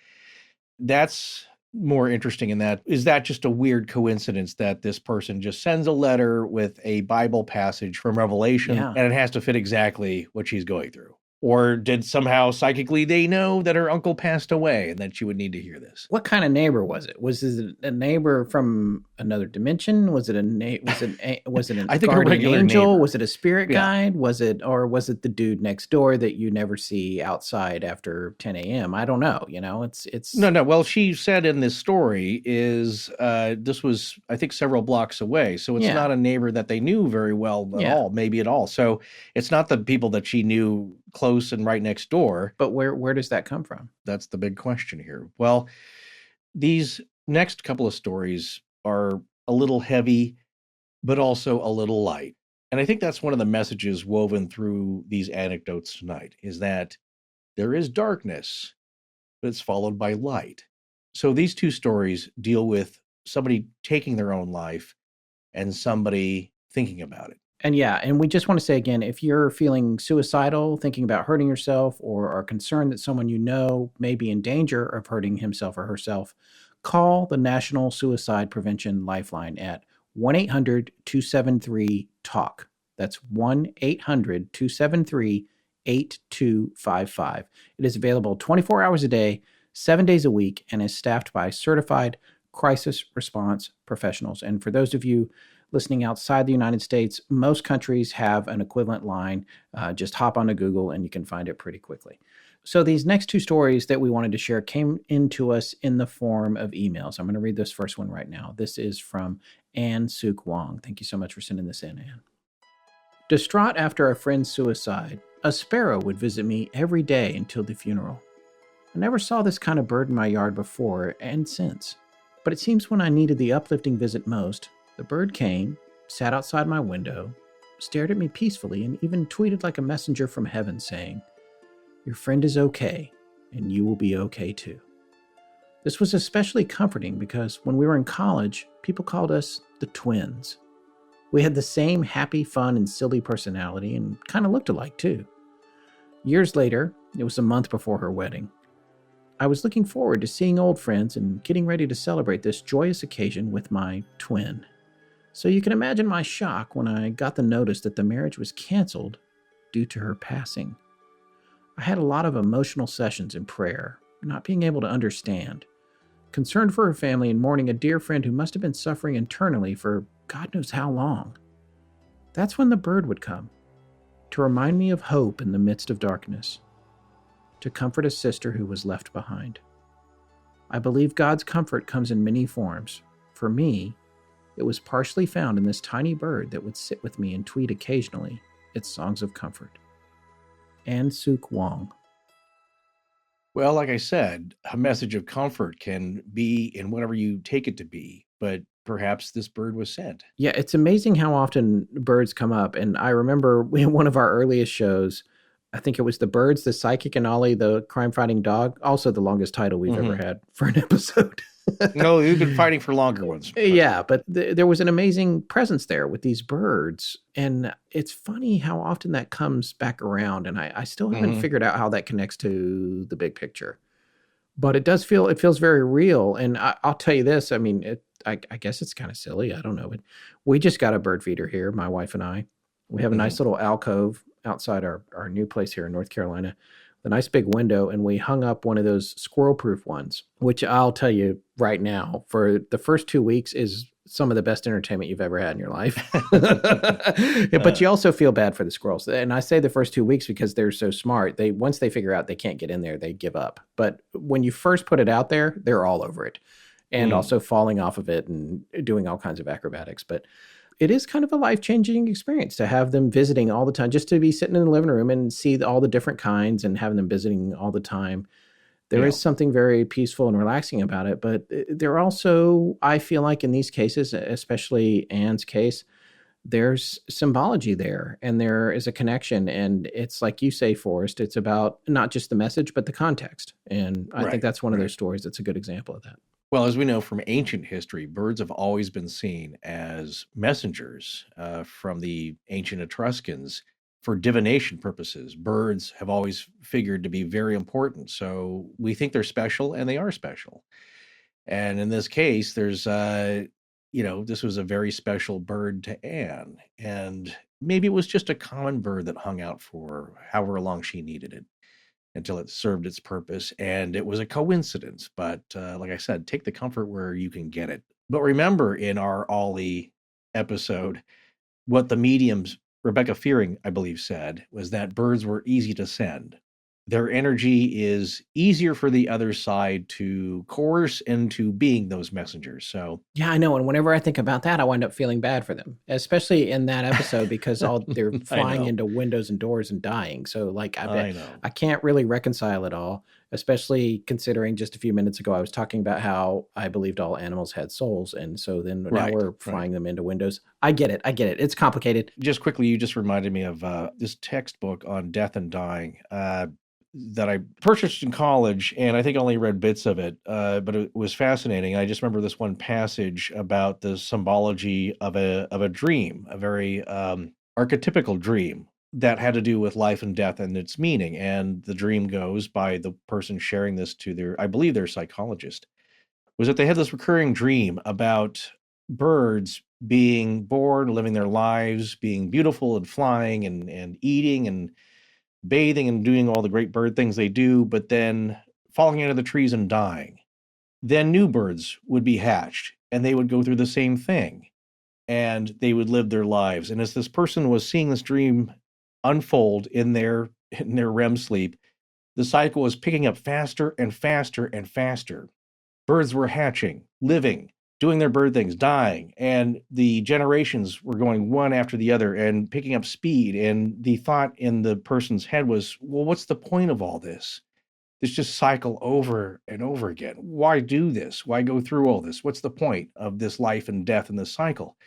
That's more interesting in that. Is that just a weird coincidence that this person just sends a letter with a Bible passage from Revelation and it has to fit exactly what she's going through? Or did somehow psychically they know that her uncle passed away and that she would need to hear this? What kind of neighbor was it? Was it a neighbor from another dimension? Was it an I think guardian a regular angel? neighbor. Was it a spirit guide? Was it the dude next door that you never see outside after 10 a.m.? I don't know. It's No. Well, she said in this story is this was, I think, several blocks away. So it's not a neighbor that they knew very well at all, maybe at all. So it's not the people that she knew close and right next door. But where does that come from? That's the big question here. Well, these next couple of stories are a little heavy, but also a little light. And I think that's one of the messages woven through these anecdotes tonight, is that there is darkness, but it's followed by light. So these two stories deal with somebody taking their own life and somebody thinking about it. And yeah, and we just want to say again, if you're feeling suicidal, thinking about hurting yourself, or are concerned that someone you know may be in danger of hurting himself or herself, call the National Suicide Prevention Lifeline at 1-800-273-TALK. That's 1-800-273-8255. It is available 24 hours a day, 7 days a week, and is staffed by certified crisis response professionals. And for those of you listening outside the United States, most countries have an equivalent line. Just hop onto Google and you can find it pretty quickly. So these next two stories that we wanted to share came into us in the form of emails. I'm going to read this first one right now. This is from Ann Suk Wong. Thank you so much for sending this in, Ann. Distraught after a friend's suicide, a sparrow would visit me every day until the funeral. I never saw this kind of bird in my yard before and since, but it seems when I needed the uplifting visit most, the bird came, sat outside my window, stared at me peacefully, and even tweeted like a messenger from heaven saying, "Your friend is okay, and you will be okay too." This was especially comforting because when we were in college, people called us the twins. We had the same happy, fun, and silly personality and kind of looked alike too. Years later, it was a month before her wedding. I was looking forward to seeing old friends and getting ready to celebrate this joyous occasion with my twin. So you can imagine my shock when I got the notice that the marriage was canceled due to her passing. I had a lot of emotional sessions in prayer, not being able to understand, concerned for her family and mourning a dear friend who must have been suffering internally for God knows how long. That's when the bird would come, to remind me of hope in the midst of darkness, to comfort a sister who was left behind. I believe God's comfort comes in many forms. For me, it was partially found in this tiny bird that would sit with me and tweet occasionally its songs of comfort. Ann Suk Wong. Well, like I said, a message of comfort can be in whatever you take it to be, but perhaps this bird was sent. Yeah, it's amazing how often birds come up. And I remember in one of our earliest shows, I think it was The Birds, the Psychic, and Ollie, the crime-fighting dog. Also the longest title we've ever had for an episode. No, you've been fighting for longer ones. Yeah, but there was an amazing presence there with these birds. And it's funny how often that comes back around. And I still haven't figured out how that connects to the big picture. But it feels very real. And I'll tell you this, I mean, I guess it's kind of silly. I don't know. But we just got a bird feeder here, my wife and I. We have a nice little alcove outside our new place here in North Carolina, the nice big window, and we hung up one of those squirrel-proof ones, which I'll tell you right now, for the first 2 weeks is some of the best entertainment you've ever had in your life. But you also feel bad for the squirrels. And I say the first 2 weeks because they're so smart. Once they figure out they can't get in there, they give up. But when you first put it out there, they're all over it. And also falling off of it and doing all kinds of acrobatics. But it is kind of a life-changing experience to have them visiting all the time, just to be sitting in the living room and see all the different kinds and having them visiting all the time. There is something very peaceful and relaxing about it, but there also, I feel like in these cases, especially Anne's case, there's symbology there and there is a connection. And it's like you say, Forrest, it's about not just the message, but the context. And I think that's one of those stories that's a good example of that. Well, as we know from ancient history, birds have always been seen as messengers from the ancient Etruscans for divination purposes. Birds have always figured to be very important. So we think they're special, and they are special. And in this case, there's, this was a very special bird to Anne. And maybe it was just a common bird that hung out for however long she needed it, until it served its purpose, and it was a coincidence. But like I said, take the comfort where you can get it. But remember, in our Ollie episode, what the mediums, Rebecca Fearing, I believe, said was that birds were easy to send. Their energy is easier for the other side to coerce into being those messengers. So yeah, I know. And whenever I think about that, I wind up feeling bad for them, especially in that episode, because they're flying into windows and doors and dying. So like, I can't really reconcile it all, especially considering just a few minutes ago, I was talking about how I believed all animals had souls. And so then now we're flying them into windows. I get it. It's complicated. Just quickly, you just reminded me of this textbook on death and dying. That I purchased in college, and I think I only read bits of it, but it was fascinating. I just remember this one passage about the symbology of a dream, a very archetypical dream that had to do with life and death and its meaning. And the dream goes by the person sharing this to their, I believe their psychologist, was that they had this recurring dream about birds being born, living their lives, being beautiful and flying and eating and bathing and doing all the great bird things they do, but then falling into the trees and dying. Then new birds would be hatched and they would go through the same thing and they would live their lives. And as this person was seeing this dream unfold in their REM sleep, the cycle was picking up faster and faster and faster. Birds were hatching, living, doing their bird things, dying, and the generations were going one after the other and picking up speed. And the thought in the person's head was, well, what's the point of all this? This just cycle over and over again. Why do this? Why go through all this? What's the point of this life and death in this cycle?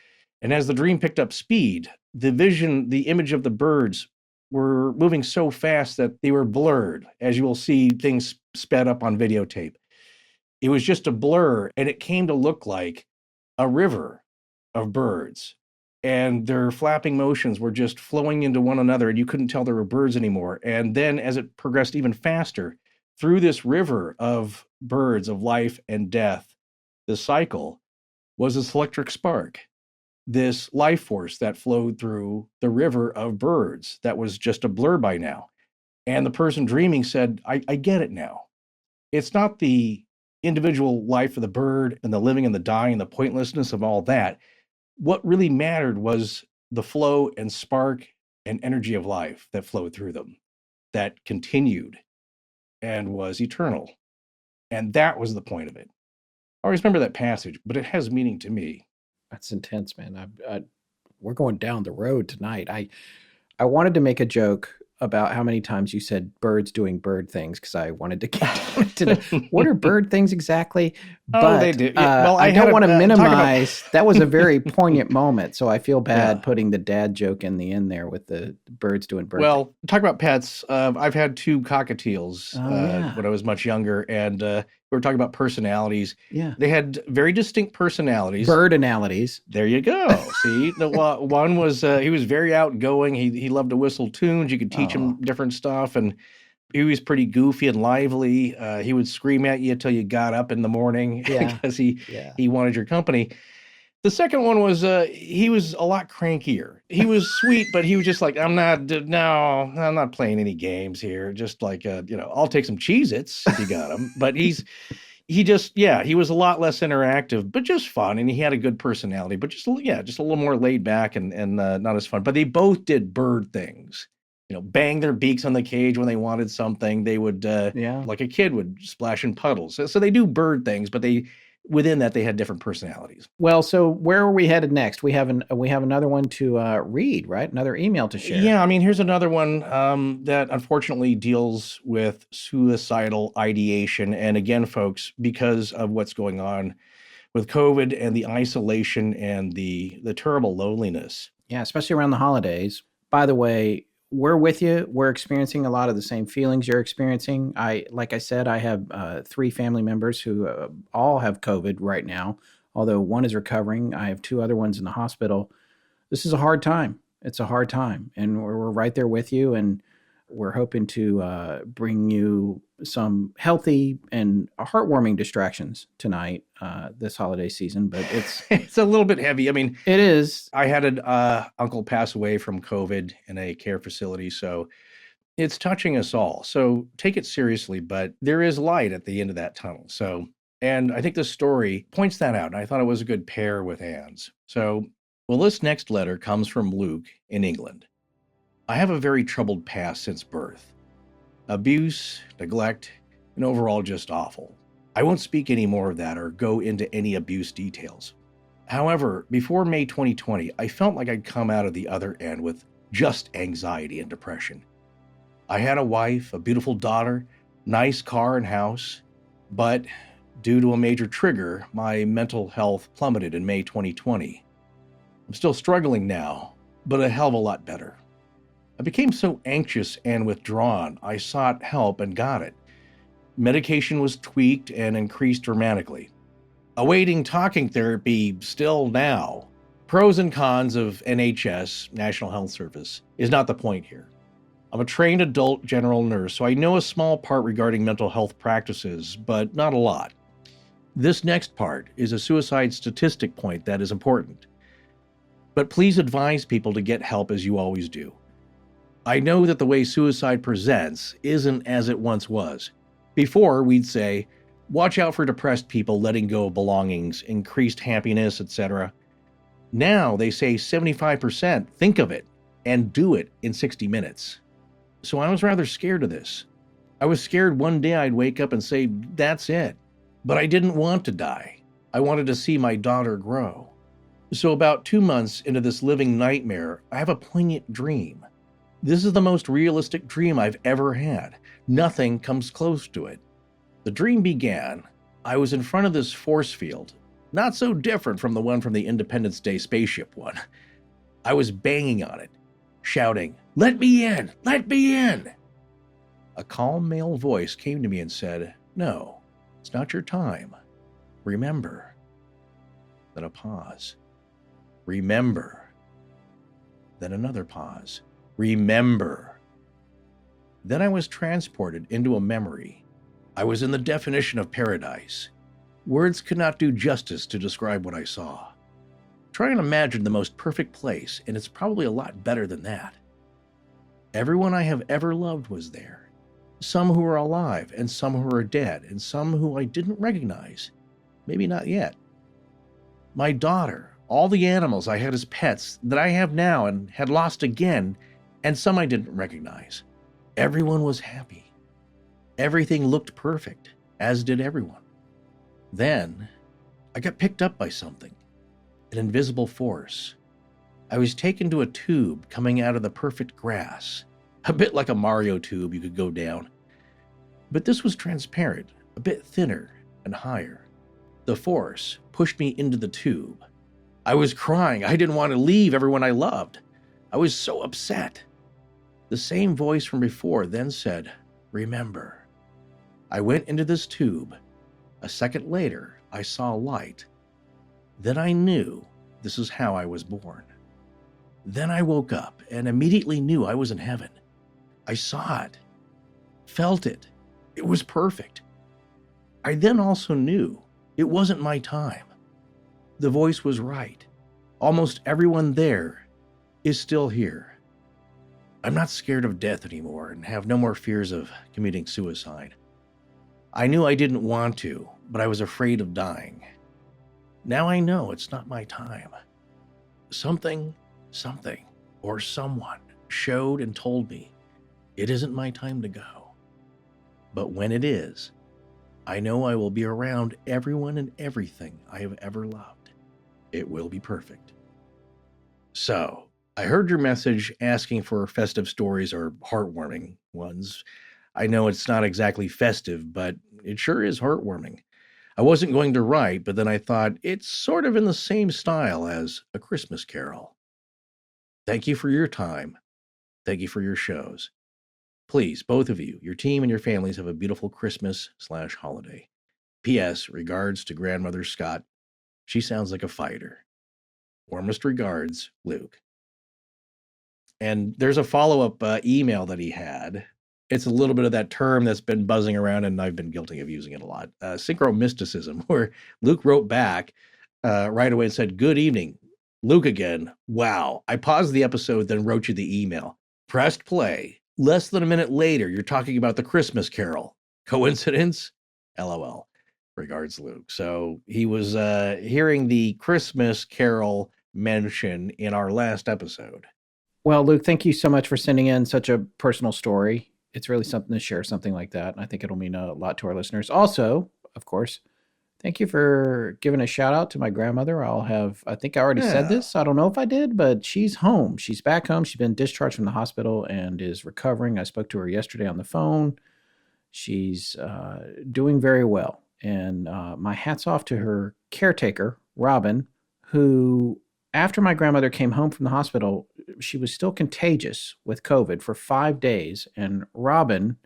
And as the dream picked up speed, the vision, the image of the birds were moving so fast that they were blurred, as you will see things sped up on videotape. It was just a blur, and it came to look like a river of birds, and their flapping motions were just flowing into one another, and you couldn't tell there were birds anymore. And then as it progressed even faster, through this river of birds, of life and death, the cycle was this electric spark, this life force that flowed through the river of birds that was just a blur by now. And the person dreaming said, I get it now. It's not the individual life of the bird and the living and the dying and the pointlessness of all that. What really mattered was the flow and spark and energy of life that flowed through them, that continued and was eternal. And that was the point of it. I always remember that passage, but it has meaning to me. That's intense, man. We're going down the road tonight. I wanted to make a joke about how many times you said birds doing bird things, because I wanted to get to what are bird things exactly? But they do. Well, I don't want to minimize. That was a very poignant moment, so I feel bad putting the dad joke in the end there with the birds doing bird things. Talk about pets. I've had 2 cockatiels when I was much younger, and we were talking about personalities. Yeah. They had very distinct personalities. Bird-analities. There you go. See, one was, he was very outgoing. He loved to whistle tunes. You could teach him different stuff. And he was pretty goofy and lively. He would scream at you until you got up in the morning because he wanted your company. The second one was, he was a lot crankier. He was sweet, but he was just like, I'm not playing any games here. Just like, I'll take some Cheez-Its if you got them. But he was a lot less interactive, but just fun. And he had a good personality, but just a little more laid back and not as fun. But they both did bird things. Bang their beaks on the cage when they wanted something. They would, like a kid would splash in puddles. So they do bird things, but within that, they had different personalities. Well, so where are we headed next? We have another one to read, right? Another email to share. Yeah, I mean, here's another one that unfortunately deals with suicidal ideation. And again, folks, because of what's going on with COVID and the isolation and the terrible loneliness. Yeah, especially around the holidays. By the way, we're with you. We're experiencing a lot of the same feelings you're experiencing. Like I said, I have 3 family members who all have COVID right now, although one is recovering. I have 2 other ones in the hospital. This is a hard time. It's a hard time, and we're right there with you, and we're hoping to bring you some healthy and heartwarming distractions tonight this holiday season, but it's a little bit heavy. I mean, it is. I had an uncle pass away from COVID in a care facility, so it's touching us all. So take it seriously, but there is light at the end of that tunnel. So, and I think this story points that out, and I thought it was a good pair with Anne's. So, well, this next letter comes from Luke in England. I have a very troubled past since birth. Abuse, neglect, and overall just awful. I won't speak any more of that or go into any abuse details. However, before May 2020, I felt like I'd come out of the other end with just anxiety and depression. I had a wife, a beautiful daughter, nice car and house, but due to a major trigger, my mental health plummeted in May 2020. I'm still struggling now, but a hell of a lot better. I became so anxious and withdrawn, I sought help and got it. Medication was tweaked and increased dramatically. Awaiting talking therapy still now. Pros and cons of NHS, National Health Service, is not the point here. I'm a trained adult general nurse, so I know a small part regarding mental health practices, but not a lot. This next part is a suicide statistic point that is important. But please advise people to get help as you always do. I know that the way suicide presents isn't as it once was. Before, we'd say, watch out for depressed people letting go of belongings, increased happiness, etc. Now they say 75% think of it and do it in 60 minutes. So I was rather scared of this. I was scared one day I'd wake up and say, that's it. But I didn't want to die. I wanted to see my daughter grow. So about 2 months into this living nightmare, I have a poignant dream. This is the most realistic dream I've ever had. Nothing comes close to it. The dream began. I was in front of this force field, not so different from the one from the Independence Day spaceship one. I was banging on it, shouting, "Let me in! Let me in!" A calm male voice came to me and said, "No, it's not your time. Remember." Then a pause. Remember. Then another pause. Remember. Then I was transported into a memory. I was in the definition of paradise. Words could not do justice to describe what I saw. Try and imagine the most perfect place, and it's probably a lot better than that. Everyone I have ever loved was there. Some who are alive, and some who are dead, and some who I didn't recognize. Maybe not yet. My daughter, all the animals I had as pets that I have now and had lost again, and some I didn't recognize. Everyone was happy. Everything looked perfect, as did everyone. Then, I got picked up by something, an invisible force. I was taken to a tube coming out of the perfect grass, a bit like a Mario tube you could go down. But this was transparent, a bit thinner and higher. The force pushed me into the tube. I was crying. I didn't want to leave everyone I loved. I was so upset. The same voice from before then said, "Remember." I went into this tube. A second later, I saw light. Then I knew this is how I was born. Then I woke up and immediately knew I was in heaven. I saw it, felt it. It was perfect. I then also knew it wasn't my time. The voice was right. Almost everyone there is still here. I'm not scared of death anymore and have no more fears of committing suicide. I knew I didn't want to, but I was afraid of dying. Now I know it's not my time. Something, or someone showed and told me it isn't my time to go. But when it is, I know I will be around everyone and everything I have ever loved. It will be perfect. So, I heard your message asking for festive stories or heartwarming ones. I know it's not exactly festive, but it sure is heartwarming. I wasn't going to write, but then I thought it's sort of in the same style as A Christmas Carol. Thank you for your time. Thank you for your shows. Please, both of you, your team and your families have a beautiful Christmas/holiday. P.S. Regards to Grandmother Scott. She sounds like a fighter. Warmest regards, Luke. And there's a follow-up email that he had. It's a little bit of that term that's been buzzing around, and I've been guilty of using it a lot. Synchromysticism, where Luke wrote back right away and said, "Good evening. Luke again. Wow. I paused the episode, then wrote you the email. Pressed play. Less than a minute later, you're talking about the Christmas Carol. Coincidence? LOL. Regards, Luke." So he was hearing the Christmas Carol mention in our last episode. Well, Luke, thank you so much for sending in such a personal story. It's really something to share something like that. And I think it'll mean a lot to our listeners. Also, of course, thank you for giving a shout out to my grandmother. I think I already said this. I don't know if I did, but she's home. She's back home. She's been discharged from the hospital and is recovering. I spoke to her yesterday on the phone. She's doing very well. And my hat's off to her caretaker, Robin, who, after my grandmother came home from the hospital, she was still contagious with COVID for 5 days. And Robin,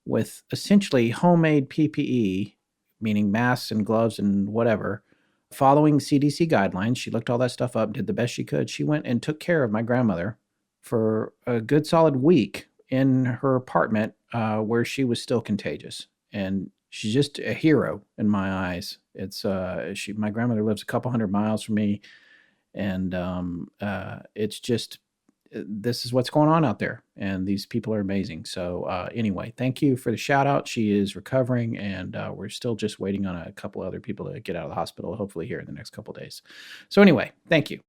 with essentially homemade PPE, meaning masks and gloves and whatever, Following CDC guidelines, she looked all that stuff up, did the best she could. She went and took care of my grandmother for a good solid week in her apartment where she was still contagious. And she's just a hero in my eyes. It's my grandmother lives a couple hundred miles from me. And it's just, this is what's going on out there. And these people are amazing. So anyway, thank you for the shout out. She is recovering, and we're still just waiting on a couple other people to get out of the hospital, hopefully here in the next couple of days. So anyway, thank you.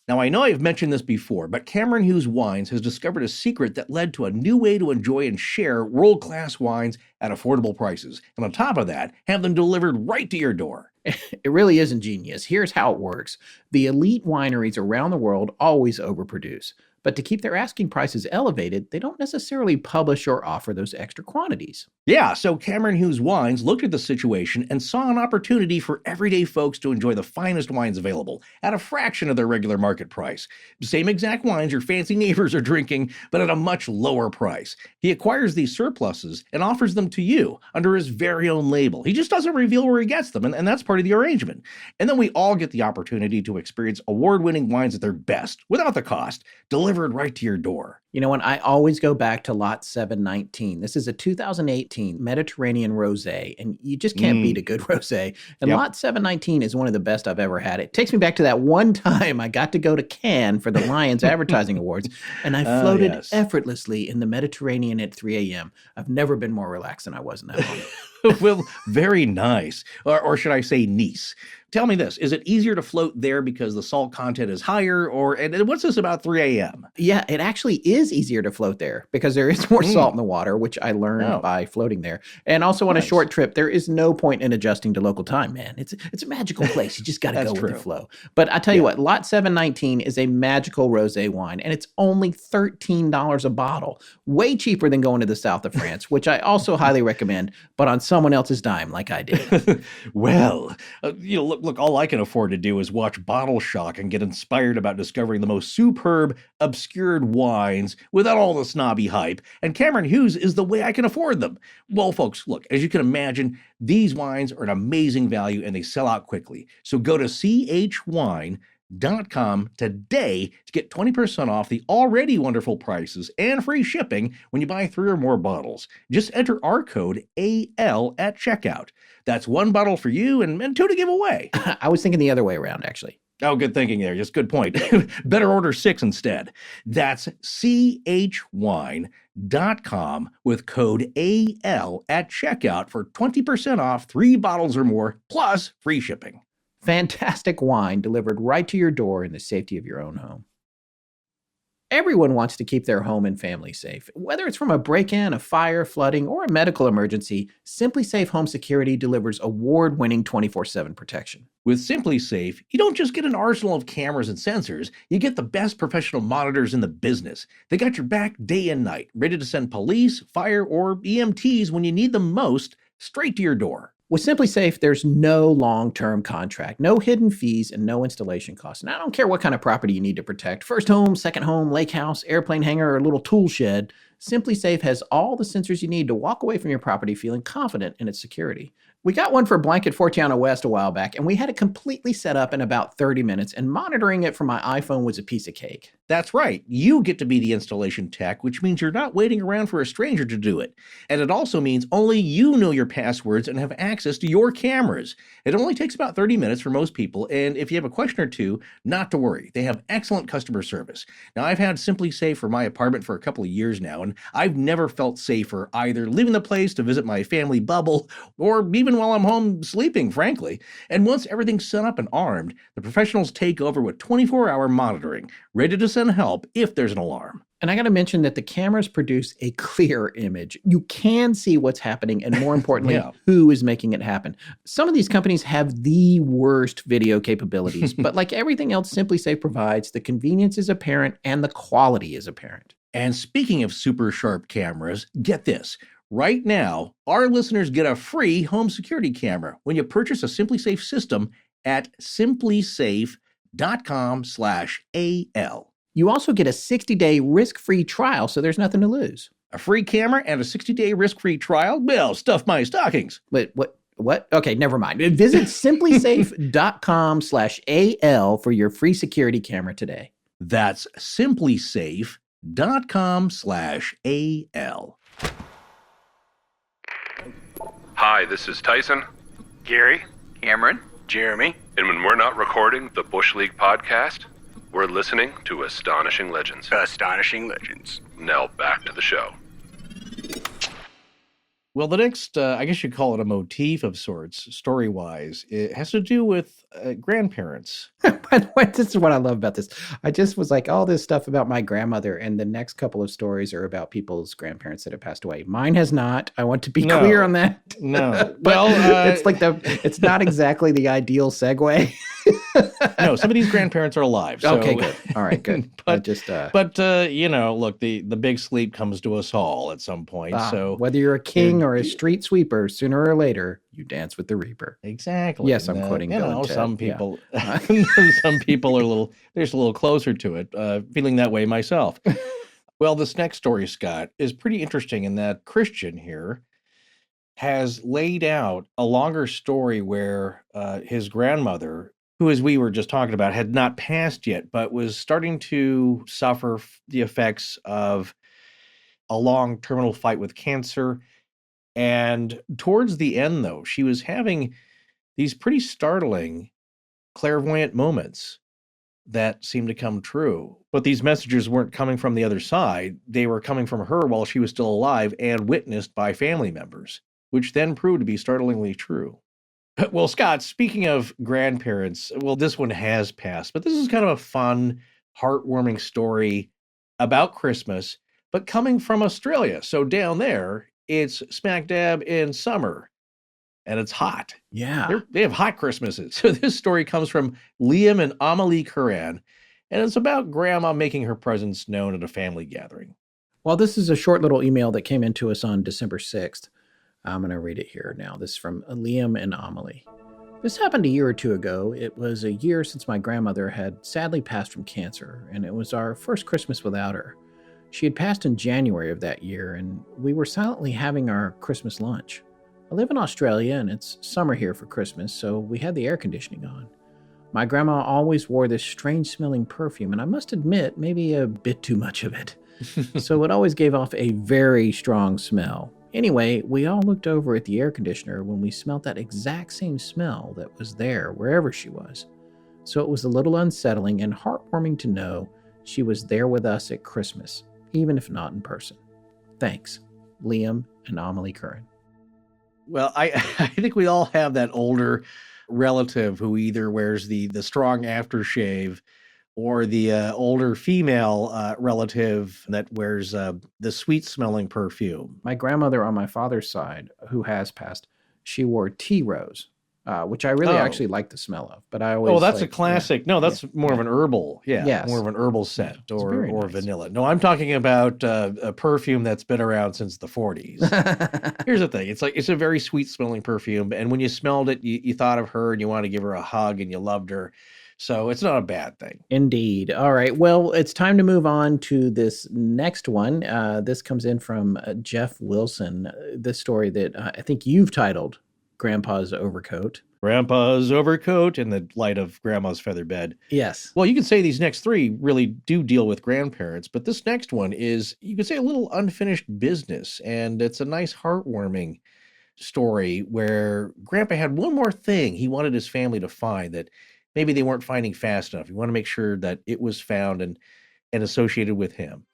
Now, I know I've mentioned this before, but Cameron Hughes Wines has discovered a secret that led to a new way to enjoy and share world-class wines at affordable prices. And on top of that, have them delivered right to your door. It really is ingenious. Here's how it works. The elite wineries around the world always overproduce. But to keep their asking prices elevated, they don't necessarily publish or offer those extra quantities. Yeah, so Cameron Hughes Wines looked at the situation and saw an opportunity for everyday folks to enjoy the finest wines available at a fraction of their regular market price. Same exact wines your fancy neighbors are drinking, but at a much lower price. He acquires these surpluses and offers them to you under his very own label. He just doesn't reveal where he gets them, and that's part of the arrangement. And then we all get the opportunity to experience award-winning wines at their best, without the cost, delivered right to your door. You know, and I always go back to Lot 719. This is a 2018 Mediterranean rosé, and you just can't beat a good rosé. And Lot 719 is one of the best I've ever had. It takes me back to that one time I got to go to Cannes for the Lions Advertising Awards, and I floated effortlessly in the Mediterranean at 3 a.m. I've never been more relaxed than I was in that moment. Well, very nice. Or should I say Nice? Tell me this, is it easier to float there because the salt content is higher, and what's this about 3 a.m.? Yeah, it actually is easier to float there because there is more salt in the water, which I learned by floating there. And also on a short trip, there is no point in adjusting to local time, man. It's a magical place. You just got to go with the flow. But I tell you what, Lot 719 is a magical rosé wine, and it's only $13 a bottle. Way cheaper than going to the south of France, which I also highly recommend, but on someone else's dime like I did. Well, look, all I can afford to do is watch Bottle Shock and get inspired about discovering the most superb, obscured wines without all the snobby hype, and Cameron Hughes is the way I can afford them. Well, folks, look, as you can imagine, these wines are an amazing value and they sell out quickly. So go to chwine.com today to get 20% off the already wonderful prices and free shipping when you buy 3 or more bottles. Just enter our code AL at checkout. That's 1 bottle for you and 2 to give away. I was thinking the other way around, actually. Oh, good thinking there. Just good point. Better order 6 instead. That's chwine.com with code AL at checkout for 20% off 3 bottles or more, plus free shipping. Fantastic wine delivered right to your door in the safety of your own home. Everyone wants to keep their home and family safe. Whether it's from a break-in, a fire, flooding, or a medical emergency, Simply Safe Home Security delivers award-winning 24/7 protection. With Simply Safe, you don't just get an arsenal of cameras and sensors, you get the best professional monitors in the business. They got your back day and night, ready to send police, fire, or EMTs when you need them most, straight to your door. With Simply Safe, there's no long-term contract, no hidden fees, and no installation costs. And I don't care what kind of property you need to protect, first home, second home, lake house, airplane hangar, or little tool shed, Simply Safe has all the sensors you need to walk away from your property feeling confident in its security. We got one for Blanket Fortiana West a while back, and we had it completely set up in about 30 minutes, and monitoring it from my iPhone was a piece of cake. That's right. You get to be the installation tech, which means you're not waiting around for a stranger to do it. And it also means only you know your passwords and have access to your cameras. It only takes about 30 minutes for most people, and if you have a question or two, not to worry. They have excellent customer service. Now, I've had Simply Safe for my apartment for a couple of years now, and I've never felt safer either leaving the place to visit my family bubble or even while I'm home sleeping, frankly. And once everything's set up and armed, the professionals take over with 24-hour monitoring, ready to send help if there's an alarm. And I got to mention that the cameras produce a clear image. You can see what's happening, and more importantly, who is making it happen. Some of these companies have the worst video capabilities, but like everything else Simply Safe provides, the convenience is apparent and the quality is apparent. And speaking of super sharp cameras, get this. Right now, our listeners get a free home security camera when you purchase a Simply Safe system at simplysafe.com/AL. You also get a 60-day risk-free trial, so there's nothing to lose. A free camera and a 60-day risk-free trial? Well, stuff my stockings. Wait, what? What? Okay, never mind. Visit simplysafe.com/AL for your free security camera today. That's simplysafe.com/AL. Hi, this is Tyson, Gary, Cameron, Jeremy. and when we're not recording the Bush League podcast, we're listening to Astonishing Legends. Astonishing Legends. Now back to the show. Well, the next, I guess you'd call it a motif of sorts, story-wise. It has to do with grandparents. By the way, this is what I love about this. I just was like, all this stuff about my grandmother, and the next couple of stories are about people's grandparents that have passed away. Mine has not. I want to be clear on that. No. Well, it's not exactly the ideal segue. No, some of these grandparents are alive. So. Okay, good. All right, good. But look, the big sleep comes to us all at some point. So whether you're a king or a street sweeper, sooner or later, you dance with the Reaper. Exactly. Yes, I'm quoting Bill and Ted. Some people, some people are there's a little closer to it. Feeling that way myself. Well, this next story, Scott, is pretty interesting in that Christian here has laid out a longer story where his grandmother, who, as we were just talking about, had not passed yet, but was starting to suffer the effects of a long terminal fight with cancer. And towards the end, though, she was having these pretty startling clairvoyant moments that seemed to come true. But these messages weren't coming from the other side. They were coming from her while she was still alive and witnessed by family members, which then proved to be startlingly true. Well, Scott, speaking of grandparents, well, this one has passed, but this is kind of a fun, heartwarming story about Christmas, but coming from Australia. So down there, it's smack dab in summer, and it's hot. Yeah. They have hot Christmases. So this story comes from Liam and Amelie Curran, and it's about Grandma making her presence known at a family gathering. Well, this is a short little email that came into us on December 6th. I'm going to read it here now. This is from Liam and Amelie. This happened a year or two ago. It was a year since my grandmother had sadly passed from cancer, and it was our first Christmas without her. She had passed in January of that year, and we were silently having our Christmas lunch. I live in Australia, and it's summer here for Christmas, so we had the air conditioning on. My grandma always wore this strange-smelling perfume, and I must admit, maybe a bit too much of it. So it always gave off a very strong smell. Anyway, we all looked over at the air conditioner when we smelled that exact same smell that was there wherever she was. So it was a little unsettling and heartwarming to know she was there with us at Christmas, even if not in person. Thanks, Liam and Amelie Curran. Well, I think we all have that older relative who either wears the strong aftershave or the older female relative that wears the sweet-smelling perfume. My grandmother on my father's side, who has passed, she wore tea rose, which I really actually like the smell of. But I always that's a classic. Yeah. No, that's more of an herbal. Yeah, yes. More of an herbal scent or nice. vanilla. No, I'm talking about a perfume that's been around since the 40s. Here's the thing. It's a very sweet-smelling perfume. And when you smelled it, you thought of her and you wanted to give her a hug and you loved her. So it's not a bad thing. Indeed. All right. Well, it's time to move on to this next one. This comes in from Jeff Wilson. This story that I think you've titled Grandpa's Overcoat. Grandpa's Overcoat in the light of Grandma's feather bed. Yes. Well, you could say these next three really do deal with grandparents, but this next one is, you could say, a little unfinished business. And it's a nice, heartwarming story where Grandpa had one more thing he wanted his family to find that maybe they weren't finding fast enough. You want to make sure that it was found and associated with him.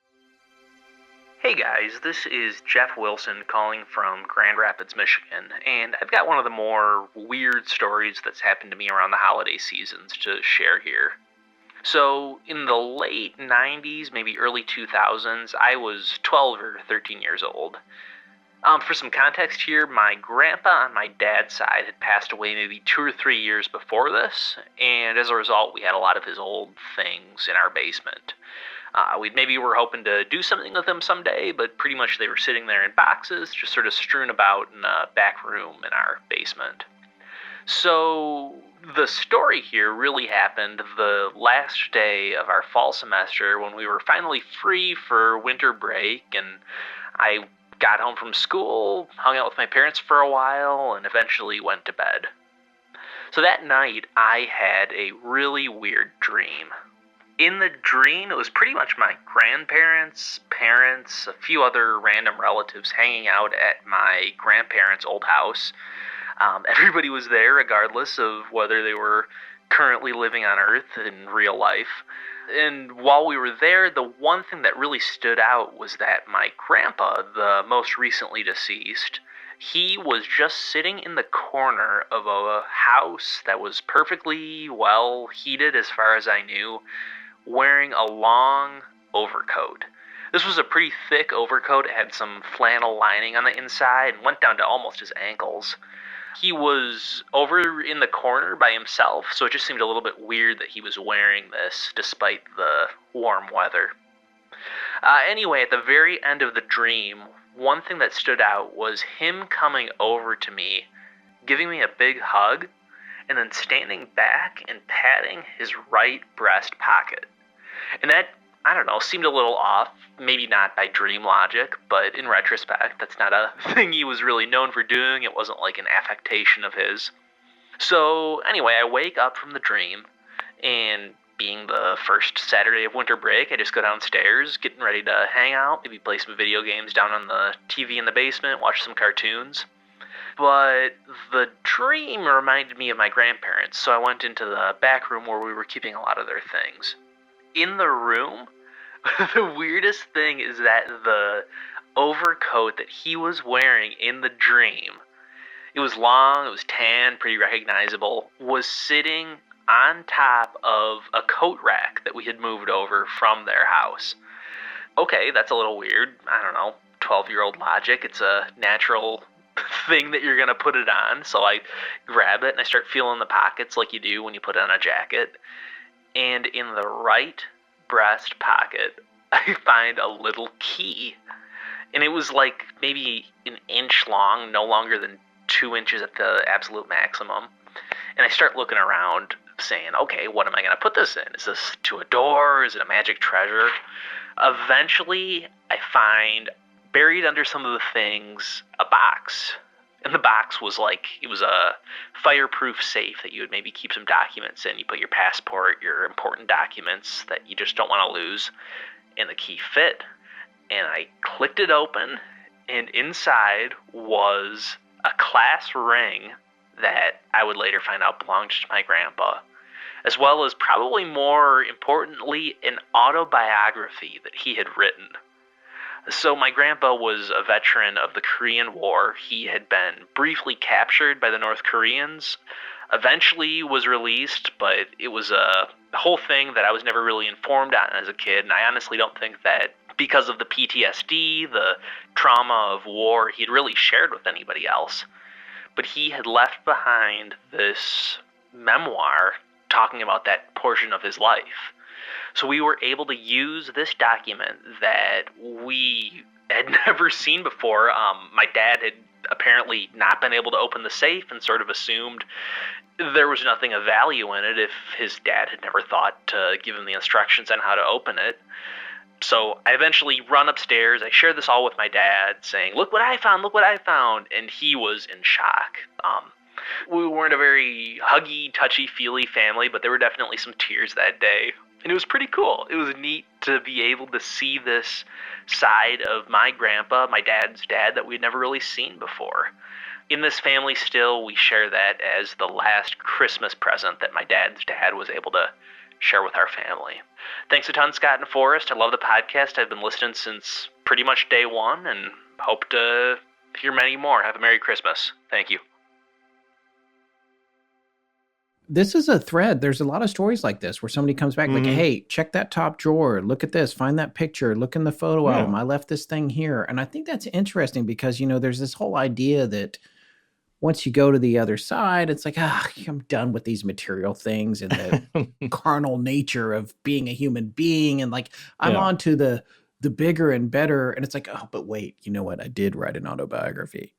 Hey guys, this is Jeff Wilson calling from Grand Rapids, Michigan, and I've got one of the more weird stories that's happened to me around the holiday seasons to share here. So, in the late 90s, maybe early 2000s, I was 12 or 13 years old. For some context here, my grandpa on my dad's side had passed away maybe 2 or 3 years before this, and as a result, we had a lot of his old things in our basement. We were hoping to do something with them someday, but pretty much they were sitting there in boxes, just sort of strewn about in a back room in our basement. So, the story here really happened the last day of our fall semester when we were finally free for winter break, and I got home from school, hung out with my parents for a while, and eventually went to bed. So that night, I had a really weird dream. In the dream, it was pretty much my grandparents, parents, a few other random relatives hanging out at my grandparents' old house. Everybody was there regardless of whether they were currently living on Earth in real life. And while we were there, the one thing that really stood out was that my grandpa, the most recently deceased, he was just sitting in the corner of a house that was perfectly well heated as far as I knew, wearing a long overcoat. This was a pretty thick overcoat. It had some flannel lining on the inside and went down to almost his ankles. He was over in the corner by himself, so it just seemed a little bit weird that he was wearing this despite the warm weather. Anyway, at the very end of the dream, one thing that stood out was him coming over to me, giving me a big hug, and then standing back and patting his right breast pocket. And that, I don't know, seemed a little off, maybe not by dream logic, but in retrospect, that's not a thing he was really known for doing. It wasn't like an affectation of his. So anyway, I wake up from the dream, and being the first Saturday of winter break, I just go downstairs, getting ready to hang out, maybe play some video games down on the TV in the basement, watch some cartoons. But the dream reminded me of my grandparents, so I went into the back room where we were keeping a lot of their things. In the room, the weirdest thing is that the overcoat that he was wearing in the dream, it was long, it was tan, pretty recognizable, was sitting on top of a coat rack that we had moved over from their house. Okay, that's a little weird. I don't know, 12-year-old logic. It's a natural thing that you're going to put it on. So I grab it and I start feeling the pockets like you do when you put on a jacket. And in the right breast pocket, I find a little key. And it was like maybe an inch long, no longer than 2 inches at the absolute maximum. And I start looking around saying, okay, what am I going to put this in? Is this to a door? Is it a magic treasure? Eventually, I find buried under some of the things a box. And the box was like, it was a fireproof safe that you would maybe keep some documents in. You put your passport, your important documents that you just don't want to lose, and the key fit. And I clicked it open, and inside was a class ring that I would later find out belonged to my grandpa, as well as probably more importantly, an autobiography that he had written. So my grandpa was a veteran of the Korean War. He had been briefly captured by the North Koreans, eventually was released, but it was a whole thing that I was never really informed on as a kid, and I honestly don't think that because of the PTSD, the trauma of war, he'd really shared with anybody else. But he had left behind this memoir talking about that portion of his life. So we were able to use this document that we had never seen before. My dad had apparently not been able to open the safe and sort of assumed there was nothing of value in it if his dad had never thought to give him the instructions on how to open it. So I eventually run upstairs. I share this all with my dad, saying, look what I found, and he was in shock. We weren't a very huggy, touchy-feely family, but there were definitely some tears that day. And it was pretty cool. It was neat to be able to see this side of my grandpa, my dad's dad, that we'd never really seen before. In this family still, we share that as the last Christmas present that my dad's dad was able to share with our family. Thanks a ton, Scott and Forrest. I love the podcast. I've been listening since pretty much day one and hope to hear many more. Have a Merry Christmas. Thank you. This is a thread. There's a lot of stories like this where somebody comes back like, hey, check that top drawer. Look at this. Find that picture. Look in the photo album. I left this thing here. And I think that's interesting because, you know, there's this whole idea that once you go to the other side, it's like, I'm done with these material things and the carnal nature of being a human being. And like, I'm on to the bigger and better. And it's like, oh, but wait, you know what? I did write an autobiography.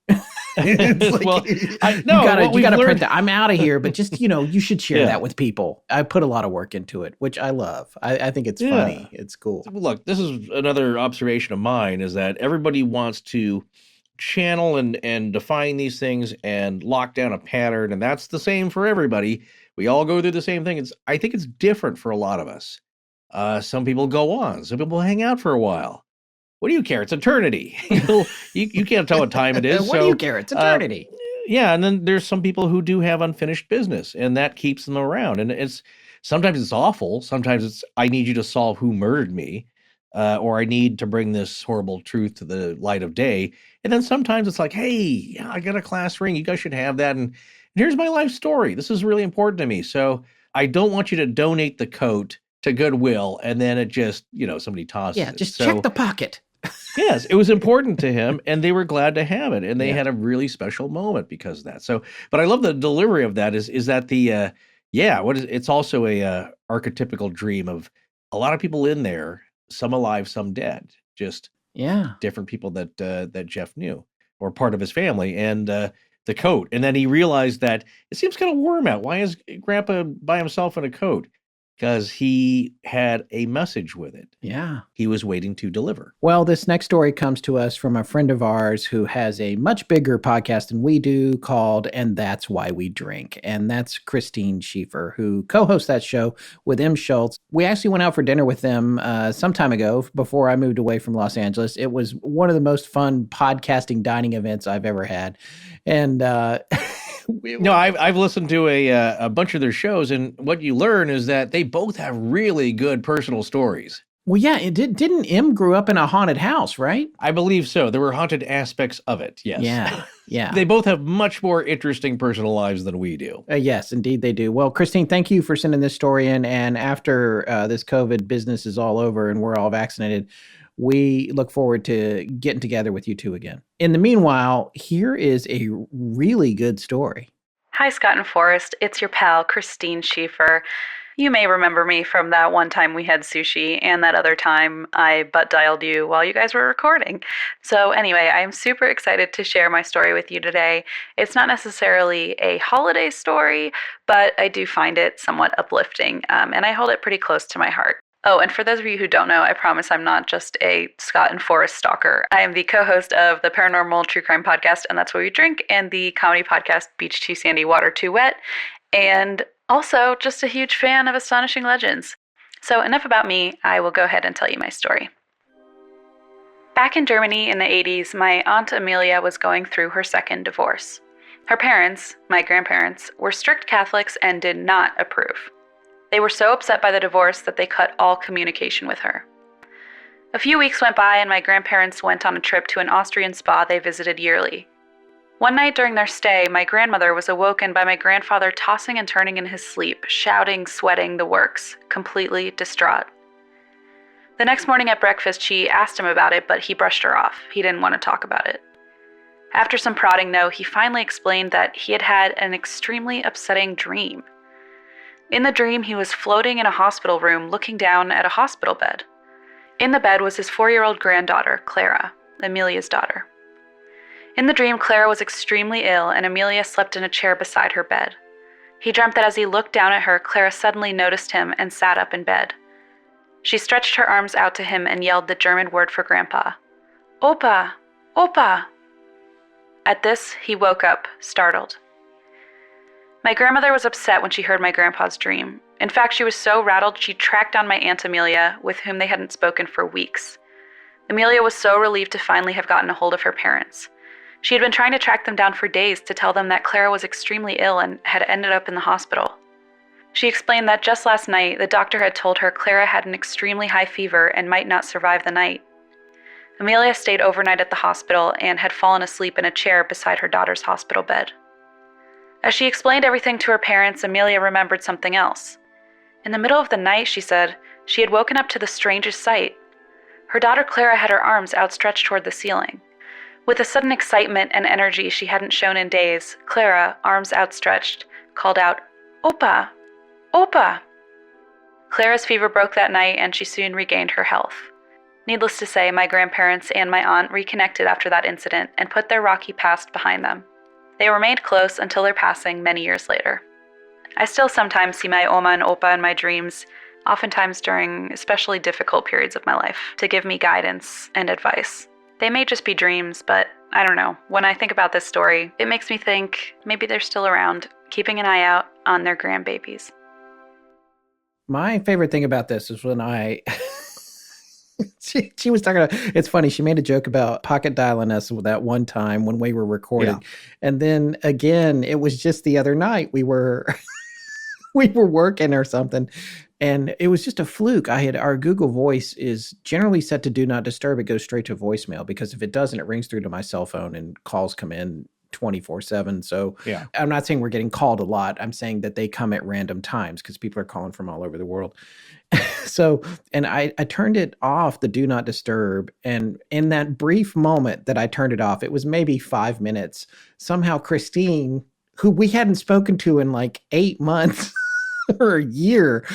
Well, you gotta print that. I'm out of here, but just, you should share that with people. I put a lot of work into it, which I love. I think it's funny. It's cool. Look, this is another observation of mine, is that everybody wants to channel and define these things and lock down a pattern, and that's the same for everybody. We all go through the same thing. I think it's different for a lot of us. Some people go on. Some people hang out for a while. What do you care? It's eternity. You can't tell what time it is. What do you care? It's eternity. Yeah, and then there's some people who do have unfinished business, and that keeps them around. And sometimes it's awful. Sometimes it's, I need you to solve who murdered me, or I need to bring this horrible truth to the light of day. And then sometimes it's like, hey, I got a class ring. You guys should have that. And here's my life story. This is really important to me. So I don't want you to donate the coat to Goodwill, and then it just, somebody tosses it. Yeah, just check the pocket. Yes, it was important to him, and they were glad to have it, and they had a really special moment because of that. So, but I love the delivery of that. Is that the it's also a archetypical dream of a lot of people in there, some alive, some dead, just different people that Jeff knew or part of his family, and the coat. And then he realized that it seems kind of warm out. Why is Grandpa by himself in a coat? Because he had a message with it. Yeah. He was waiting to deliver. Well, this next story comes to us from a friend of ours who has a much bigger podcast than we do called And That's Why We Drink. And that's Christine Schieffer, who co-hosts that show with M. Schultz. We actually went out for dinner with them some time ago before I moved away from Los Angeles. It was one of the most fun podcasting dining events I've ever had. And I've listened to a bunch of their shows, and what you learn is that they both have really good personal stories. Well, yeah, didn't M grew up in a haunted house, right? I believe so. There were haunted aspects of it, yes. Yeah. They both have much more interesting personal lives than we do. Yes, indeed they do. Well, Christine, thank you for sending this story in, and after this COVID business is all over and we're all vaccinated, we look forward to getting together with you two again. In the meanwhile, here is a really good story. Hi, Scott and Forrest. It's your pal, Christine Schieffer. You may remember me from that one time we had sushi and that other time I butt dialed you while you guys were recording. So anyway, I'm super excited to share my story with you today. It's not necessarily a holiday story, but I do find it somewhat uplifting, and I hold it pretty close to my heart. Oh, and for those of you who don't know, I promise I'm not just a Scott and Forrest stalker. I am the co-host of the Paranormal True Crime Podcast, And That's Why We Drink, and the comedy podcast Beach Too Sandy, Water Too Wet, and also just a huge fan of Astonishing Legends. So enough about me, I will go ahead and tell you my story. Back in Germany in the 80s, my Aunt Amelia was going through her second divorce. Her parents, my grandparents, were strict Catholics and did not approve. They were so upset by the divorce that they cut all communication with her. A few weeks went by and my grandparents went on a trip to an Austrian spa they visited yearly. One night during their stay, my grandmother was awoken by my grandfather tossing and turning in his sleep, shouting, sweating, the works, completely distraught. The next morning at breakfast, she asked him about it, but he brushed her off. He didn't want to talk about it. After some prodding, though, he finally explained that he had had an extremely upsetting dream. In the dream, he was floating in a hospital room looking down at a hospital bed. In the bed was his 4-year-old granddaughter, Clara, Amelia's daughter. In the dream, Clara was extremely ill and Amelia slept in a chair beside her bed. He dreamt that as he looked down at her, Clara suddenly noticed him and sat up in bed. She stretched her arms out to him and yelled the German word for Grandpa, "Opa! Opa!" At this, he woke up, startled. My grandmother was upset when she heard my grandpa's dream. In fact, she was so rattled she tracked down my Aunt Amelia, with whom they hadn't spoken for weeks. Amelia was so relieved to finally have gotten a hold of her parents. She had been trying to track them down for days to tell them that Clara was extremely ill and had ended up in the hospital. She explained that just last night, the doctor had told her Clara had an extremely high fever and might not survive the night. Amelia stayed overnight at the hospital and had fallen asleep in a chair beside her daughter's hospital bed. As she explained everything to her parents, Amelia remembered something else. In the middle of the night, she said, she had woken up to the strangest sight. Her daughter Clara had her arms outstretched toward the ceiling. With a sudden excitement and energy she hadn't shown in days, Clara, arms outstretched, called out, "Opa! Opa!" Clara's fever broke that night and she soon regained her health. Needless to say, my grandparents and my aunt reconnected after that incident and put their rocky past behind them. They remained close until their passing many years later. I still sometimes see my Oma and Opa in my dreams, oftentimes during especially difficult periods of my life, to give me guidance and advice. They may just be dreams, but I don't know. When I think about this story, it makes me think maybe they're still around, keeping an eye out on their grandbabies. My favorite thing about this is when she was talking about, it's funny, she made a joke about pocket dialing us that one time when we were recording. Yeah. And then again, it was just the other night we were working or something. And it was just a fluke. Our Google Voice is generally set to do not disturb. It goes straight to voicemail, because if it doesn't, it rings through to my cell phone and calls come in 24/7. So yeah. I'm not saying we're getting called a lot. I'm saying that they come at random times because people are calling from all over the world. So, and I turned it off, the do not disturb. And in that brief moment that I turned it off, it was maybe 5 minutes. Somehow Christine, who we hadn't spoken to in like 8 months or a year,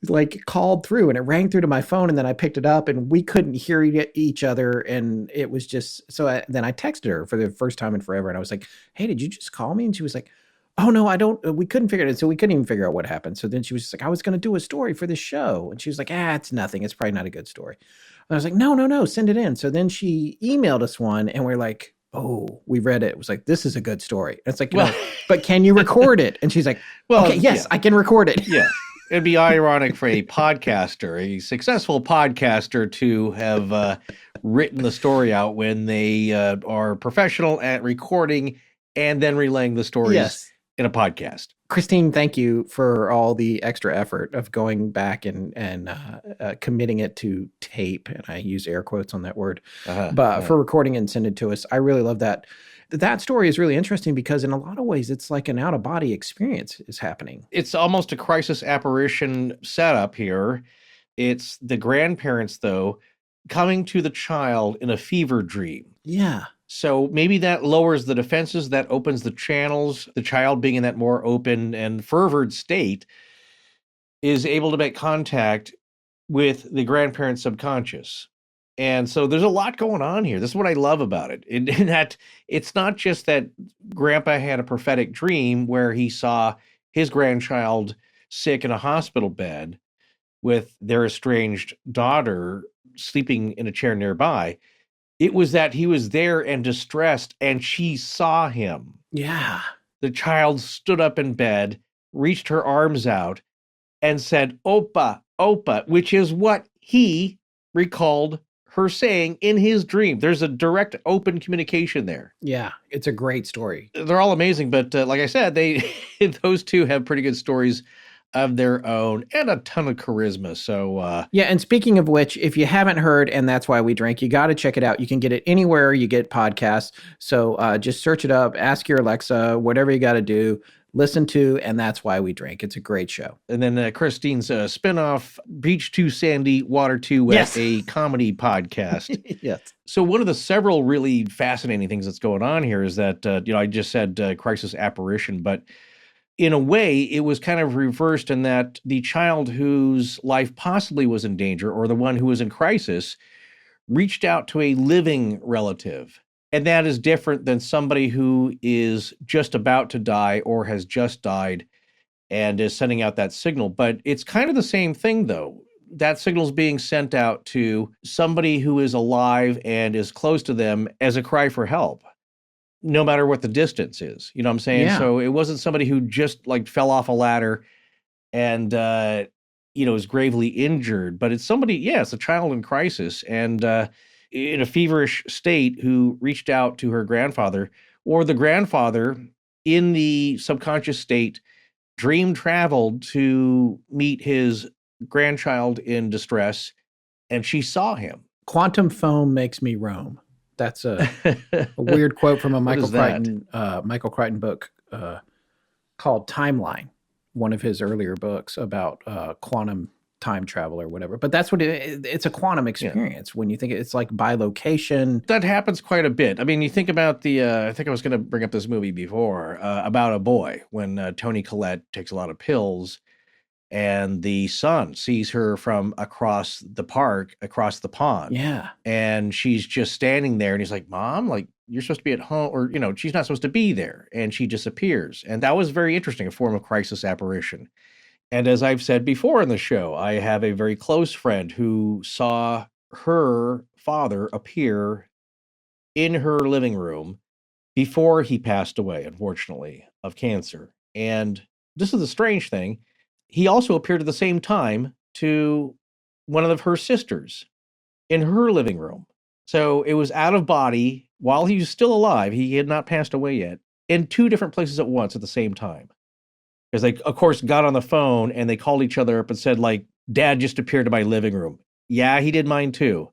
like called through, and it rang through to my phone, and then I picked it up and we couldn't hear each other. And it was just, then I texted her for the first time in forever. And I was like, hey, did you just call me? And she was like, oh no, we couldn't figure it out. So we couldn't even figure out what happened. So then she was just like, I was going to do a story for the show. And she was like, it's nothing. It's probably not a good story. And I was like, no, send it in. So then she emailed us one, and we're like, oh, we read it. It was like, this is a good story. And it's like, well, but can you record it? And she's like, well, okay, yes, yeah. I can record it. Yeah. It'd be ironic for a podcaster, a successful podcaster, to have written the story out when they are professional at recording and then relaying the stories in a podcast. Christine, thank you for all the extra effort of going back and committing it to tape. And I use air quotes on that word, for recording and send it to us. I really love that. That story is really interesting because in a lot of ways, it's like an out-of-body experience is happening. It's almost a crisis apparition setup here. It's the grandparents, though, coming to the child in a fever dream. Yeah. So maybe that lowers the defenses, that opens the channels. The child, being in that more open and fervored state, is able to make contact with the grandparent's subconscious. And so there's a lot going on here. This is what I love about it. In that it's not just that Grandpa had a prophetic dream where he saw his grandchild sick in a hospital bed with their estranged daughter sleeping in a chair nearby. It was that he was there and distressed, and she saw him. Yeah. The child stood up in bed, reached her arms out, and said, Opa, Opa, which is what he recalled her saying in his dream. There's a direct, open communication there. Yeah, it's a great story. They're all amazing, but like I said, those two have pretty good stories of their own and a ton of charisma. So yeah, and speaking of which, if you haven't heard And That's Why We Drink, you got to check it out. You can get it anywhere you get podcasts. So just search it up, ask your Alexa, whatever you got to do, listen to And That's Why We Drink. It's a great show. And then Christine's spinoff, Beach Too Sandy, Water Too Wet, a comedy podcast. Yes. So one of the several really fascinating things that's going on here is that, I just said crisis apparition, but in a way, it was kind of reversed in that the child whose life possibly was in danger, or the one who was in crisis, reached out to a living relative. And that is different than somebody who is just about to die or has just died and is sending out that signal. But it's kind of the same thing, though. That signal is being sent out to somebody who is alive and is close to them as a cry for help, no matter what the distance is. You know what I'm saying? Yeah. So it wasn't somebody who just like fell off a ladder and, is gravely injured, but it's somebody, it's a child in crisis and in a feverish state who reached out to her grandfather, or the grandfather in the subconscious state dream traveled to meet his grandchild in distress, and she saw him. Quantum foam makes me roam. That's a weird quote from a Michael Crichton book called Timeline, one of his earlier books about quantum time travel or whatever. But that's what it's a quantum experience when you think it's like bilocation. That happens quite a bit. I mean, you think about I think I was going to bring up this movie before, about a boy, when Toni Collette takes a lot of pills and the son sees her from across the park, across the pond. Yeah. And she's just standing there, and he's like, Mom, like, you're supposed to be at home, or, she's not supposed to be there. And she disappears. And that was very interesting, a form of crisis apparition. And as I've said before in the show, I have a very close friend who saw her father appear in her living room before he passed away, unfortunately, of cancer. And this is the strange thing. He also appeared at the same time to one of her sisters in her living room. So it was out of body while he was still alive. He had not passed away yet, in two different places at once at the same time. Because they, of course, got on the phone and they called each other up and said, like, Dad just appeared in my living room. Yeah, he did mine too.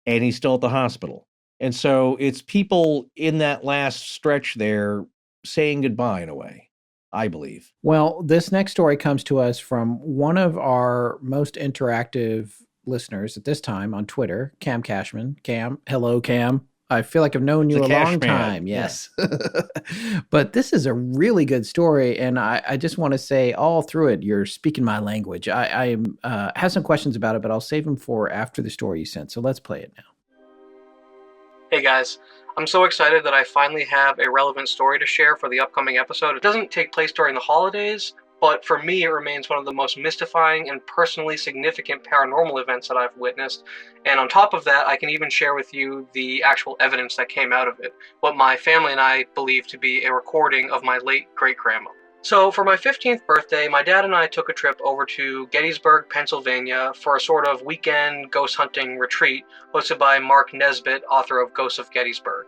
And he's still at the hospital. And so it's people in that last stretch there saying goodbye in a way, I believe. Well, this next story comes to us from one of our most interactive listeners at this time on Twitter, Cam Cashman. Cam, hello, Cam. I feel like I've known you a long time. Yes. Yeah. But this is a really good story. And I just want to say all through it, you're speaking my language. I have some questions about it, but I'll save them for after the story you sent. So let's play it now. Hey guys, I'm so excited that I finally have a relevant story to share for the upcoming episode. It doesn't take place during the holidays, but for me it remains one of the most mystifying and personally significant paranormal events that I've witnessed. And on top of that, I can even share with you the actual evidence that came out of it, what my family and I believe to be a recording of my late great-grandma. So for my 15th birthday, my dad and I took a trip over to Gettysburg, Pennsylvania for a sort of weekend ghost hunting retreat hosted by Mark Nesbitt, author of Ghosts of Gettysburg.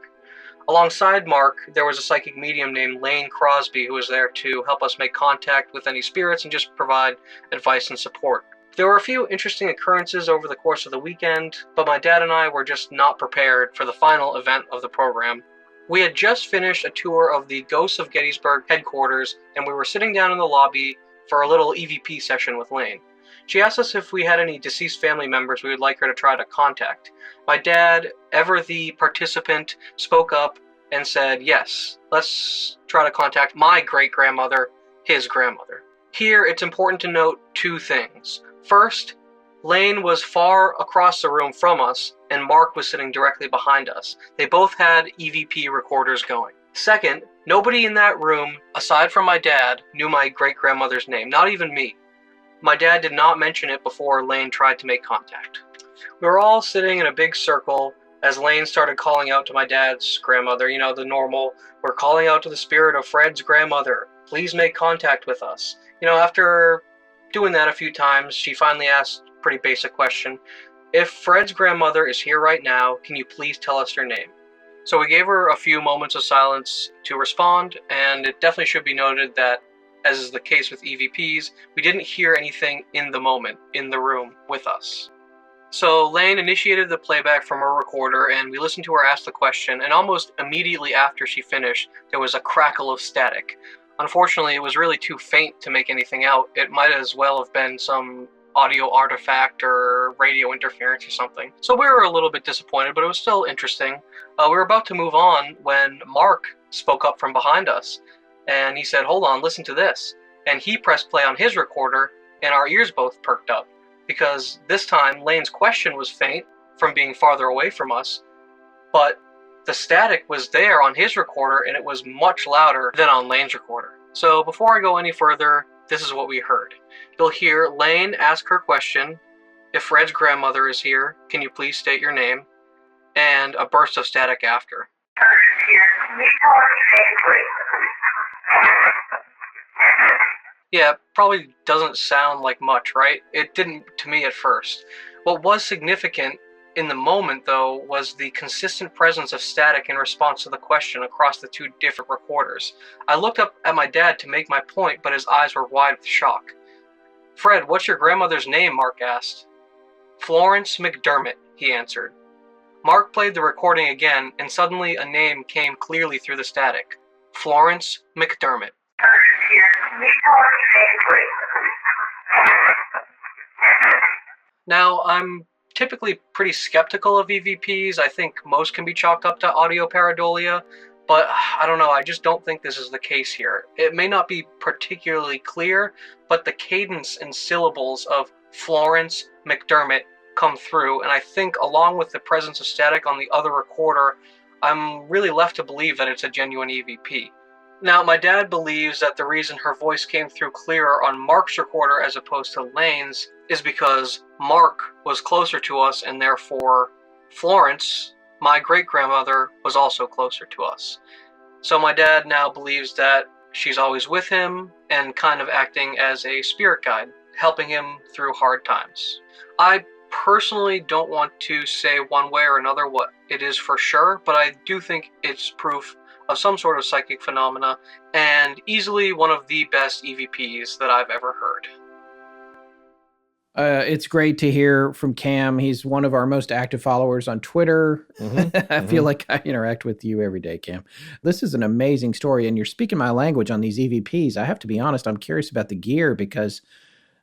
Alongside Mark, there was a psychic medium named Lane Crosby who was there to help us make contact with any spirits and just provide advice and support. There were a few interesting occurrences over the course of the weekend, but my dad and I were just not prepared for the final event of the program. We had just finished a tour of the Ghosts of Gettysburg headquarters, and we were sitting down in the lobby for a little EVP session with Lane. She asked us if we had any deceased family members we would like her to try to contact. My dad, ever the participant, spoke up and said, yes, let's try to contact my great-grandmother, his grandmother. Here, it's important to note two things. First, Lane was far across the room from us, and Mark was sitting directly behind us. They both had EVP recorders going. Second, nobody in that room, aside from my dad, knew my great-grandmother's name, not even me. My dad did not mention it before Lane tried to make contact. We were all sitting in a big circle as Lane started calling out to my dad's grandmother, the normal, we're calling out to the spirit of Fred's grandmother. Please make contact with us. After doing that a few times, she finally asked a pretty basic question. If Fred's grandmother is here right now, can you please tell us her name? So we gave her a few moments of silence to respond, and it definitely should be noted that, as is the case with EVPs, we didn't hear anything in the moment, in the room with us. So Lane initiated the playback from her recorder, and we listened to her ask the question, and almost immediately after she finished, there was a crackle of static. Unfortunately, it was really too faint to make anything out. It might as well have been some audio artifact or radio interference or something. So we were a little bit disappointed, but it was still interesting. We were about to move on when Mark spoke up from behind us, and he said, hold on, listen to this. And he pressed play on his recorder, and our ears both perked up, because this time Lane's question was faint from being farther away from us, but the static was there on his recorder, and it was much louder than on Lane's recorder. So before I go any further, this is what we heard. You'll hear Lane ask her question, if Fred's grandmother is here, can you please state your name? And a burst of static after. Yeah, probably doesn't sound like much, right? It didn't to me at first. What was significant in the moment, though, was the consistent presence of static in response to the question across the two different recorders. I looked up at my dad to make my point, but his eyes were wide with shock. Fred, what's your grandmother's name? Mark asked. Florence McDermott, he answered. Mark played the recording again, and suddenly a name came clearly through the static. Florence McDermott. Now, I'm typically pretty skeptical of EVPs. I think most can be chalked up to audio pareidolia, But I don't know, I just don't think this is the case here. It may not be particularly clear, but the cadence and syllables of Florence McDermott come through, and I think along with the presence of static on the other recorder, I'm really left to believe that it's a genuine EVP. Now, my dad believes that the reason her voice came through clearer on Mark's recorder as opposed to Lane's is because Mark was closer to us, and therefore Florence, my great-grandmother, was also closer to us. So my dad now believes that she's always with him and kind of acting as a spirit guide, helping him through hard times. I personally don't want to say one way or another what it is for sure, but I do think it's proof of some sort of psychic phenomena, and easily one of the best EVPs that I've ever heard. It's great to hear from Cam. He's one of our most active followers on Twitter. I feel like I interact with you every day, Cam. This is an amazing story, and you're speaking my language on these EVPs. I have to be honest, I'm curious about the gear because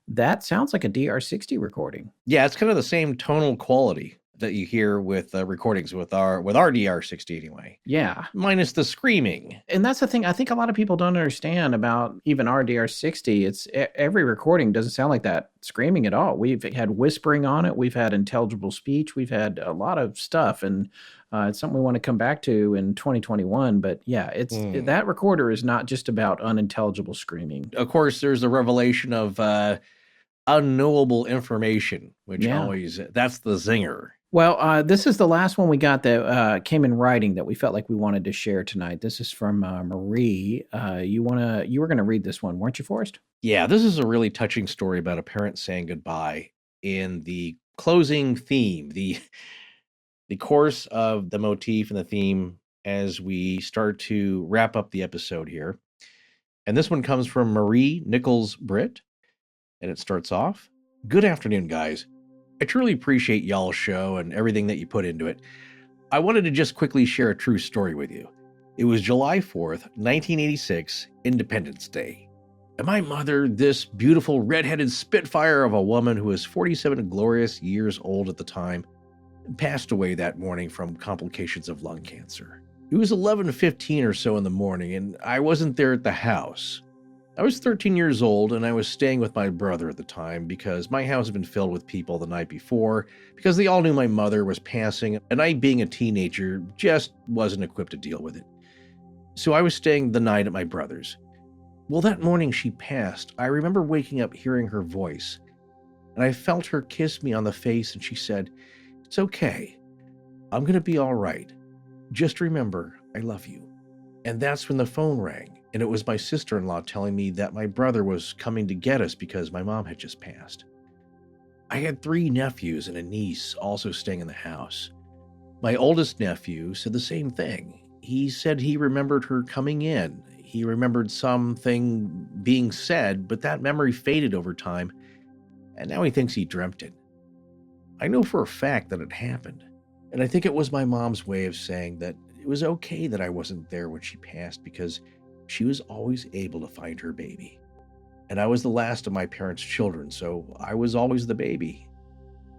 that sounds like a DR60 recording. Yeah, it's kind of the same tonal quality that you hear with recordings with our DR60 anyway. Yeah. Minus the screaming. And that's the thing I think a lot of people don't understand about even our DR60. It's every recording doesn't sound like that screaming at all. We've had whispering on it. We've had intelligible speech. We've had a lot of stuff. And it's something we want to come back to in 2021. But yeah, that recorder is not just about unintelligible screaming. Of course, there's the revelation of unknowable information, which always, that's the zinger. Well, this is the last one we got that came in writing that we felt like we wanted to share tonight. This is from Marie. You were going to read this one, weren't you, Forrest? Yeah, this is a really touching story about a parent saying goodbye in the closing theme, the course of the motif and the theme as we start to wrap up the episode here. And this one comes from Marie Nichols Britt, and it starts off, "Good afternoon, guys. I truly appreciate y'all's show and everything that you put into it. I wanted to just quickly share a true story with you. It was July 4th, 1986, Independence Day. And my mother, this beautiful red-headed spitfire of a woman who was 47 glorious years old at the time, passed away that morning from complications of lung cancer. It was 11:15 or so in the morning, and I wasn't there at the house. I was 13 years old, and I was staying with my brother at the time because my house had been filled with people the night before because they all knew my mother was passing, and I, being a teenager, just wasn't equipped to deal with it. So I was staying the night at my brother's. Well, that morning she passed, I remember waking up hearing her voice, and I felt her kiss me on the face, and she said, 'It's okay. I'm going to be all right. Just remember, I love you.' And that's when the phone rang. And it was my sister-in-law telling me that my brother was coming to get us because my mom had just passed. I had 3 nephews and a niece also staying in the house. My oldest nephew said the same thing. He said he remembered her coming in. He remembered something being said, but that memory faded over time, and now he thinks he dreamt it. I know for a fact that it happened, and I think it was my mom's way of saying that it was okay that I wasn't there when she passed because she was always able to find her baby. And I was the last of my parents' children, so I was always the baby.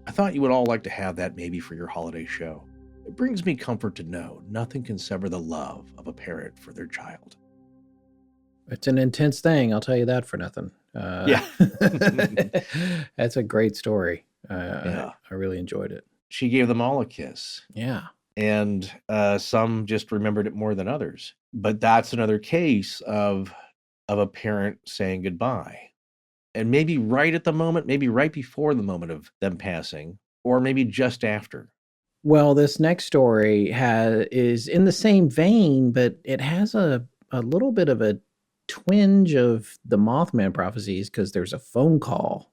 I thought you would all like to have that maybe for your holiday show. It brings me comfort to know nothing can sever the love of a parent for their child." It's an intense thing, I'll tell you that for nothing. Yeah. That's a great story. I really enjoyed it. She gave them all a kiss. Yeah. And some just remembered it more than others. But that's another case of a parent saying goodbye. And maybe right at the moment, maybe right before the moment of them passing, or maybe just after. Well, this next story is in the same vein, but it has a little bit of a twinge of the Mothman prophecies because there's a phone call.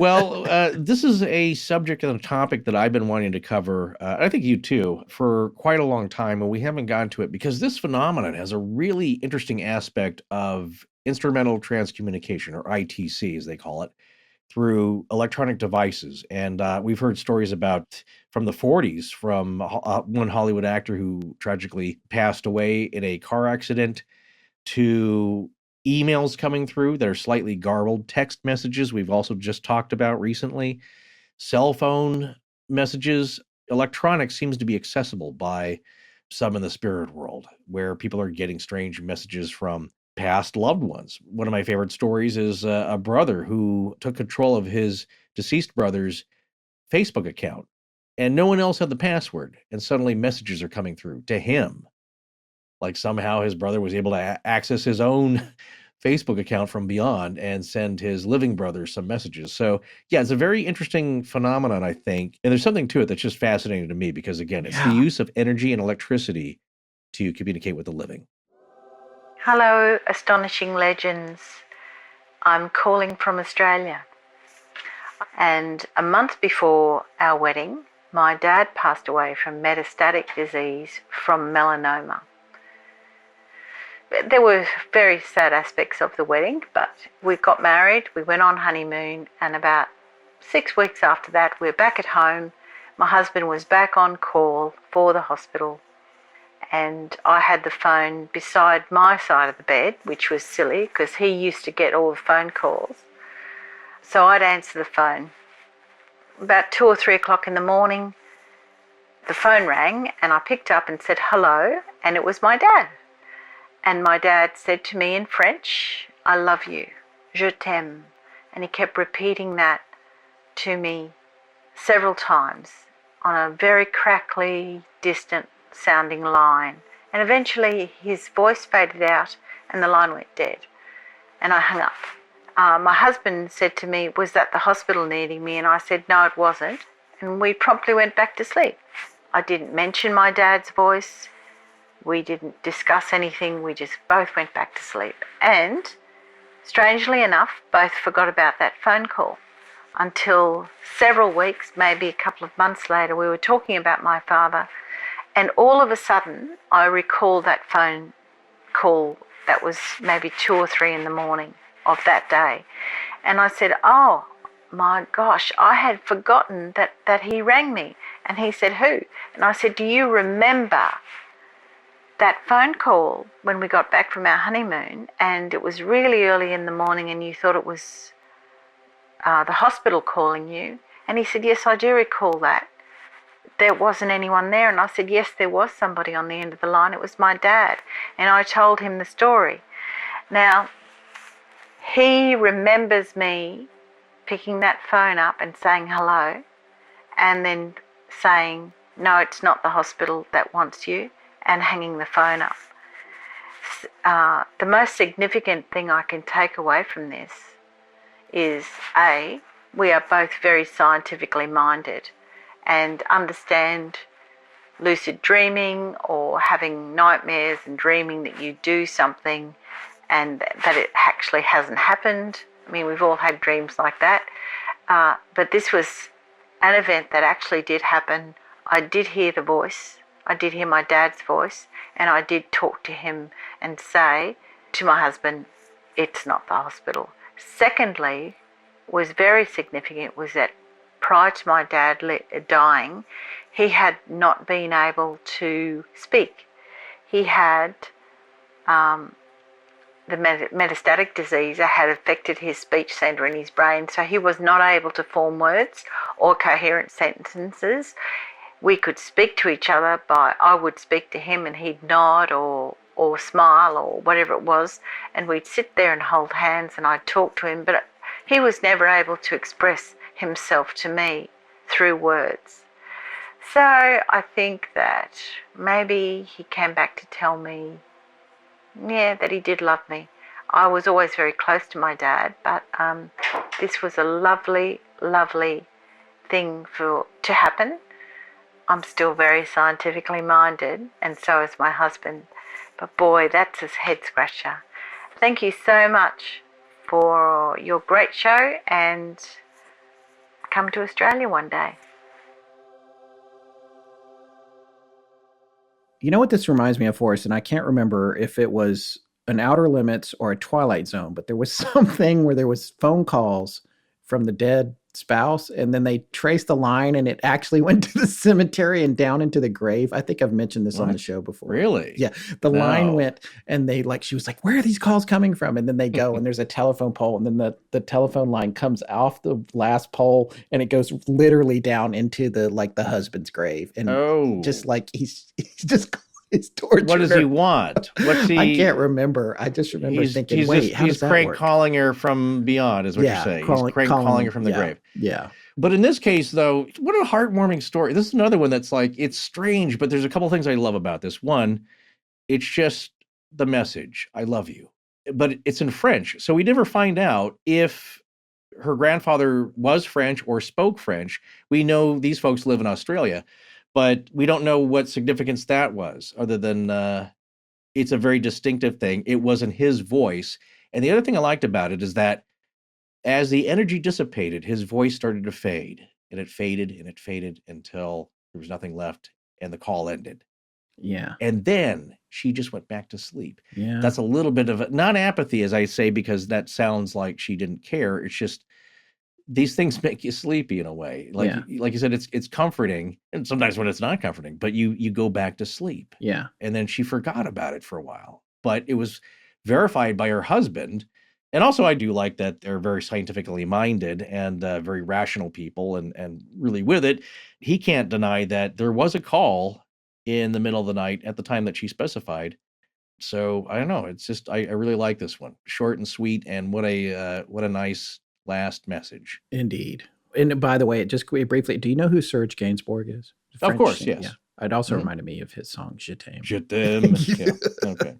Well, this is a subject and a topic that I've been wanting to cover, I think you too, for quite a long time, and we haven't gotten to it because this phenomenon has a really interesting aspect of instrumental transcommunication, or ITC as they call it, through electronic devices. And we've heard stories about from the 40s from one Hollywood actor who tragically passed away in a car accident, to emails coming through that are slightly garbled, text messages we've also just talked about recently, cell phone messages. Electronics seems to be accessible by some in the spirit world where people are getting strange messages from past loved ones. One of my favorite stories is a brother who took control of his deceased brother's Facebook account, and no one else had the password. And suddenly messages are coming through to him. Like somehow his brother was able to access his own Facebook account from beyond and send his living brother some messages. So yeah, it's a very interesting phenomenon, I think. And there's something to it that's just fascinating to me because, again, it's the use of energy and electricity to communicate with the living. Hello, Astonishing Legends. I'm calling from Australia. And a month before our wedding, my dad passed away from metastatic disease from melanoma. There were very sad aspects of the wedding, but we got married, we went on honeymoon, and about 6 weeks after that, we were back at home. My husband was back on call for the hospital, and I had the phone beside my side of the bed, which was silly because he used to get all the phone calls. So I'd answer the phone. About 2 or 3 o'clock in the morning, the phone rang, and I picked up and said hello, and it was my dad. And my dad said to me in French, "I love you, je t'aime." And he kept repeating that to me several times on a very crackly, distant sounding line. And eventually his voice faded out and the line went dead. And I hung up. My husband said to me, "Was that the hospital needing me?" And I said, "No, it wasn't." And we promptly went back to sleep. I didn't mention my dad's voice. We didn't discuss anything. We just both went back to sleep. And strangely enough, both forgot about that phone call until several weeks, maybe a couple of months later, we were talking about my father. And all of a sudden, I recall that phone call that was maybe 2 or 3 in the morning of that day. And I said, "Oh my gosh, I had forgotten that he rang me." And he said, "Who?" And I said, "Do you remember that phone call when we got back from our honeymoon and it was really early in the morning and you thought it was the hospital calling you?" And he said, "Yes, I do recall that. There wasn't anyone there." And I said, "Yes, there was somebody on the end of the line. It was my dad." And I told him the story. Now, he remembers me picking that phone up and saying hello and then saying, "No, it's not the hospital that wants you," and hanging the phone up. The most significant thing I can take away from this is, A, we are both very scientifically minded and understand lucid dreaming or having nightmares and dreaming that you do something and that it actually hasn't happened. I mean, we've all had dreams like that. But this was an event that actually did happen. I did hear the voice. I did hear my dad's voice, and I did talk to him and say to my husband, "It's not the hospital." Secondly, was very significant, was that prior to my dad dying, he had not been able to speak. He had the metastatic disease that had affected his speech center in his brain, so he was not able to form words or coherent sentences. We could speak to each other by, I would speak to him and he'd nod or smile or whatever it was, and we'd sit there and hold hands and I'd talk to him, but he was never able to express himself to me through words. So I think that maybe he came back to tell me, that he did love me. I was always very close to my dad, but this was a lovely, lovely thing to happen. I'm still very scientifically minded, and so is my husband. But boy, that's a head scratcher. Thank you so much for your great show, and come to Australia one day. You know what this reminds me of, Forrest, and I can't remember if it was an Outer Limits or a Twilight Zone, but there was something where there was phone calls from the dead spouse, and then they traced the line, and it actually went to the cemetery and down into the grave. I think I've mentioned this on the show before. Really? Yeah. The line went, and she was like, "Where are these calls coming from?" And then they go, and there's a telephone pole, and then the telephone line comes off the last pole, and it goes literally down into the husband's grave. And just like he's just He's torturing What does her. he want? What's he? I can't remember. I just remember thinking, wait, how does that Craig work? calling her from beyond is what you're saying. He's Craig calling her from the grave. Yeah. But in this case, though, what a heartwarming story. This is another one that's like, it's strange, but there's a couple things I love about this. One, it's just the message, I love you. But it's in French. So we never find out if her grandfather was French or spoke French. We know these folks live in Australia, but we don't know what significance that was, other than it's a very distinctive thing. It wasn't his voice. And the other thing I liked about it is that as the energy dissipated, his voice started to fade, and it faded until there was nothing left and the call ended. Yeah. And then she just went back to sleep. Yeah. That's a little bit of not apathy, as I say, because that sounds like she didn't care. It's just these things make you sleepy in a way. Like you said, it's comforting, and sometimes when it's not comforting, but you go back to sleep. Yeah. And then she forgot about it for a while. But it was verified by her husband. And also, I do like that they're very scientifically minded and very rational people and really with it. He can't deny that there was a call in the middle of the night at the time that she specified. So I don't know. It's just I really like this one. Short and sweet, and what a nice last message. Indeed. And by the way, just briefly, do you know who Serge Gainsbourg is? Of course, yes. Yeah. It also reminded me of his song Je t'aime. Je t'aime. Yeah. Okay.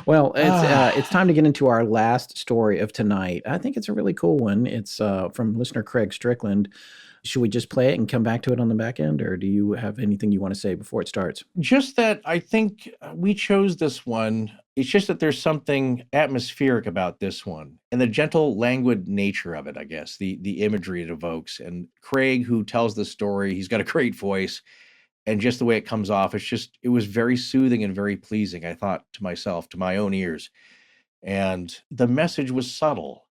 Well, it's time to get into our last story of tonight. I think it's a really cool one. It's from listener Craig Strickland. Should we just play it and come back to it on the back end, or do you have anything you want to say before it starts? Just that I think we chose this one. It's just that there's something atmospheric about this one and the gentle, languid nature of it, I guess, the imagery it evokes. And Craig, who tells the story, he's got a great voice. And just the way it comes off, it was very soothing and very pleasing, I thought to myself, to my own ears. And the message was subtle.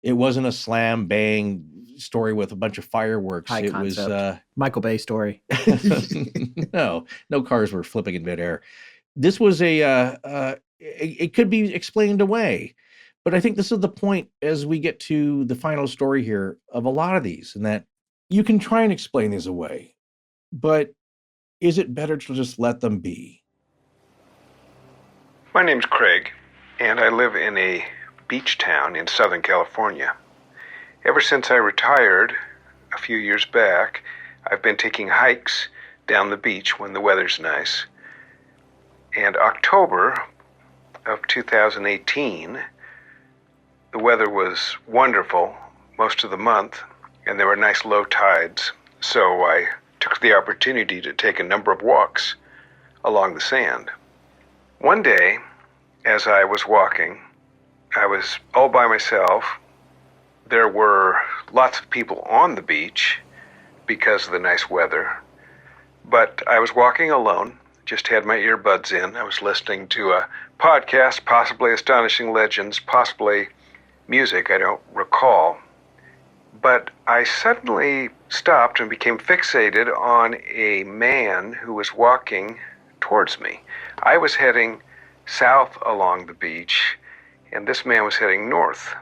It wasn't a slam bang story with a bunch of fireworks. High concept. Was Michael Bay story. No cars were flipping in midair. This was it could be explained away. But I think this is the point as we get to the final story here of a lot of these, and that you can try and explain these away. But is it better to just let them be? My name's Craig, and I live in a beach town in Southern California. Ever since I retired a few years back, I've been taking hikes down the beach when the weather's nice. And October of 2018, the weather was wonderful most of the month, and there were nice low tides, so I took the opportunity to take a number of walks along the sand. One day, as I was walking, I was all by myself. There were lots of people on the beach because of the nice weather, but I was walking alone, just had my earbuds in. I was listening to a podcast, possibly Astonishing Legends, possibly music, I don't recall. But I suddenly stopped and became fixated on a man who was walking towards me. I was heading south along the beach, and this man was heading north.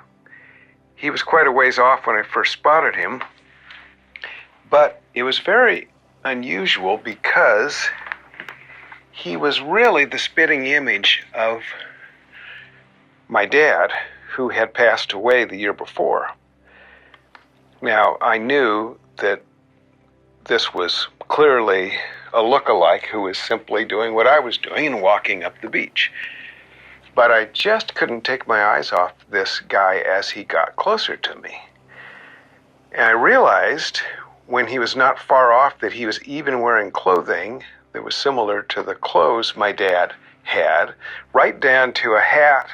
He was quite a ways off when I first spotted him, but it was very unusual because he was really the spitting image of my dad, who had passed away the year before. Now, I knew that this was clearly a look-alike who was simply doing what I was doing and walking up the beach. But I just couldn't take my eyes off this guy as he got closer to me. And I realized when he was not far off that he was even wearing clothing that was similar to the clothes my dad had, right down to a hat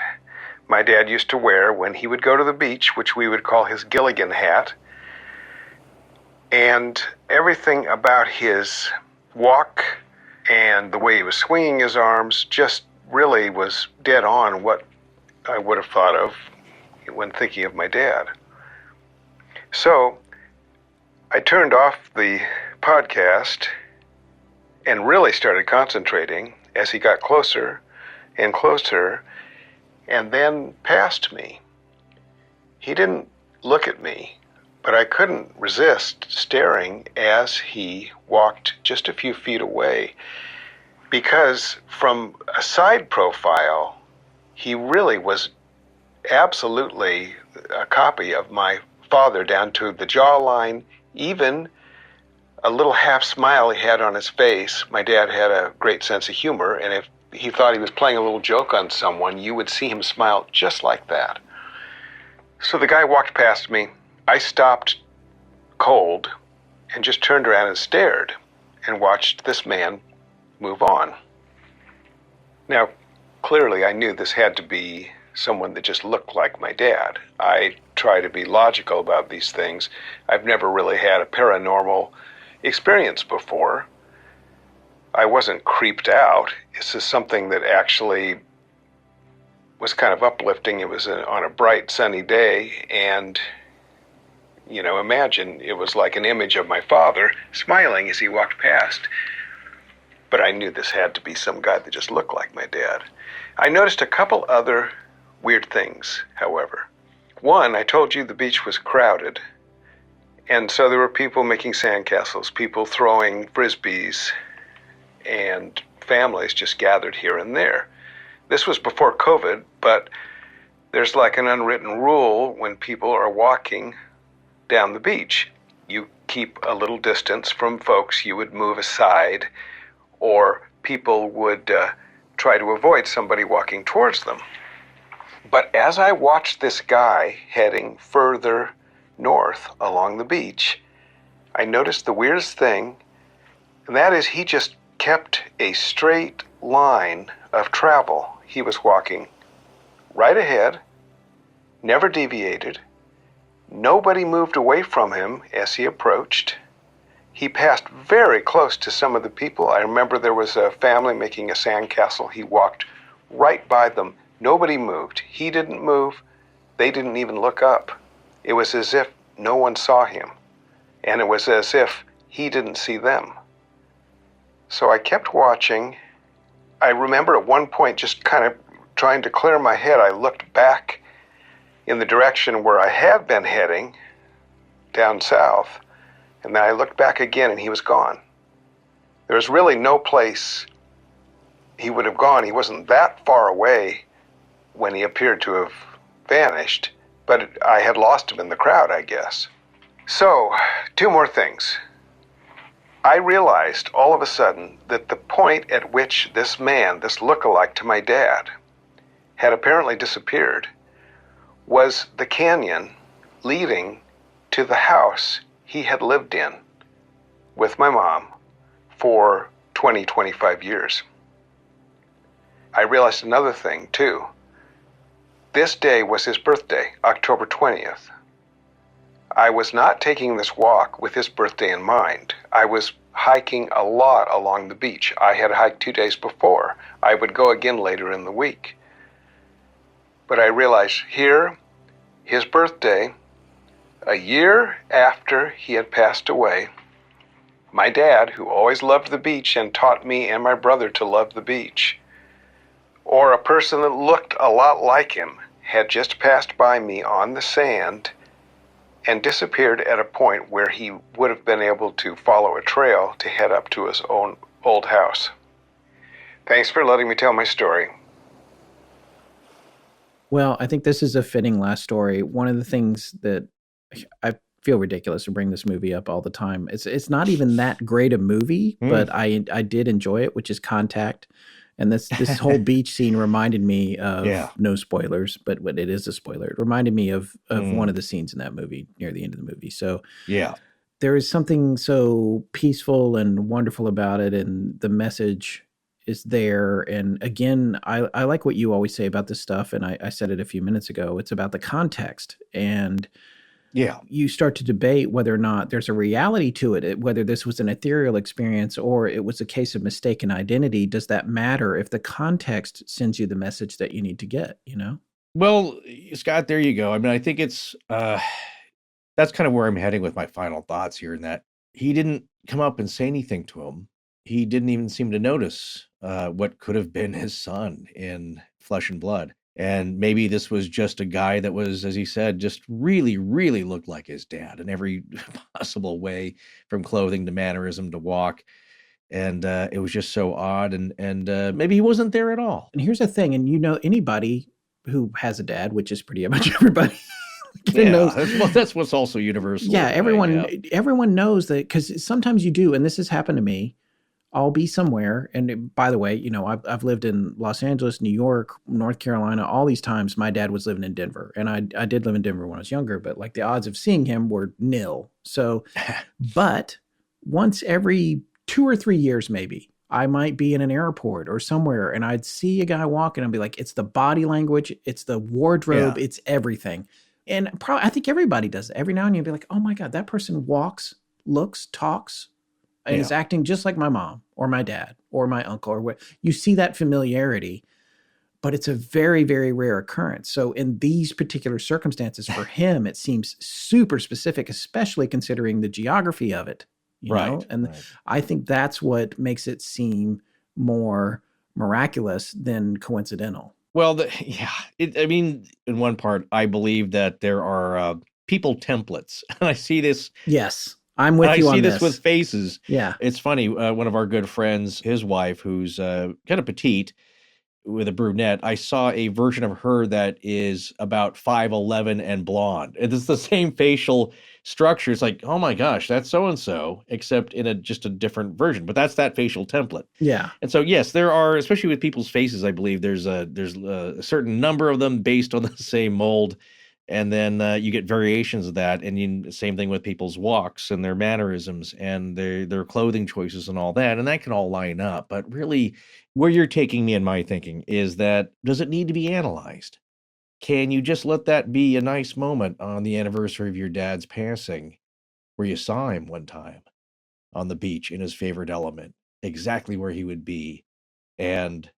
my dad used to wear when he would go to the beach, which we would call his Gilligan hat. And everything about his walk and the way he was swinging his arms just really was dead on what I would have thought of when thinking of my dad. So I turned off the podcast and really started concentrating as he got closer and closer and then passed me. He didn't look at me, but I couldn't resist staring as he walked just a few feet away. because from a side profile, he really was absolutely a copy of my father down to the jawline, even a little half smile he had on his face. My dad had a great sense of humor, and if he thought he was playing a little joke on someone, you would see him smile just like that. So the guy walked past me. I stopped cold and just turned around and stared and watched this man move on. Now, clearly I knew this had to be someone that just looked like my dad. I try to be logical about these things. I've never really had a paranormal experience before. I wasn't creeped out. This is something that actually was kind of uplifting. It was on a bright, sunny day, and, you know, imagine it was like an image of my father smiling as he walked past. But I knew this had to be some guy that just looked like my dad. I noticed a couple other weird things, however. One, I told you the beach was crowded, and so there were people making sandcastles, people throwing frisbees, and families just gathered here and there. This was before COVID, but there's like an unwritten rule when people are walking down the beach. You keep a little distance from folks, you would move aside, or people would try to avoid somebody walking towards them. But as I watched this guy heading further north along the beach, I noticed the weirdest thing, and that is he just kept a straight line of travel. He was walking right ahead, never deviated. Nobody moved away from him as he approached. He passed very close to some of the people. I remember there was a family making a sandcastle. He walked right by them. Nobody moved. He didn't move. They didn't even look up. It was as if no one saw him. And it was as if he didn't see them. So I kept watching. I remember at one point just kind of trying to clear my head. I looked back in the direction where I had been heading, down south. And then I looked back again and he was gone. There was really no place he would have gone. He wasn't that far away when he appeared to have vanished, but I had lost him in the crowd, I guess. So, two more things. I realized all of a sudden that the point at which this man, this lookalike to my dad, had apparently disappeared was the canyon leading to the house he had lived in with my mom for 25 years. I realized another thing, too. This day was his birthday, October 20th. I was not taking this walk with his birthday in mind. I was hiking a lot along the beach. I had hiked 2 days before. I would go again later in the week. But I realized here, his birthday, a year after he had passed away, my dad, who always loved the beach and taught me and my brother to love the beach, or a person that looked a lot like him, had just passed by me on the sand and disappeared at a point where he would have been able to follow a trail to head up to his own old house. Thanks for letting me tell my story. Well, I think this is a fitting last story. One of the things that I feel ridiculous to bring this movie up all the time. It's not even that great a movie, but I did enjoy it, which is Contact. And this whole beach scene reminded me of, no spoilers, but it is a spoiler. It reminded me of one of the scenes in that movie near the end of the movie. So there is something so peaceful and wonderful about it, and the message is there. And again, I like what you always say about this stuff, and I said it a few minutes ago. It's about the context, and you start to debate whether or not there's a reality to it, whether this was an ethereal experience or it was a case of mistaken identity. Does that matter if the context sends you the message that you need to get, you know? Well, Scott, there you go. I mean, I think it's, that's kind of where I'm heading with my final thoughts here, in that he didn't come up and say anything to him. He didn't even seem to notice what could have been his son in flesh and blood. And maybe this was just a guy that was, as he said, just really, really looked like his dad in every possible way, from clothing to mannerism to walk. And it was just so odd, and maybe he wasn't there at all. And here's the thing, and anybody who has a dad, which is pretty much everybody, knows. That's what's also universal. Yeah, everyone knows that, because sometimes you do, and this has happened to me. I'll be somewhere, and by the way, I've lived in Los Angeles, New York, North Carolina. All these times, my dad was living in Denver, and I did live in Denver when I was younger, but like the odds of seeing him were nil. So, but once every 2 or 3 years, maybe I might be in an airport or somewhere, and I'd see a guy walking and be like, it's the body language, it's the wardrobe, it's everything. And I think everybody does it. Every now and then you'd be like, oh my God, that person walks, looks, talks, and is acting just like my mom or my dad or my uncle or what. You see that familiarity, but it's a very, very rare occurrence. So in these particular circumstances for him, it seems super specific, especially considering the geography of it. You know? And I think that's what makes it seem more miraculous than coincidental. Well, in one part, I believe that there are people templates, and I see this. Yes, I'm with you on this. I see this with faces. Yeah. It's funny. One of our good friends, his wife, who's kind of petite with a brunette, I saw a version of her that is about 5'11" and blonde. It's the same facial structure. It's like, oh my gosh, that's so-and-so, except in just a different version. But that's that facial template. Yeah. And so, yes, there are, especially with people's faces, I believe there's a certain number of them based on the same mold. And then you get variations of that. And same thing with people's walks and their mannerisms and their clothing choices and all that. And that can all line up. But really, where you're taking me in my thinking is that, does it need to be analyzed? Can you just let that be a nice moment on the anniversary of your dad's passing, where you saw him one time on the beach in his favorite element, exactly where he would be, and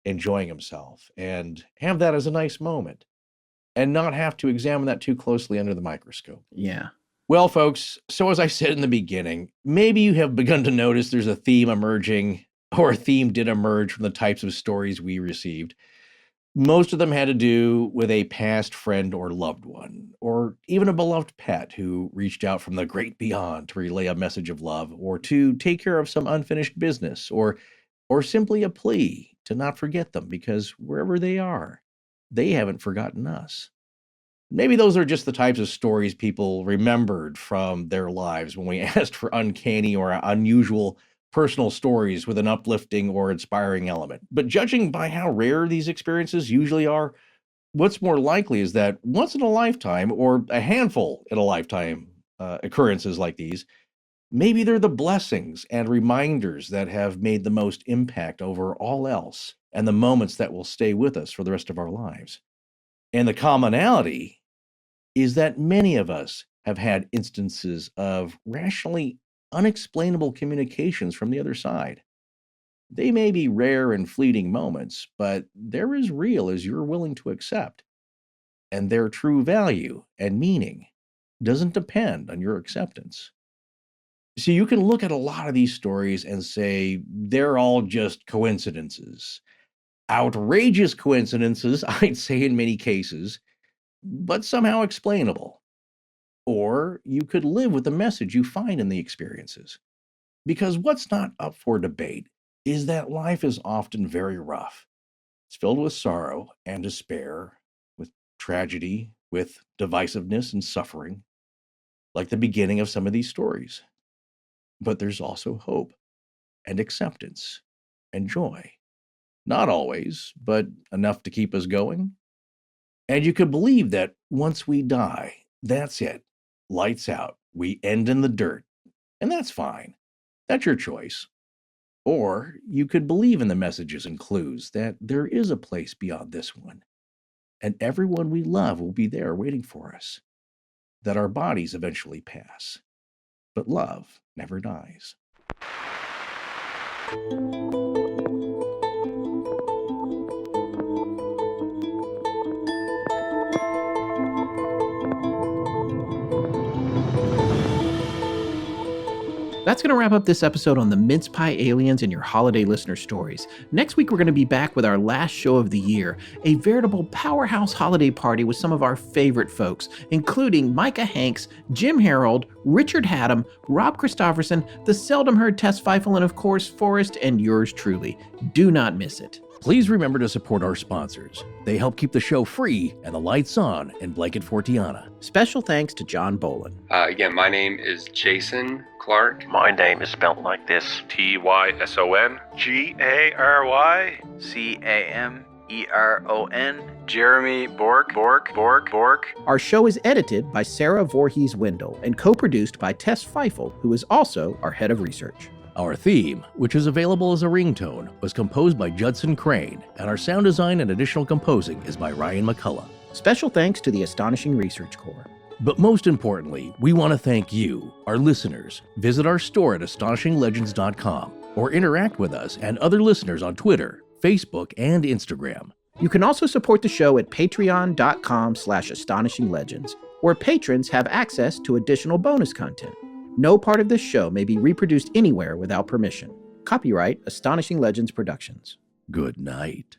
enjoying himself, and have that as a nice moment? And not have to examine that too closely under the microscope. Yeah. Well, folks, so as I said in the beginning, maybe you have begun to notice there's a theme emerging, or a theme did emerge from the types of stories we received. Most of them had to do with a past friend or loved one, or even a beloved pet who reached out from the great beyond to relay a message of love, or to take care of some unfinished business, or simply a plea to not forget them, because wherever they are, they haven't forgotten us. Maybe those are just the types of stories people remembered from their lives when we asked for uncanny or unusual personal stories with an uplifting or inspiring element. But judging by how rare these experiences usually are, what's more likely is that once in a lifetime, or a handful in a lifetime occurrences like these, maybe they're the blessings and reminders that have made the most impact over all else, and the moments that will stay with us for the rest of our lives. And the commonality is that many of us have had instances of rationally unexplainable communications from the other side. They may be rare and fleeting moments, but they're as real as you're willing to accept. And their true value and meaning doesn't depend on your acceptance. So you can look at a lot of these stories and say, they're all just coincidences. Outrageous coincidences, I'd say in many cases, but somehow explainable. Or you could live with the message you find in the experiences. Because what's not up for debate is that life is often very rough. It's filled with sorrow and despair, with tragedy, with divisiveness and suffering, like the beginning of some of these stories. But there's also hope and acceptance and joy. Not always, but enough to keep us going. And you could believe that once we die, that's it. Lights out. We end in the dirt. And that's fine. That's your choice. Or you could believe in the messages and clues that there is a place beyond this one. And everyone we love will be there waiting for us. That our bodies eventually pass. But love never dies. That's going to wrap up this episode on the Mince Pie Aliens and your holiday listener stories. Next week, we're going to be back with our last show of the year, a veritable powerhouse holiday party with some of our favorite folks, including Micah Hanks, Jim Harold, Richard Haddam, Rob Christofferson, the seldom heard Tess Feifel, and of course, Forrest and yours truly. Do not miss it. Please remember to support our sponsors. They help keep the show free and the lights on in Blanket Fortiana. Special thanks to John Bolin. Again, my name is Jason Clark. My name is spelled like this. Tyson. GaryCameron. Jeremy Bork. Our show is edited by Sarah Voorhees Wendell and co-produced by Tess Feifel, who is also our head of research. Our theme, which is available as a ringtone, was composed by Judson Crane, and our sound design and additional composing is by Ryan McCullough. Special thanks to the Astonishing Research Corps. But most importantly, we want to thank you, our listeners. Visit our store at astonishinglegends.com or interact with us and other listeners on Twitter, Facebook, and Instagram. You can also support the show at patreon.com/astonishinglegends, where patrons have access to additional bonus content. No part of this show may be reproduced anywhere without permission. Copyright Astonishing Legends Productions. Good night.